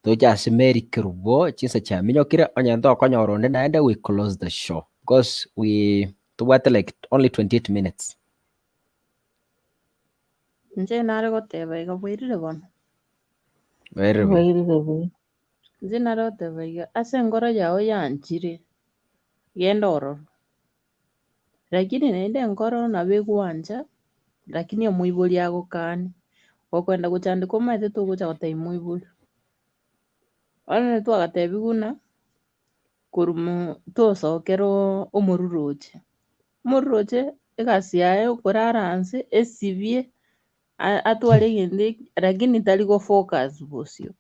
toja Meri kerubo chinsa cha minyokire onyanto akonyoronde naende we close the show because we wait like only 28 minutes. Nje nare goteba iga bwirire bona. Bwirire. Nje nare goteba iga ase ngoro yao yanchire genda ororo. Lakini nende ngoro na begwanja lakini omuibuli agukani okwenda guchandika omaete tugucha gotei muibuli ona twagatebi guna kurumu tosokero omururoche egasi yaye okuraranse esibie atware gende lakini tali go focus bosio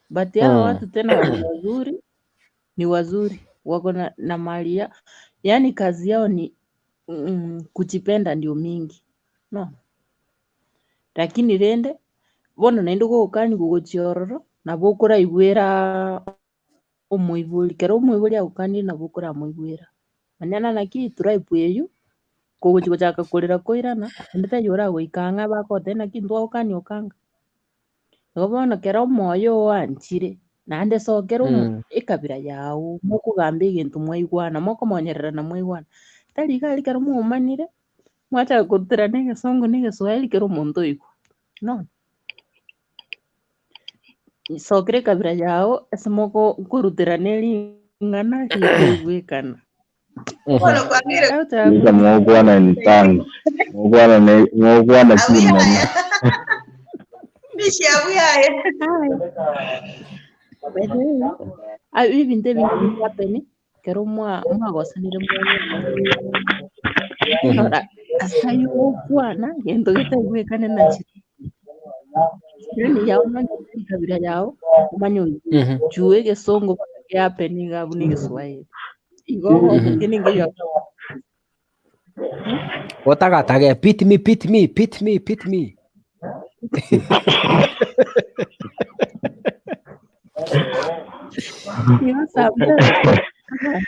but ya watu tena ni wazuri wako na malia yani kazi yao ni kujipenda ndio mingi no lakini rende bono nainde gukani gugochiororo na bokora igwera omuibuli kero omuibuli agukani na bokora muibwira manyana naki tribe yeyu kugochaka kurira koirana ndete yora goikanga bakote na kintu ukani ukanga gobono kero moyo wanchire nande sokero ikabira yao mukugambe gintu mwaigwana mokomonyerera na mwaigwana tali gali kero mumanire mwacha kurutira nege songo nege Swahili kero muntu iko no sokre kabira yao esemoko kurutira neli ngana kigwekana Bueno, bakanire Mugwana ni thanks. Mugwana kina. mishi abuyaye hivi nde vingi hapeni kero mwagosanire mwana asayo bwana gendo gitagwekane na chiri yani yao na kabira yao umanyo juwe gesongo yapeni gabu ni Kiswahili Igo kini ngiyo. Otaga pit me.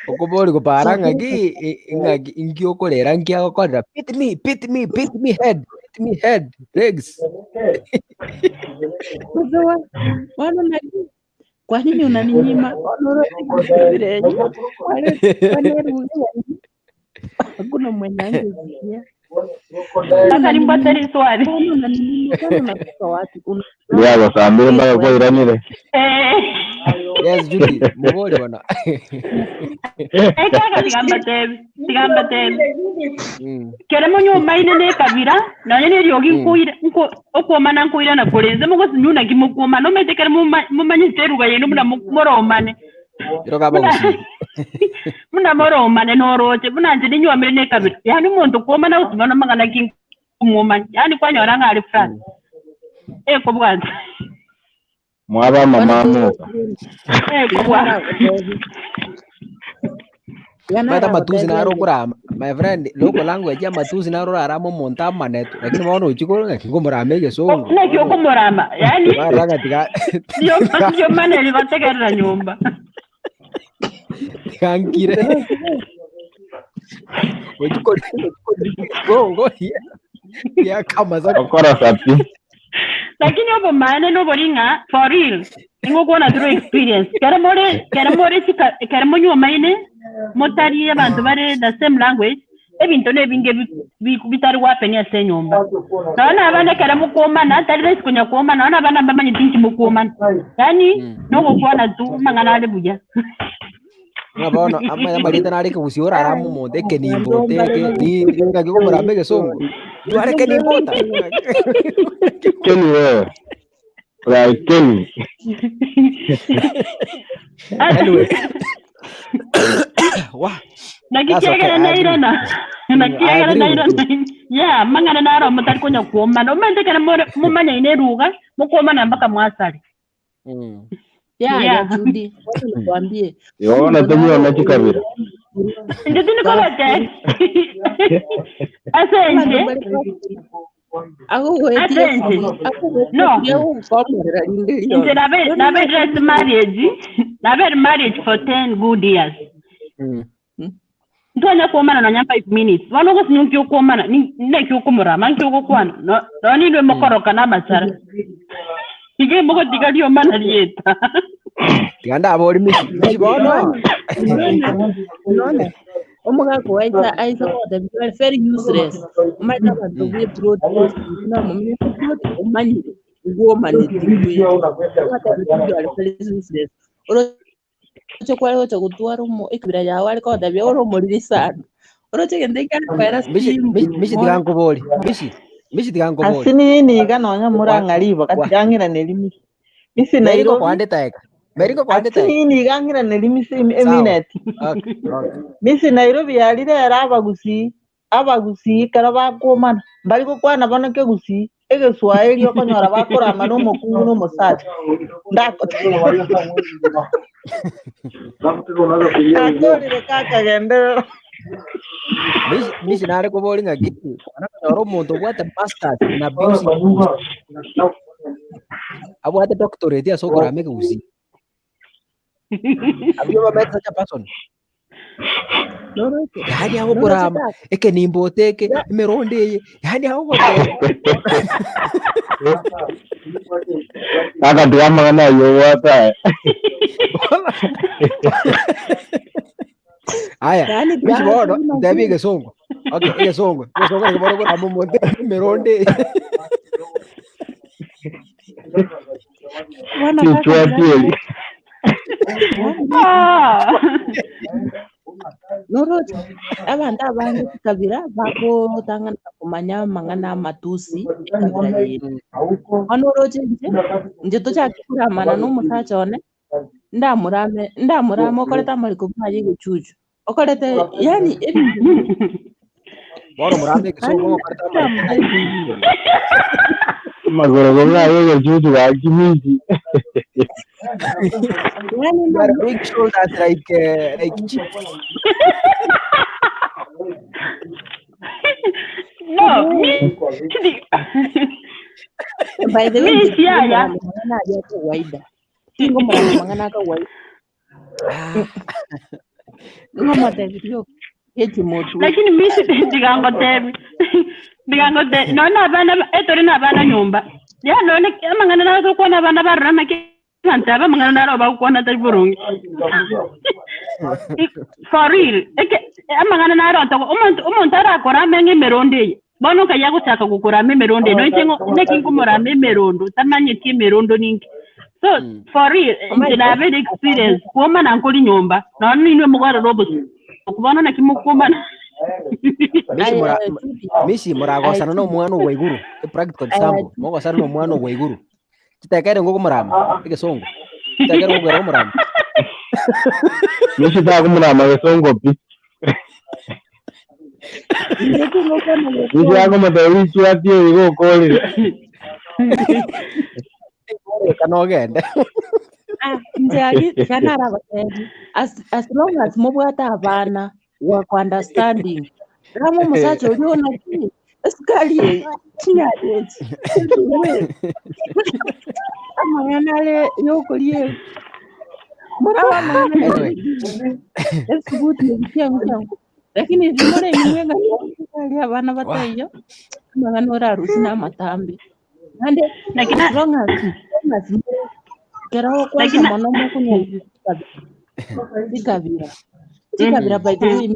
Okobori kuparanga ngaki ingiokolera ngiagokorera pit me head legs. Wana nagi. Kwa nini unaninyima? Hakuna mwenye angesikia. Sasa ni mboteri swali. Ya basambire mpaka kwa iranire. Yes, Judy, mugore bana. Kaka tigamba tebi. Kere munyo maine ne kabira, na nyene ryogi nkuire okomana nkuire na kurenze mugo sinyuna kimukoma no mete kere mumanyi teruga yenu muna moromane. Iroga bagusi. Muna moromane no roche, muna nje ninyo amire ne kabira. Yani muntu komana usumana mangana king kumoma. Yani kwa nyoranga ali fran. Ko bwanza. Mwaba mamamu. Mata matusi na rokura, my friend, local language ya matusi na rora mo monta manetu, lakini maono uchiko ngomorame gesongo. Na kyo komorama, yani. Baranga tiga. Yo maneli bategera nyumba. Kankire. Uchiko go ya kama za okora sapi. Lakini obo maana no boringa for real. Ingo kuona through experience. Kera monyo maine motari abantu bare the same language. Ebintu nebinge bitari wapeni ase nyumba. Naona abana kera mukoma na tari kunya kuoma naona abana bamanyi tinki mukoma. Yani no kuona tu mangana ale buja. Nabono ama malita na alike usiora aramu monde ke ni imbote ke ni ngaki ko morame gesongo. Duare ke ni imbota. Keni wewe. Right, Keni. Anyway. Wah. Nakikiagera na irana. Nakikiagera na irana. Yeah, mangana na ro mutari kunya kuoma. No mente kana mumanya ine ruga mukoma na mpaka mwasari. Ya Judy, wacha nikwambie. Yona tumio na chikabira. Ndio nikobaje. Asante. No. Nabe dress marriage for 10 good years. Ntonya kuomana na nyamba 5 minutes. Wano ko sinyuki kuomana ne kyokomora manki okokwana. No ni ndo mokoroka na masara. Tige moko tigadio mana lieta. Tiganda abori mishi bono. Unaona? Omuga kuwaita aisa kwa very useless. Umaita abantu be broad na mumye umanyi ngomani tigwe. Hata useless. Oro kwa leo chakutwara umo ikibira yawe ariko odabye oro muri sana. Oro chegende kwa mishi tigango boli. Mishi tigango boli. Asini ni ganonya murangaribo katigangira nelimi. Misi Nairobi kwande taeka. Meriko kwande taeka. Asini ni gangira nelimi emineti. Misi Nairobi yalire era abagusi karabakomana. Bariko kwana boneke gusi ege Swahili okonyora bakorama no mukungu no musacha. Ndako. Akori kaka gende. Mishi nare ko boli ngaki. Ana oro muntu bwata masters na music. Abu hata doctorate ya sokora meke uzi. Abyo bameta cha person. Yani hao kurama eke nimbote eke meronde yani hao bote. Aka tuama na yo wata. Aya, mishi bono ndabi ke songo. Okay, ke songo. Ke songo ke bono ko amumonte meronde. Kichwa pili. Noro abantu abandi kabira bako tangana kumanya mangana matusi kabira yetu. Anoro nje to chakura mana no musachone ndamurame okoreta muri kumaye gicucu. Okorete yani Bono murame ke songo okoreta Magoro gomna yo gicucu ga kimiji. You are doing shoulders like chips. No, by the way, Miss Yaya. mangana ya kawaida. Tingo mangana kawaida. Ngoma tavyo. Eti motu. Lakini Miss digango tebi. Digango te. No na bana etori na bana nyumba. Ya no ne mangana na ko na bana barama ke santa mangana na roba ko na taburungi. For real. Mangana na ro to umuntu arakora menge meronde. Bono kaya gutaka gukura memeronde no chengo nekinkumura memerondo tamanye ti merondo ningi. So for real ndina have experience kuoma na nkoli nyomba na ninwe mugara robo kubona na kimukuma Misi muragosana no mwana wa iguru practical example mugosana no mwana wa iguru kitakere ngo kumurama igesongo kitakere ngo kumurama Misi ta kumurama gesongo pi Misi ako matawi chuatio igo kole kanogende njali kana rabateni as long as mubwata abana wa understanding ramo musacho uliona ki skali tinyadeti amanale yokolie murawa manale esikuti mchango lakini zimore mwenga kali abana batayo maganora rusina matambi nande lakini long as kero kwa manomo kunya sikabira by the way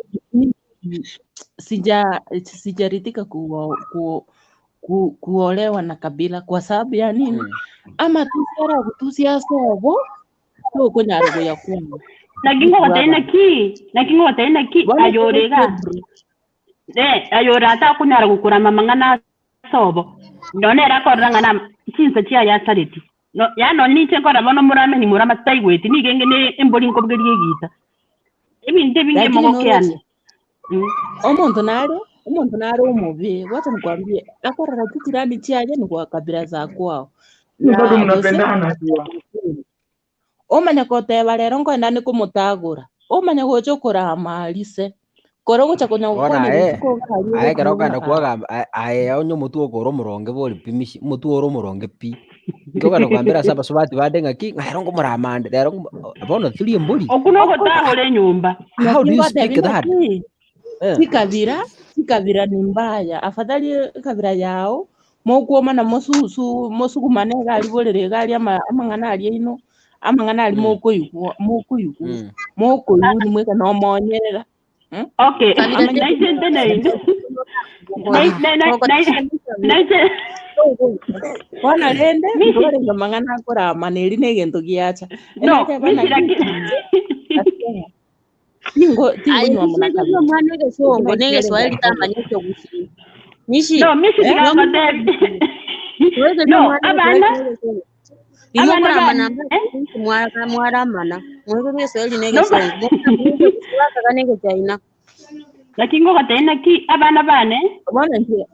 sijaritika kuolewa na kabila kwa sababu ya nini ama tusara kutusia sobo to kunya rogo ya kumu lakini wataenda ki ayorega ayora ta kunya rogo kurama mangana sobo ndone rakoranga na chinsa chia ya charity no ya no ni che kora bono murame ni murama taigweti ni genge ne emboli nkobgerie gita ibinde binge mogokeane omuntu nare umubi wacha nikwambie akorara kitirani chiaje ni kwa kabila za kwao bado mnapendana tu omanya koteba rero ngoenda ni kumutagura omanya gochokora amalise korogo chakonya gukone aye kero kana kwaga aye onyo mutu okoro muronge boli pimishi mutu oro muronge pi ngoga no kwambira saba sobati badenga ki ngahero ngo muramande rero bono tuli emboli okuno gotagore nyumba how do you speak that sikabira ni mbaya afadhali kabira yao mokuoma na mosuku manega alibolere gali amangana ali ino amangana ali mokoyuko ni mweka no monyerera okay Wana lende ngore ngamangana akora maneli negento giacha no tingo nyomna kabisa mwana gesongo nege swali tamanya cyo gusi mishi ngamba debi no abana mwara mana mwego swali nege songo mwaka nege jaina lakini ngo katena ki abana bane bona nje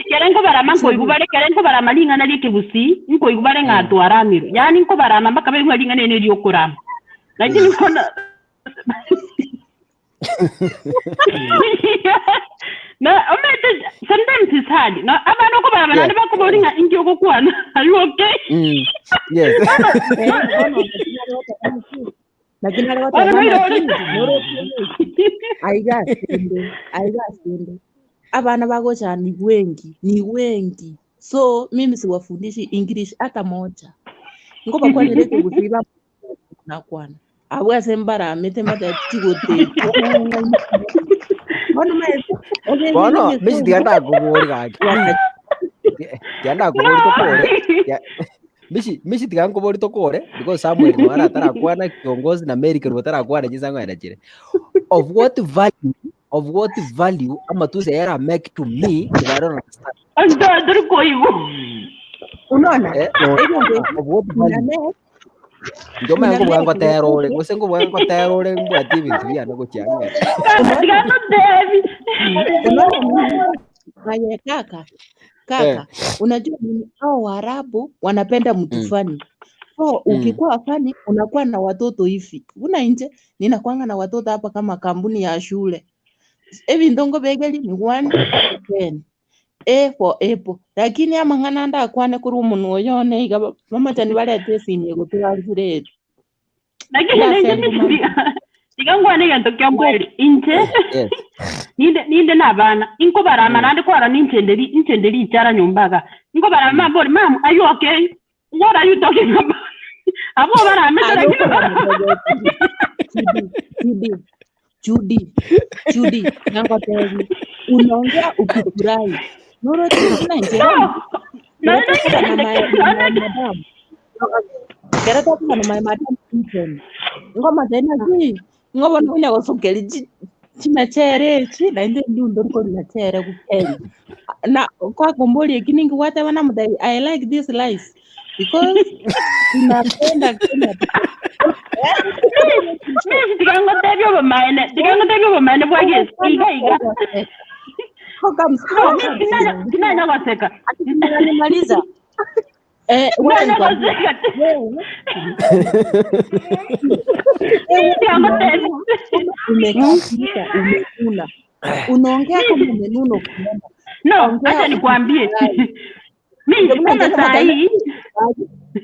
kerenko barama ko igubare kerenko barama linga na likibusi nko igubare ngato aramiro yani nko barama mpaka bari linga nene ryo kurama lakini kona no sometimes it's hard no abana ko barama na bako bolinga injo ko kwana are you okay yes lakini wale watu aiga sende abana bako cha ni wengi so mimi siwafundishi English hata moja ngoba kwa nilete kusiba na kwana awe sembara metemata tigote bono misi dianda gubori gaki dianda gubori tokore misi tigan gubori tokore because Samuel mara tara kwana kiongozi na America ro tara kwana jisango enda chire of what value ama tu say era make to me if I don't understand ando ko hivyo unaona of what value ndio mango bwango terore gusengo bwango terore mbwati bintu bya no kaka, unajua hao Waarabu wanapenda mtu fani. So ukikuwa fani unakuwa na watoto hivi. Una nje ninakuanga na watoto hapa kama kampuni ya shule. Hivi ndongo begeli ni 1 to 10. A for apple. Lakini ama ngananda akwane kuri umuntu oyone iga mama tani balete sinye gutwazire. Lakini tikangwane ganto kyambweli inche ninde nabana inko barama nande kwara ninchenderi ichara nyumbaga inko barama bori mam are you okay? What are you talking about? Abo barama Judy nango tezi unaongea ukifurahi noro tuna njema madam kera tu na madam kitchen ngoma tena ji ngoma nunya wasokeli chimechere chi na ndio ndundo ko na chere kukeli na kwa gomboli kiningi wate wana mudai I like this life because tunapenda Kenya. Digango tebyo bamaene bwagezi iga Hoka msikia kina waseka nimaliza wewe umekula unaongea kama umenuno no acha nikwambie mimi kama saa hii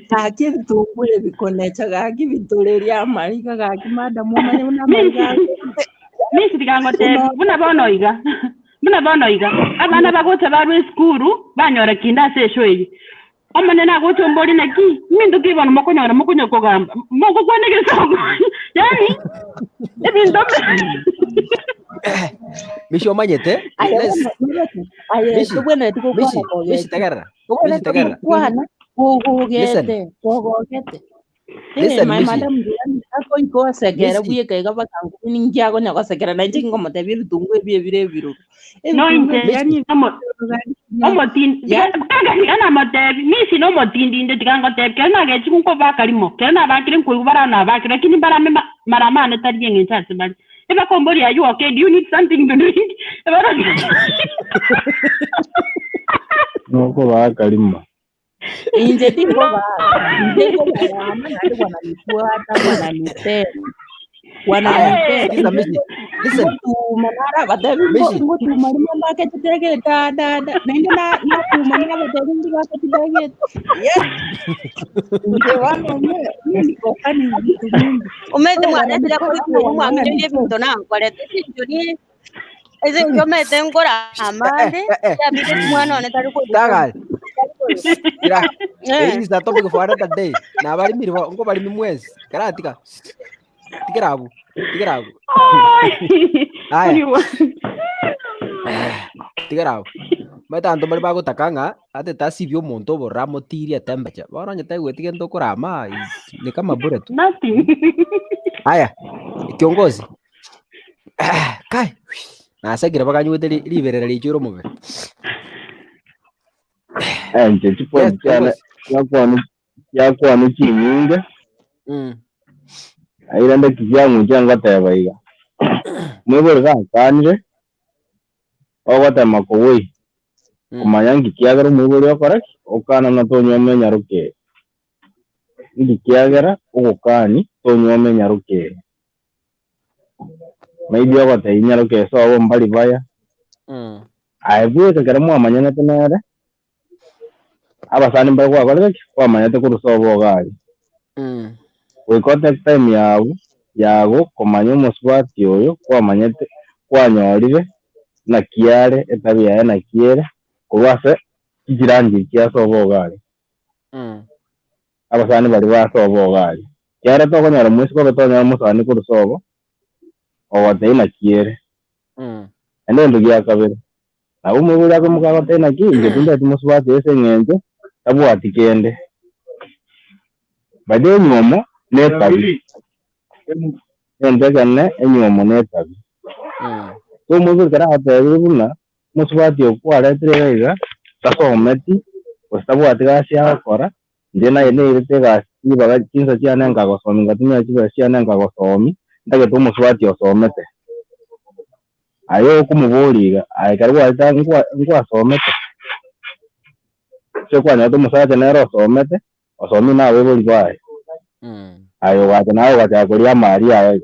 kaki vitungule vikonecha kaki vitoleria marika kaki madam mwana una marika mimi sidigango te muna bono iga abana bagote barwe skuru banyora kinda seshwe omane nagote mboli naki mindu kibona mokonyo kogamba moko kwanege songo yani ebindo Misho manyete Mishi tagara kogogete Listen, my Mishi. madam ako iko segera buye kaiga bakangu ningia ko nyako segera na nje ngo mate biru tungwe bire biro no inte yani omotin ana mate misi no motindi inde tikango te kana ge chikunko bakalimo kana bakire nko bara na bakire lakini bara maramane tadie ngentsatse bali eba kombori are you okay, do you need something to drink no ko bakalimo inje tingo ba ama nali wananifuata wananipenda listen manara badabi ngo tumarimo mbake tutege da nende na tumarimo badabi ngo bake tutege nje wano mimi ko kani umeze mwana tira kuri kumwa ngire bintu nankorete sinjoni eze njomete ngora amande ya bide mwana one tari ko Tagal. Mira, hii ni topic for another day. Na bali mirwa ngo bali mimwezi. Karatika. Tikirabu. Aya. Tikirabu. Matanto bali bago takanga ate tasivyo monto boramo tiria tembacha. Bora nyata gwetige ndo kurama ni kama bure tu. Nothing. Aya. Kiongozi. Kai. Na sagira bakanyu wete liberera lichuro move. nje tipo cyane yakwanu kinyinga ayiranda kijyangu cyangwa tayabayiga mwebore kankanire ogotema kuwi kumanya ngikiagera mwebore okora okana na tonyo nyaruke ngikiagera ogokani tonyo nyaruke maybe ogote nyaruke so abo mbali baya aibuye kagera mwamanya tenere abasani mbere kwakoreke kwamanyete kurusobo gali wikote time yago komanya omuswati oyo kwamanyete kwanyorire na kiare etabia ya na kiere kubase kijirangi kiasobo gali abasani bali basobo gali kiare tokonyora mwisi ko betonyora musani kurusobo ogote na kiere ende ndugi akabere na umwe bya kumukagote na kinge tunda tumuswati ese ngende abwati kende bade nyomo netabi endegane enyomo netabi so muzo kara hatabiruna muswati okwara trega tasometi ostabwati gasya akora ndena ene irete gasi baga kinza cyane ngagosomi ngatinya kiba cyane ngagosomi ndage tumuswati osomete ayo kumuburiga aikarwa ngwa somete sio kwa nyoto musaje nero somete osomi na wewe libaye ayo wacha nawe wacha kulia mali yawe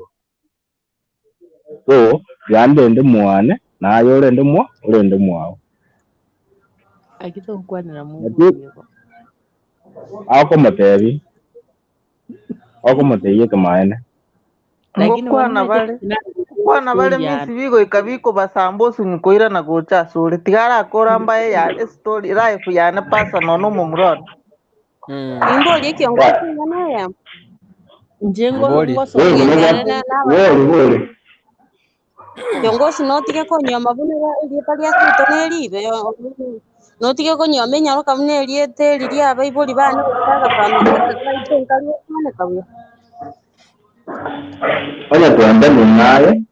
so yande ndi mwane na ayo ule ndi mwao akito kwanira mungu ako moteye kamaene lakini kwana vale misi vigo ikaviko basambosu nikoira na gocha sore tigara koramba ya story life ya na pasa nono mumron Imboli kiongozi nganaye njengo ngoso kiongozi notige Konyomwa bunera ilieta lya sito nelibe notige Konyomwa nyaruka muneliete lilia abaibori bana kutaga family kaito nkali kana kawe oya tuandane naye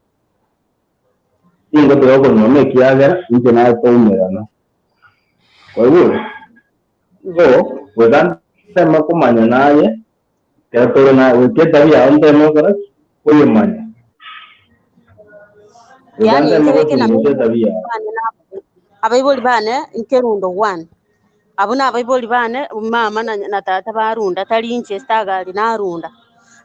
ingo tuko Konyomwa kiaga nje naye tumerana kwa hiyo wedan sema kumanya naye katoro na weketa vya onde mogara oye manya yani ngeke na abaibori bane inkerundo 1 abuna abaibori bane mama na tata barunda talinche stagali narunda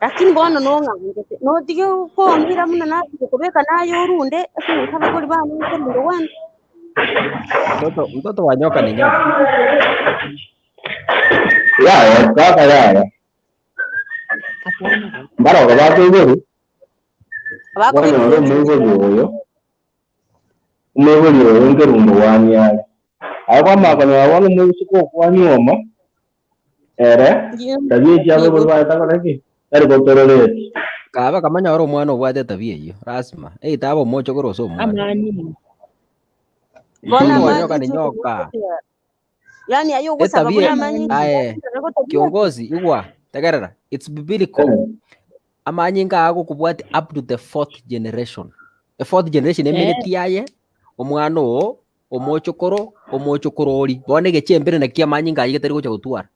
lakini bono nongangete notige kombira muna na kubeka nayo runde abaibori bane inkerundo 1 mtoto wa nyoka ni nyoka ya kaka mbara kwa baibori umebori ngerundo wani yale aba makanya wano musiko Konyomwa tabie jabe bora takaraki ari kotorole kaba kamanya waro mwana obwate tabie hiyo rasma tabo mocho koroso amani bona nyoka ni nyoka yani ayo gosaba bona manyi kiongozi igwa tagarara it's biblical amanyinga ako kubwati up to the 4th generation. The 4th generation emineti yaye omwana o omochokorori bone gechembere na kia manyinga yige tari gocha gutwara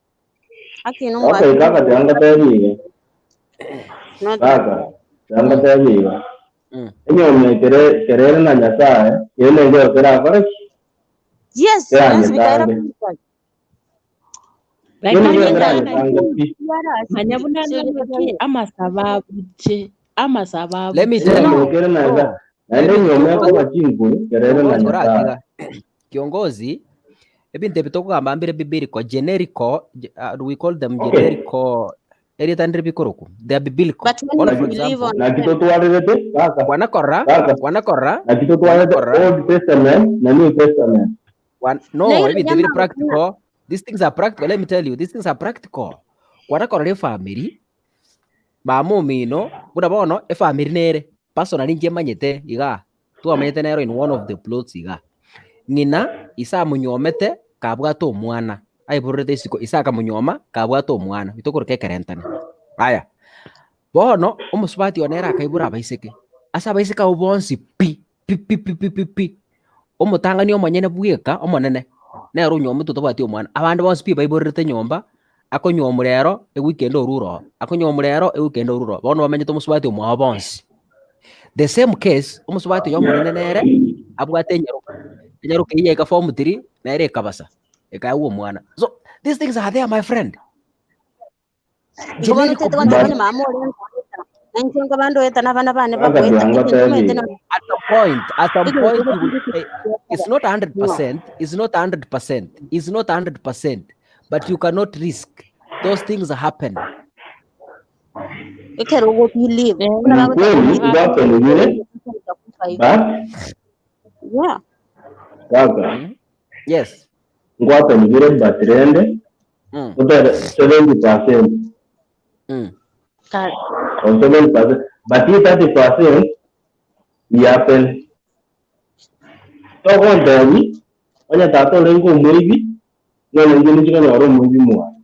akino mwa kaka tanga tayi kaka tanga tayi enyo metere kerere na nyasaye yene ndio tera kore yes bikaira amasababu let me tell you kiongozi ebinte bitokugamba ambire biblical generical we call them generical eritandire bikoroku they are biblical na kitoto walete kwana na kitoto walete Old Testament na New Testament no ebinte biri practical. These things are practical. Let me tell you, these things are practical. Kwana kora family bamo mino buda bono family nere personally nje manyete iga tu amanyete nero in one of the plots iga ngina isa munyomete kabwato mwana ai burete siko isa ka munyoma kabwato mwana bitokoro kekerentane aya bono umusubati onera kaibura baiseke asa baiseka ubonsi pi omutangani omonyene bweka omonene nero nyomba tutobati omwana abandi bonsi pi baiborete nyomba akonyomwa rero weekend oruro bono bamenyete omusubati omwa bonsi the same case omusubati yomonene nere abwate nyaruka iye ka form 3 nere kabasa ekawo omwana so these things are there my friend at some point it's not 100%, but you cannot risk those things happen. Yes. Ngwata nigire batrende 70%. 70%, but 30% yapen. Toko ndani onya tato lengo mwivi na ngine chika na ro mwivi mwa.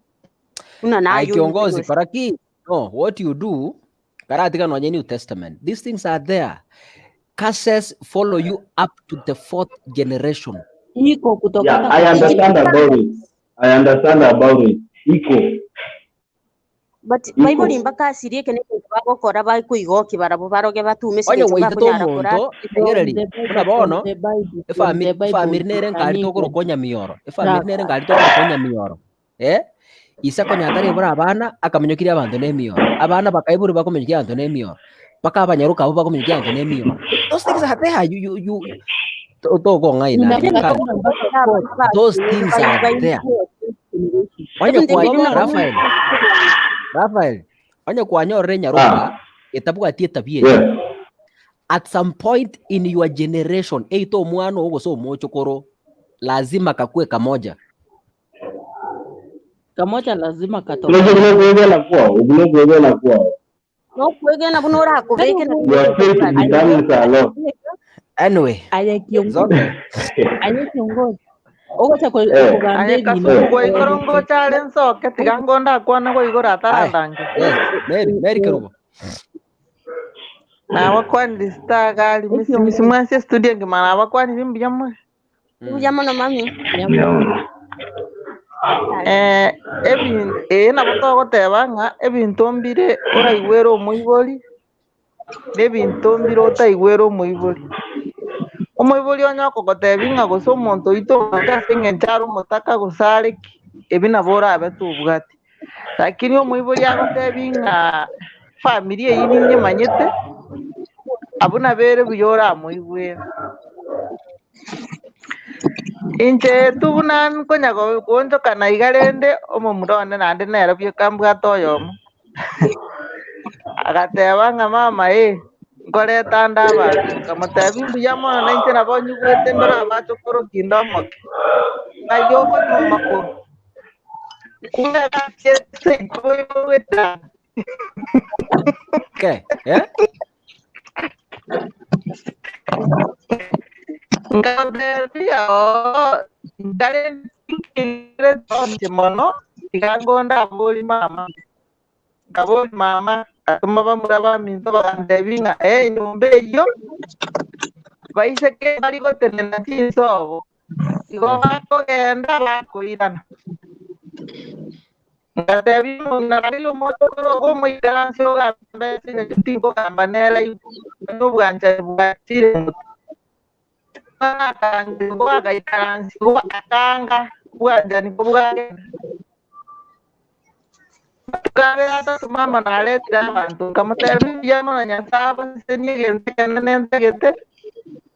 Ai kiongozi paraki no what you do karatika no New Testament, these things are there. Curses follow you up to the 4th generation. I understand about it. Iko but baibori mbaka sirie kene bagokora baikuigoki barabo baroge batume onye sigecho waitete bakunyara kora omonto egereri buna bono efamiri nere ngari tokorokonya mioro efamiri nere ngari tokorokonya mioro isa konyatari bora abana akamenyokire abantu n'emioro abana bakaiburi bakomenyokia abantu n'emioro paka abanyaruka abo bakomenyokia abantu n'emioro those things are there you togongaina those things are there onye kwa Rafael onye kwanyorre nyaruka etabwatie tabia at some point in your generation eito mwana ogoso mochokoro lazima kakue kamoja lazima katoke no kuegena bunora kubeke na anyway aya kiongozi ogocha ko aya kasugo ikorongo challenge soke tigangonda kwana go igora tarandange Mary kerugo na wakwani stagali misi mwase studio ngimana wakwani Mbuya no mami na boto goteba nga ebinto mbire oraigwera omoibori nebinto mbire otaigwera omoibori onya okogotebi nga gose omonto oito ase eng'encharo omotaka gosareki ebi nabo orabe tobwati lakini omoibori agotebi nga family eyi ninyemanyete abo nabere buya oramoigwera inche tubunan konya gonchokana igarende omomurone nande nero biokambwata oyomo agateba nga mama nkoreta ndabantu nkamutebi Mbuya mono na inche nabo nyigwete ndora abachokoro kindo omoke ngayogo nomakuru Ngaberia ndare mono tigangonda aboli mama atuma bamuraba minto bagandebi nga nyumba eyo baise ke bari gotenena tinsobo igo bakogenda bakoirana ngatebi munarilo moto go moikaransi ogambe tingo kambanera n'ubwanja bwatire akaikaransi akanga bwanja niko bwagenda tukabera tatumama naletera abantu nkamutebi Mbuya mono nyasaba senigente kenenentegete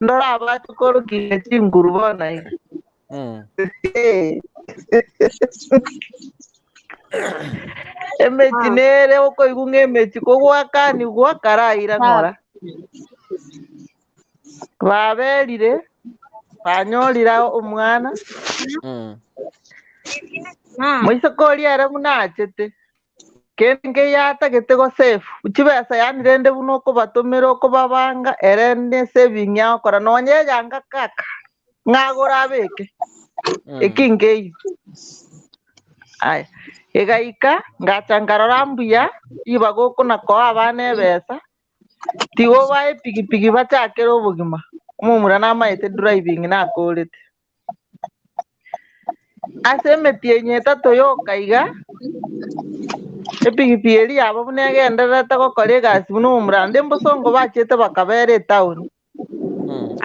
ndora abachokoro kile chinguru bona iga emechi nere okoigu ng'emechi kogwakani gwakaraira ng'ora baberire banyorira omwana moisoko riere munachete kenge yatagete gosefu uchibesa yanirende buno okobatumira okobabanga erende saving yakora nonyeyanga kaka ng'agora abeke ekingei aya egaika ngachangarora Mbuya iba goko nako abana ebesa tigo bae pigipigi bachakera obogima omomura namaete driving nakorete ase emeti enyeta toyoka iga epigipigi eri yabo buna egendererete gokora egasi buna omomura nde mbosongo bachete bakabera etaoni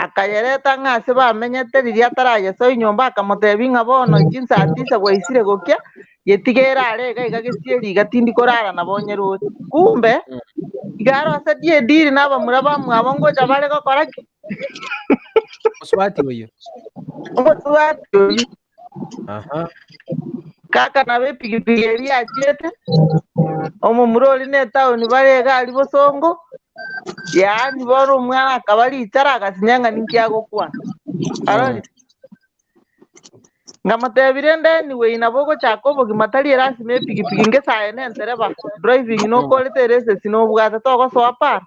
akayereta ng'ase bamenyete riria atarayesoa inyomba akamutebi nga bono iki saa 9 gwaisire gokia yetigera arega iga gesieri iga tindi korara nabo nyerote kumbe igarose die diri nabamura bamwabo ngoja bare gokora ki oswati oyo kaka nabe pigipigi eri achete omomura ori na etaoni barega ari bosongo yaani bono omwana akaba richara agasinya ng'a ninkiagokwana arori ngamutebire anyway nabo ogochaka obogima tari erasima epigipigi ngesae na entereba driving nokorete eresesi nobwate togosoa para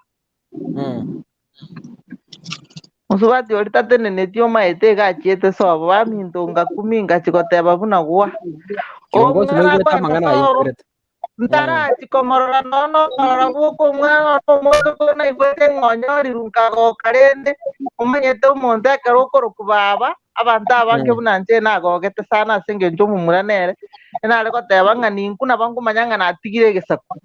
musubati ori tateneneti omaete egachiete sobo baminto ngakumi ngachigoteba buna gwa ntarachi komorora nono korora bwoko omwana omonto kona igwete ng'onyoriru nkagoka rende omanyete omonto ekero okoroku baba abanto abange buna inche nagogete sana ase eng'encho omomura nere enare goteba ng'ani nkuna bangumanya ng'a natigire egesaku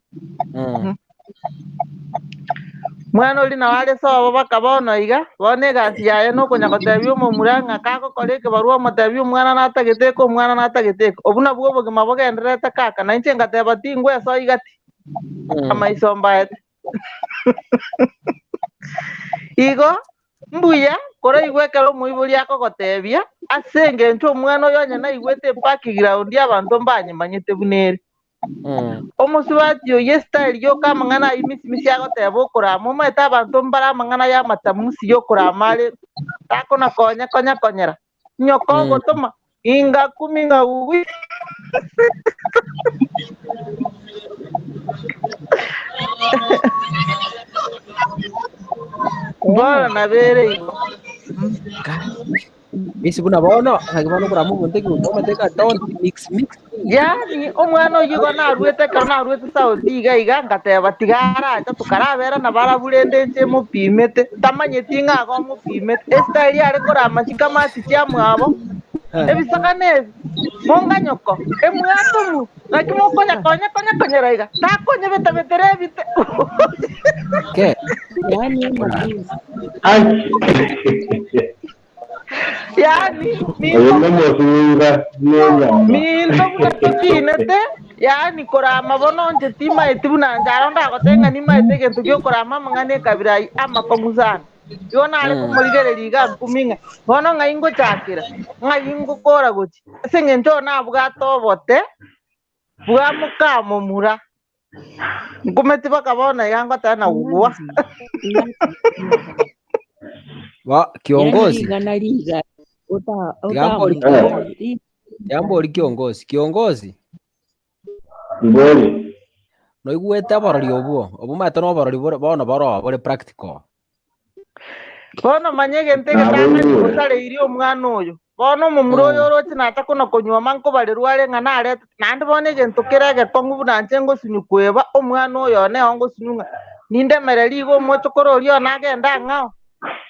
mwana ori nawe are sobo bakabono iga bono egasi yaye nokonya gotebia omomura ng'a kagokora ekebarua omotebia omwana natagete eka omwana natagete eka obwo nabwo obogima bogendererete kaka na inche ngateba tingweso igati amaiso mbaete igo mbuya koroigwa ekero omoibori akogotebia ase engencho omwana oyo onye naigwete background ya abanto mbanyemanyete buna ere omusubati oyo estyle yoka amang'ana ayi misimisi agoteba okorama omaete abanto mbara amang'ana ya amatamusi yokorama are takona konyera nyoko ogotoma inga kumi ng'augwi bora nabere igo Misi buna bono akibono kurama omonto ekigochomete don't mix yani omwana oyo igo narwete ekero narwete sauti iga ngateba tigaracha tukarabera nabarabura enche emopimete tamanyeti ng'aga omopimete estyle are korama chikamati chia mwabo ebisakana ebi monga nyoko emwatomu ng'aki mokonyakonyera iga takonye betabetera ebite yani minto buna kinete yani korama bono nche timaeti buna njaro ndagotenga nimaete egento giokorama amang'ana ekabira amakong'u sana igo nare komorigereria iga nkumi ng'a bono ng'ai ngochakera ng'ai ngokora gochi ase eng'encho nabwate obote bwa mokamomura nkometi baka bono iga ngoteba gwa kiongozi jambo ori kiongozi Mbori noigwete aborori obwo maete na oborori bono bore practical bono manye egento egetang'ani gosareirie omwana oyo bono omomura oyo oroche nacha kona konywoma nkobarerwa are ng'a narete naende bono egento kere egekong'u buna inche ngosinywa kweba omwana oyo neo ngosinywa ng'a nindemereri igo omochokoro oria ona agende ang'ao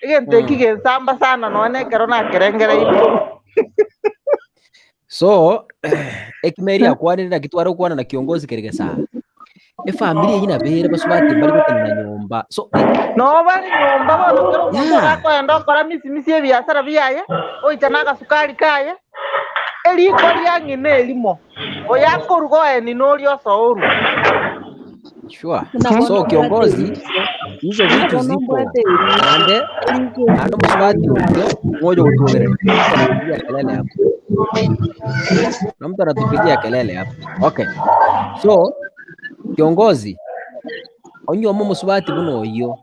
egento eki gensamba sana nonye ekero nakerengereire so ekimeri akwanire naki tware okwana na kiongozi kere gesaa efamily eyina bere basubati bari gotana na nyomba so no bari nyomba bono kero omonto gakoenda okora misimisi ebiasara biaye oicha na agasukari kaye eriko riang'ina erimo oyakoruga oeni noria osouru sure so kiongozi hizo vitu zipo ande musubati uyo moja utugerere anapigia kelele hapo na mtu anatupigia kelele hapo okay so kiongozi onyomo musubati buno oyo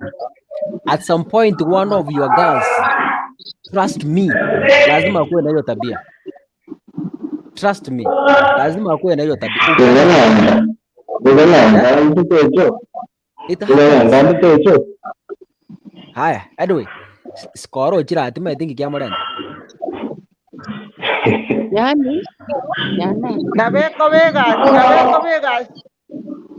at some point one of your girls trust me lazima kuwe na hiyo tabia trust me lazima kuwe na hiyo tabia haya anyway skoro chira atima itingi kia morena yani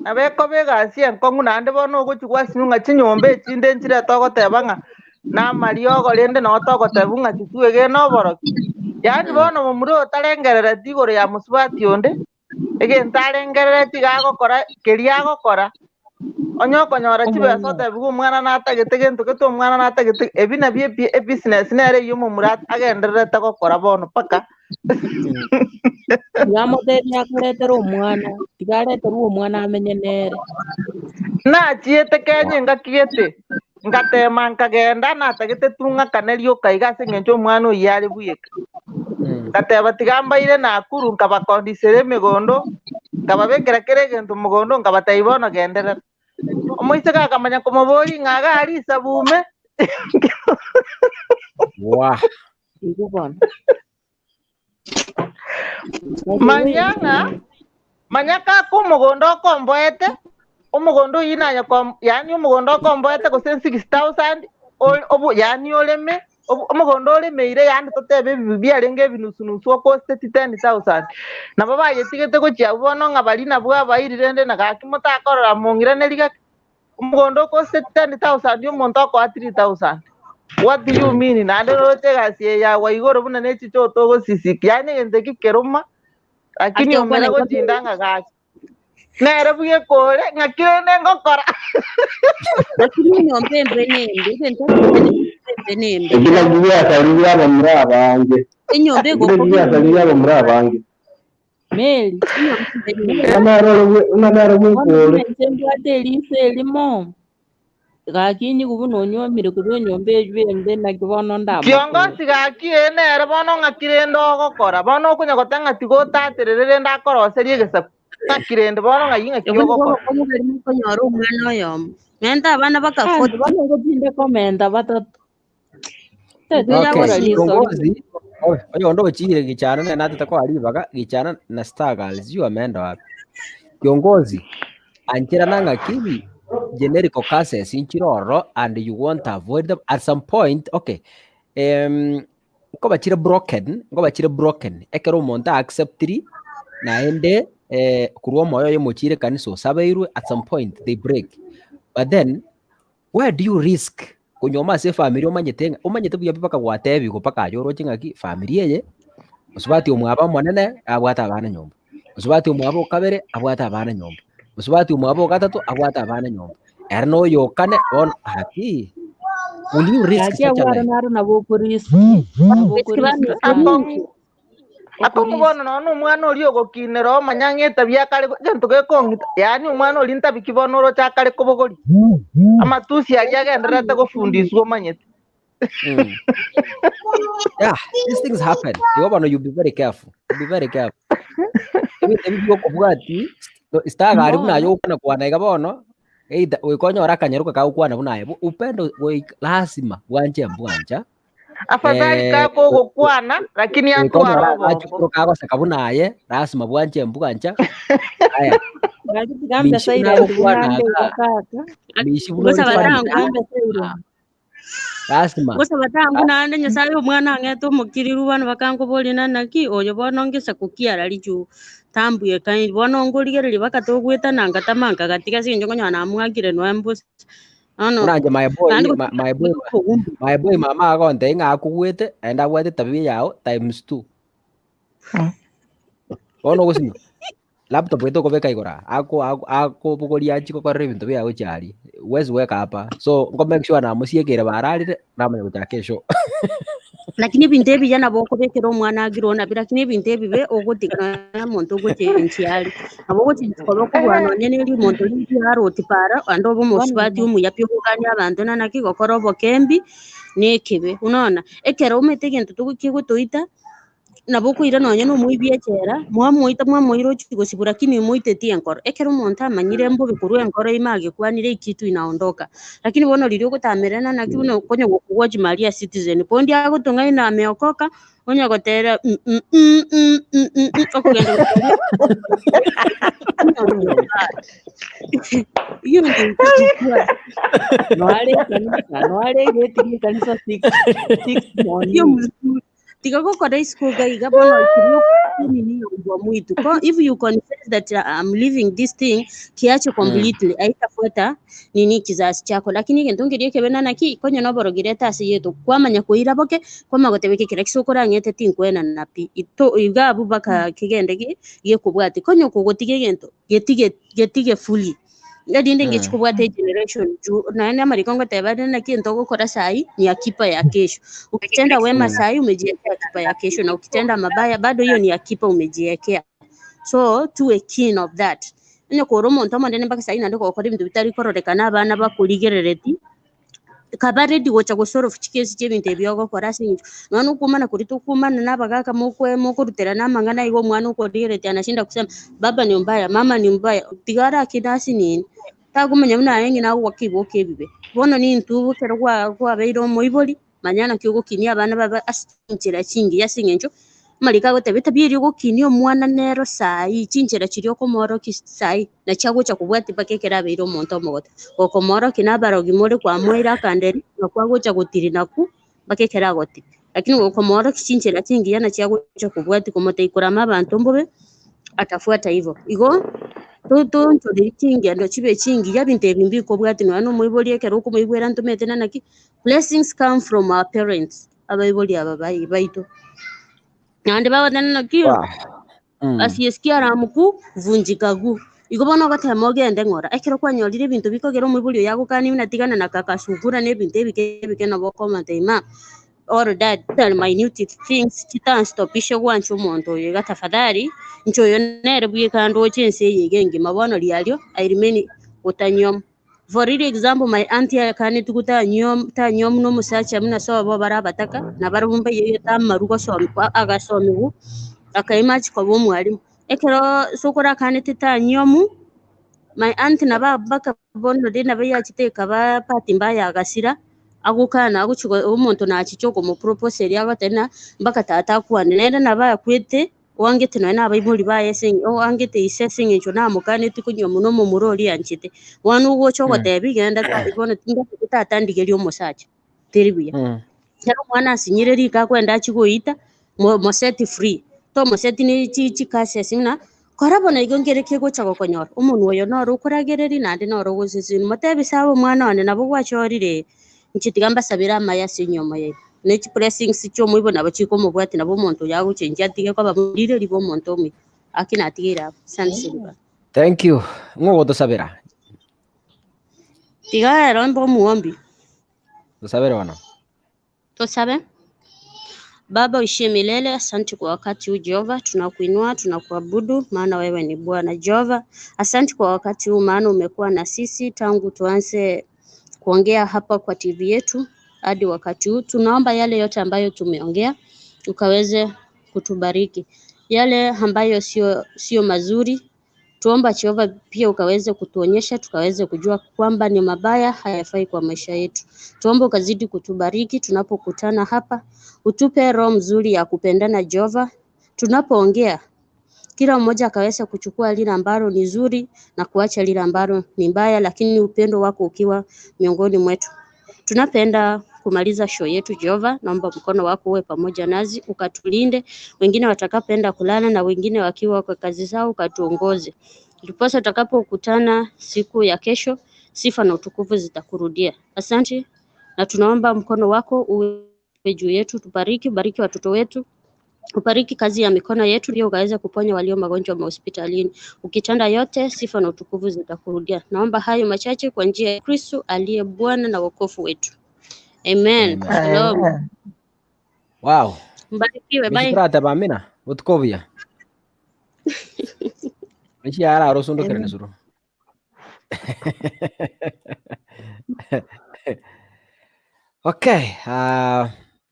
nabeko begasi enkong'u naende bono ogochigwa simu ng'a chinyomba echinde nchire togoteba ng'a namari ogorende no togotebu ng'a chitue gena oboroki yani bono omomura otarengerereti igoro ya musubati onde egento arengerereti gagokora keria agokora onye okonyora chibesa otebiwa omwana natagete gento gete omwana natagete ebi nabio ebusiness nere iyo omomura agendererete gokora bono paka tigamoteria akuretera omwana tigareterwa omwana amenye nere nachiete kenye ngakigete ngatema nkagenda natagete tu ng'akaneri okaiga ase eng'encho omwana oyo are buyeka ngateba tigambaire nakuru nkabakondisera emegondo nkababekera kere egento mogondo nkabataiba bono genderera omoise gakamanya komobori ng'aga ari isabume manyaka ko omogondo okomboete omogondo oyo inanya yani omogondo okomboete gose 6,000 yani oreme omogondo oremeire yani totebe ebibi biarenge ebinusunusu okoseti 10,000 nabo bayetigete gochia bono ng'a bari nabwo abairire nde nagaki motakorora mong'irane gaki omogondo okoseti 10,000 omonto okoa 3,000 what do you mean naende roche egasi yawa igoro buna nechicho otogosisiki yani egento eki keroma lakini omera gojindanga gachi nere buye kore ngakire nengokora lakini nyombe mbenembe mbenembe kila giya atalia bamra bange inyombe kila giya atalia bamra bange Meli unadaro kore elise elimo gakini kubuno nyomire kudo nyombe ejwembe na kibono ndamo kiongozi gakie nere bono ngakire ndogokora bono kunya gotanga tigotaterere ndakoroserie gesabu ngakire bono ngayinga kiogokora konyoro umwana oyo menta abana bakafota bano gotinde komenta batatu kiongozi oyo ndo chire gichana na nata kwa alibaga gichana na Star Girls yu ameenda wapi kiongozi anchira nanga kibi generic causes in chiroro and you want to avoid them at some point. Okay, ngo bachire broken ekero monta acceptri naende kurwa moyo yo mochire kaniso sabairu at some point they break, but then where do you risk konyoma se family omanyete buya paka gwatebi go paka yoro chingaki family ye usubati omwaba monene abwata abana nyomba usubati omwaba kabere abwata abana nyomba usubati umwabo gatatu abwata abana nyomba erno yokane on haki will you risk such a life akomubono no umwana ori ogokinero manyangeta byakare gento gekongita yani umwana ori ntabikibonoro cyakare kobogori amatusi yari yagenderete gofundiswa manyete yeah, these things happen. You be very careful. Ebyo kubwati staga ari bunayo ukana kwana igabono either wikonyora kanyeruka ka ukwana bunayo upendo lazima wanje mbwanja afadhali kako gukwana lakini atwara bo kako sakabunaye lazima bwanje mbwanja aya gambia saida bwanje lazima gosa batangu nande nyasaye omwana angeto mukiriru bana bakango boli nanaki oyo bonongesa kukiara lichu tambuye kai bonongorigere bakatogweta nanga tamanga gatiga sinjo konyana amwagire no embus ano nanje my boy mama agonte ngakugwete enda gwete tabi yao times 2 bono gusino laptop yetu kobeka igora ako bugoria chiko korre bintu bya uchari wezi weka hapa so ngo make sure na musiekere bararire namanya guta kesho lakini bintebi yana boko bekero omwana agirona lakini bintebi be ogotikana muntu goche enchiali abogoche kolo kubwana nyene li muntu li haro tipara ando bo mosbati umuyapyo kani abantu nanaki gokoro bokembi nekebe unaona ekero umetegento tukikigutoita naboko ira nonye no muibie chera mwamuita mwamuiro chigosibura kini muitetie enkoro ekero umuntu amanyire mbo bikuru enkoro image kwanire ikitu inaondoka lakini bono lilio gutamerana na kibuno konyo gokugwaji Maria Citizen pondi agotonga ina ameokoka onye gotera okugenda iyo ndi no ale geti kanisa 6 Tigakokora isikuga igabono nini ngwa mwitu ko if you confess that I'm living this thing kiacho completely aitafuata nini kizazi chako lakini gento ngirie kebena naki konyo noborogire tasi yetu kwamanya kuira boke kwama gotebeke kira kisokora ngete tinkwena napi ito igabu baka kigende giye kubwati konyo kugotige gento getige fully ndinde ngechikubwate generation na Amerika tebana na kinto gukora sai ni akipa ya kesho ukitenda wema sai umejiwekea akipa ya kesho na ukitenda mabaya bado hiyo ni akipa umejiwekea so tuwe keen of that ene ko romo ntama ndene mpaka sai nandiko gukora ibintu bitari kororekana abana bakurigerereti kabaredi gocha gusoro fuchikezi chebintu ebyo gukora sinjo nanu kumana kurito kumana nabagaka muko rutera namangana igo mwana uko direti anashinda kusema baba ni mbaya mama ni mbaya tigara kidasi nini tagumenya muna yengi na wakibo kebibe bono ni ntubu kero kwa beiro moiboli manyana kyogo kini abana baba asinchira chingi yasingencho malika gotebeta biri go kini omwana nero sai chinchira chirio komoro kisai na chago cha kubwati bakekera beiro monto mogote okomoro kinabarogi muri kwa mwira kanderi nakwago cha gutiri naku bakekera goti lakini okomoro kichinchira chingi yana chago cha kubwati komote ikurama abantu mbobe atafuata hivyo igo tonto chingi ando chibe chingi yabinte ebimbiko bwati no muiboli ekero ko muibwera ntumete nanaki blessings come from our parents abaiboli ababai baito nande baba nanaki asiyesikia ramuku vunjika gu igo bono gotema ogende ng'ora ekero kwanyorire ebinto bikogera omwibori oyo agokani natigana na kakasugura n'ebinto ebike nabo komateima all that minute things chitanstopishe gwancha omonto oyo iga tafadhali ncho oyo nere bwikando ochense yegenge mabono lialio I remain utanyom. For example, my auntie akane tukuta nyom no musacha muna so bo barabataka na barumba yeye tamarugo so agasomigu akaimachi kwa mwalimu ekero sokora kane tita nyomu my auntie na baka bono de na baya chiteka ba pati mbaya agasira agukana aguchugo umuntu na chichoko mu proposal yago tena mbaka tata kwane nenda na baya kwete wangete na abaibori bayesing wangete isesing echo na mukane tukunyo muno mu murori yanchite wanu ugo chogo tebi genda ka ibono tinga tata ndigeri omusacha teribuya cyaro mwana sinyireri ka kwenda chigoita mo set free to mo set ni chi kase simna korabona igongere kego chago konyora umuntu oyo no rukuragereri nande no rugusizini motebi sabo mwana wane nabo gwachorire nchitigamba sabira maya sinyomo ye nechi blessings cyo mwibona bachiko mu bwati nabo muntu yagucenje atige ko bamurire ribo muntu omwe akina atigira sansiba. Thank you. Ngo sabira tiga rombo muombi sabira wana sabe Baba uishie milele, asante kwa wakati huu Jehova, tunakuinua, tunakuabudu maana wewe ni Bwana Jehova. Asante kwa wakati huu maana umekuwa na sisi tangu tuanze kuongea hapa kwa TV yetu hadi wakati huu. Tunaomba yale yote ambayo tumeongea ukaweze kutubariki. Yale ambayo sio mazuri tuomba Jehova pia ukaweze kutuonyesha tukaweze kujua kwamba ni mabaya hayafai kwa maisha yetu. Tuomba ukazidi kutubariki tunapokutana hapa. Utupe roho mzuri ya kupendana Jehova. Tunapoongea kila mmoja akaweza kuchukua lile ambalo ni zuri na kuacha lile ambalo ni mbaya, lakini upendo wako ukiwa miongoni mwetu. Tunapenda kumaliza show yetu Jehova, naomba mkono wako uwe pamoja nazi, ukatulinde, wengine watakapenda kulala na wengine wakiwa kwa kazi zao ukatuongoze. Ndiposa tutakapokutana siku ya kesho, sifa na utukufu zitakurudia. Asante na tunaomba mkono wako uwe juu yetu, bariki watoto wetu. Ubariki kazi ya mikono yetu ndio ukaweza kuponya walio magonjwa hospitalini. Ukitenda yote sifa na utukufu zitakurudia. Naomba hayo machache kwa njia ya Kristo aliye Bwana na wokovu wetu. Amen. Shalom. Wow. Mbarikiwe, bye. Mishprata bamina utkovia. Mishi ara arosundo kerne suru. Okay,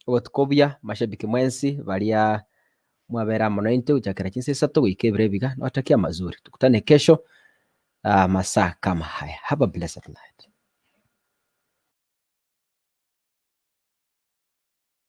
utkovia mashabiki mwensi valia mwabera monointe uchakira chinsi sato wiki breviga nawatakia mazuri. Tukutane kesho masaa kama haya. Have a blessed night.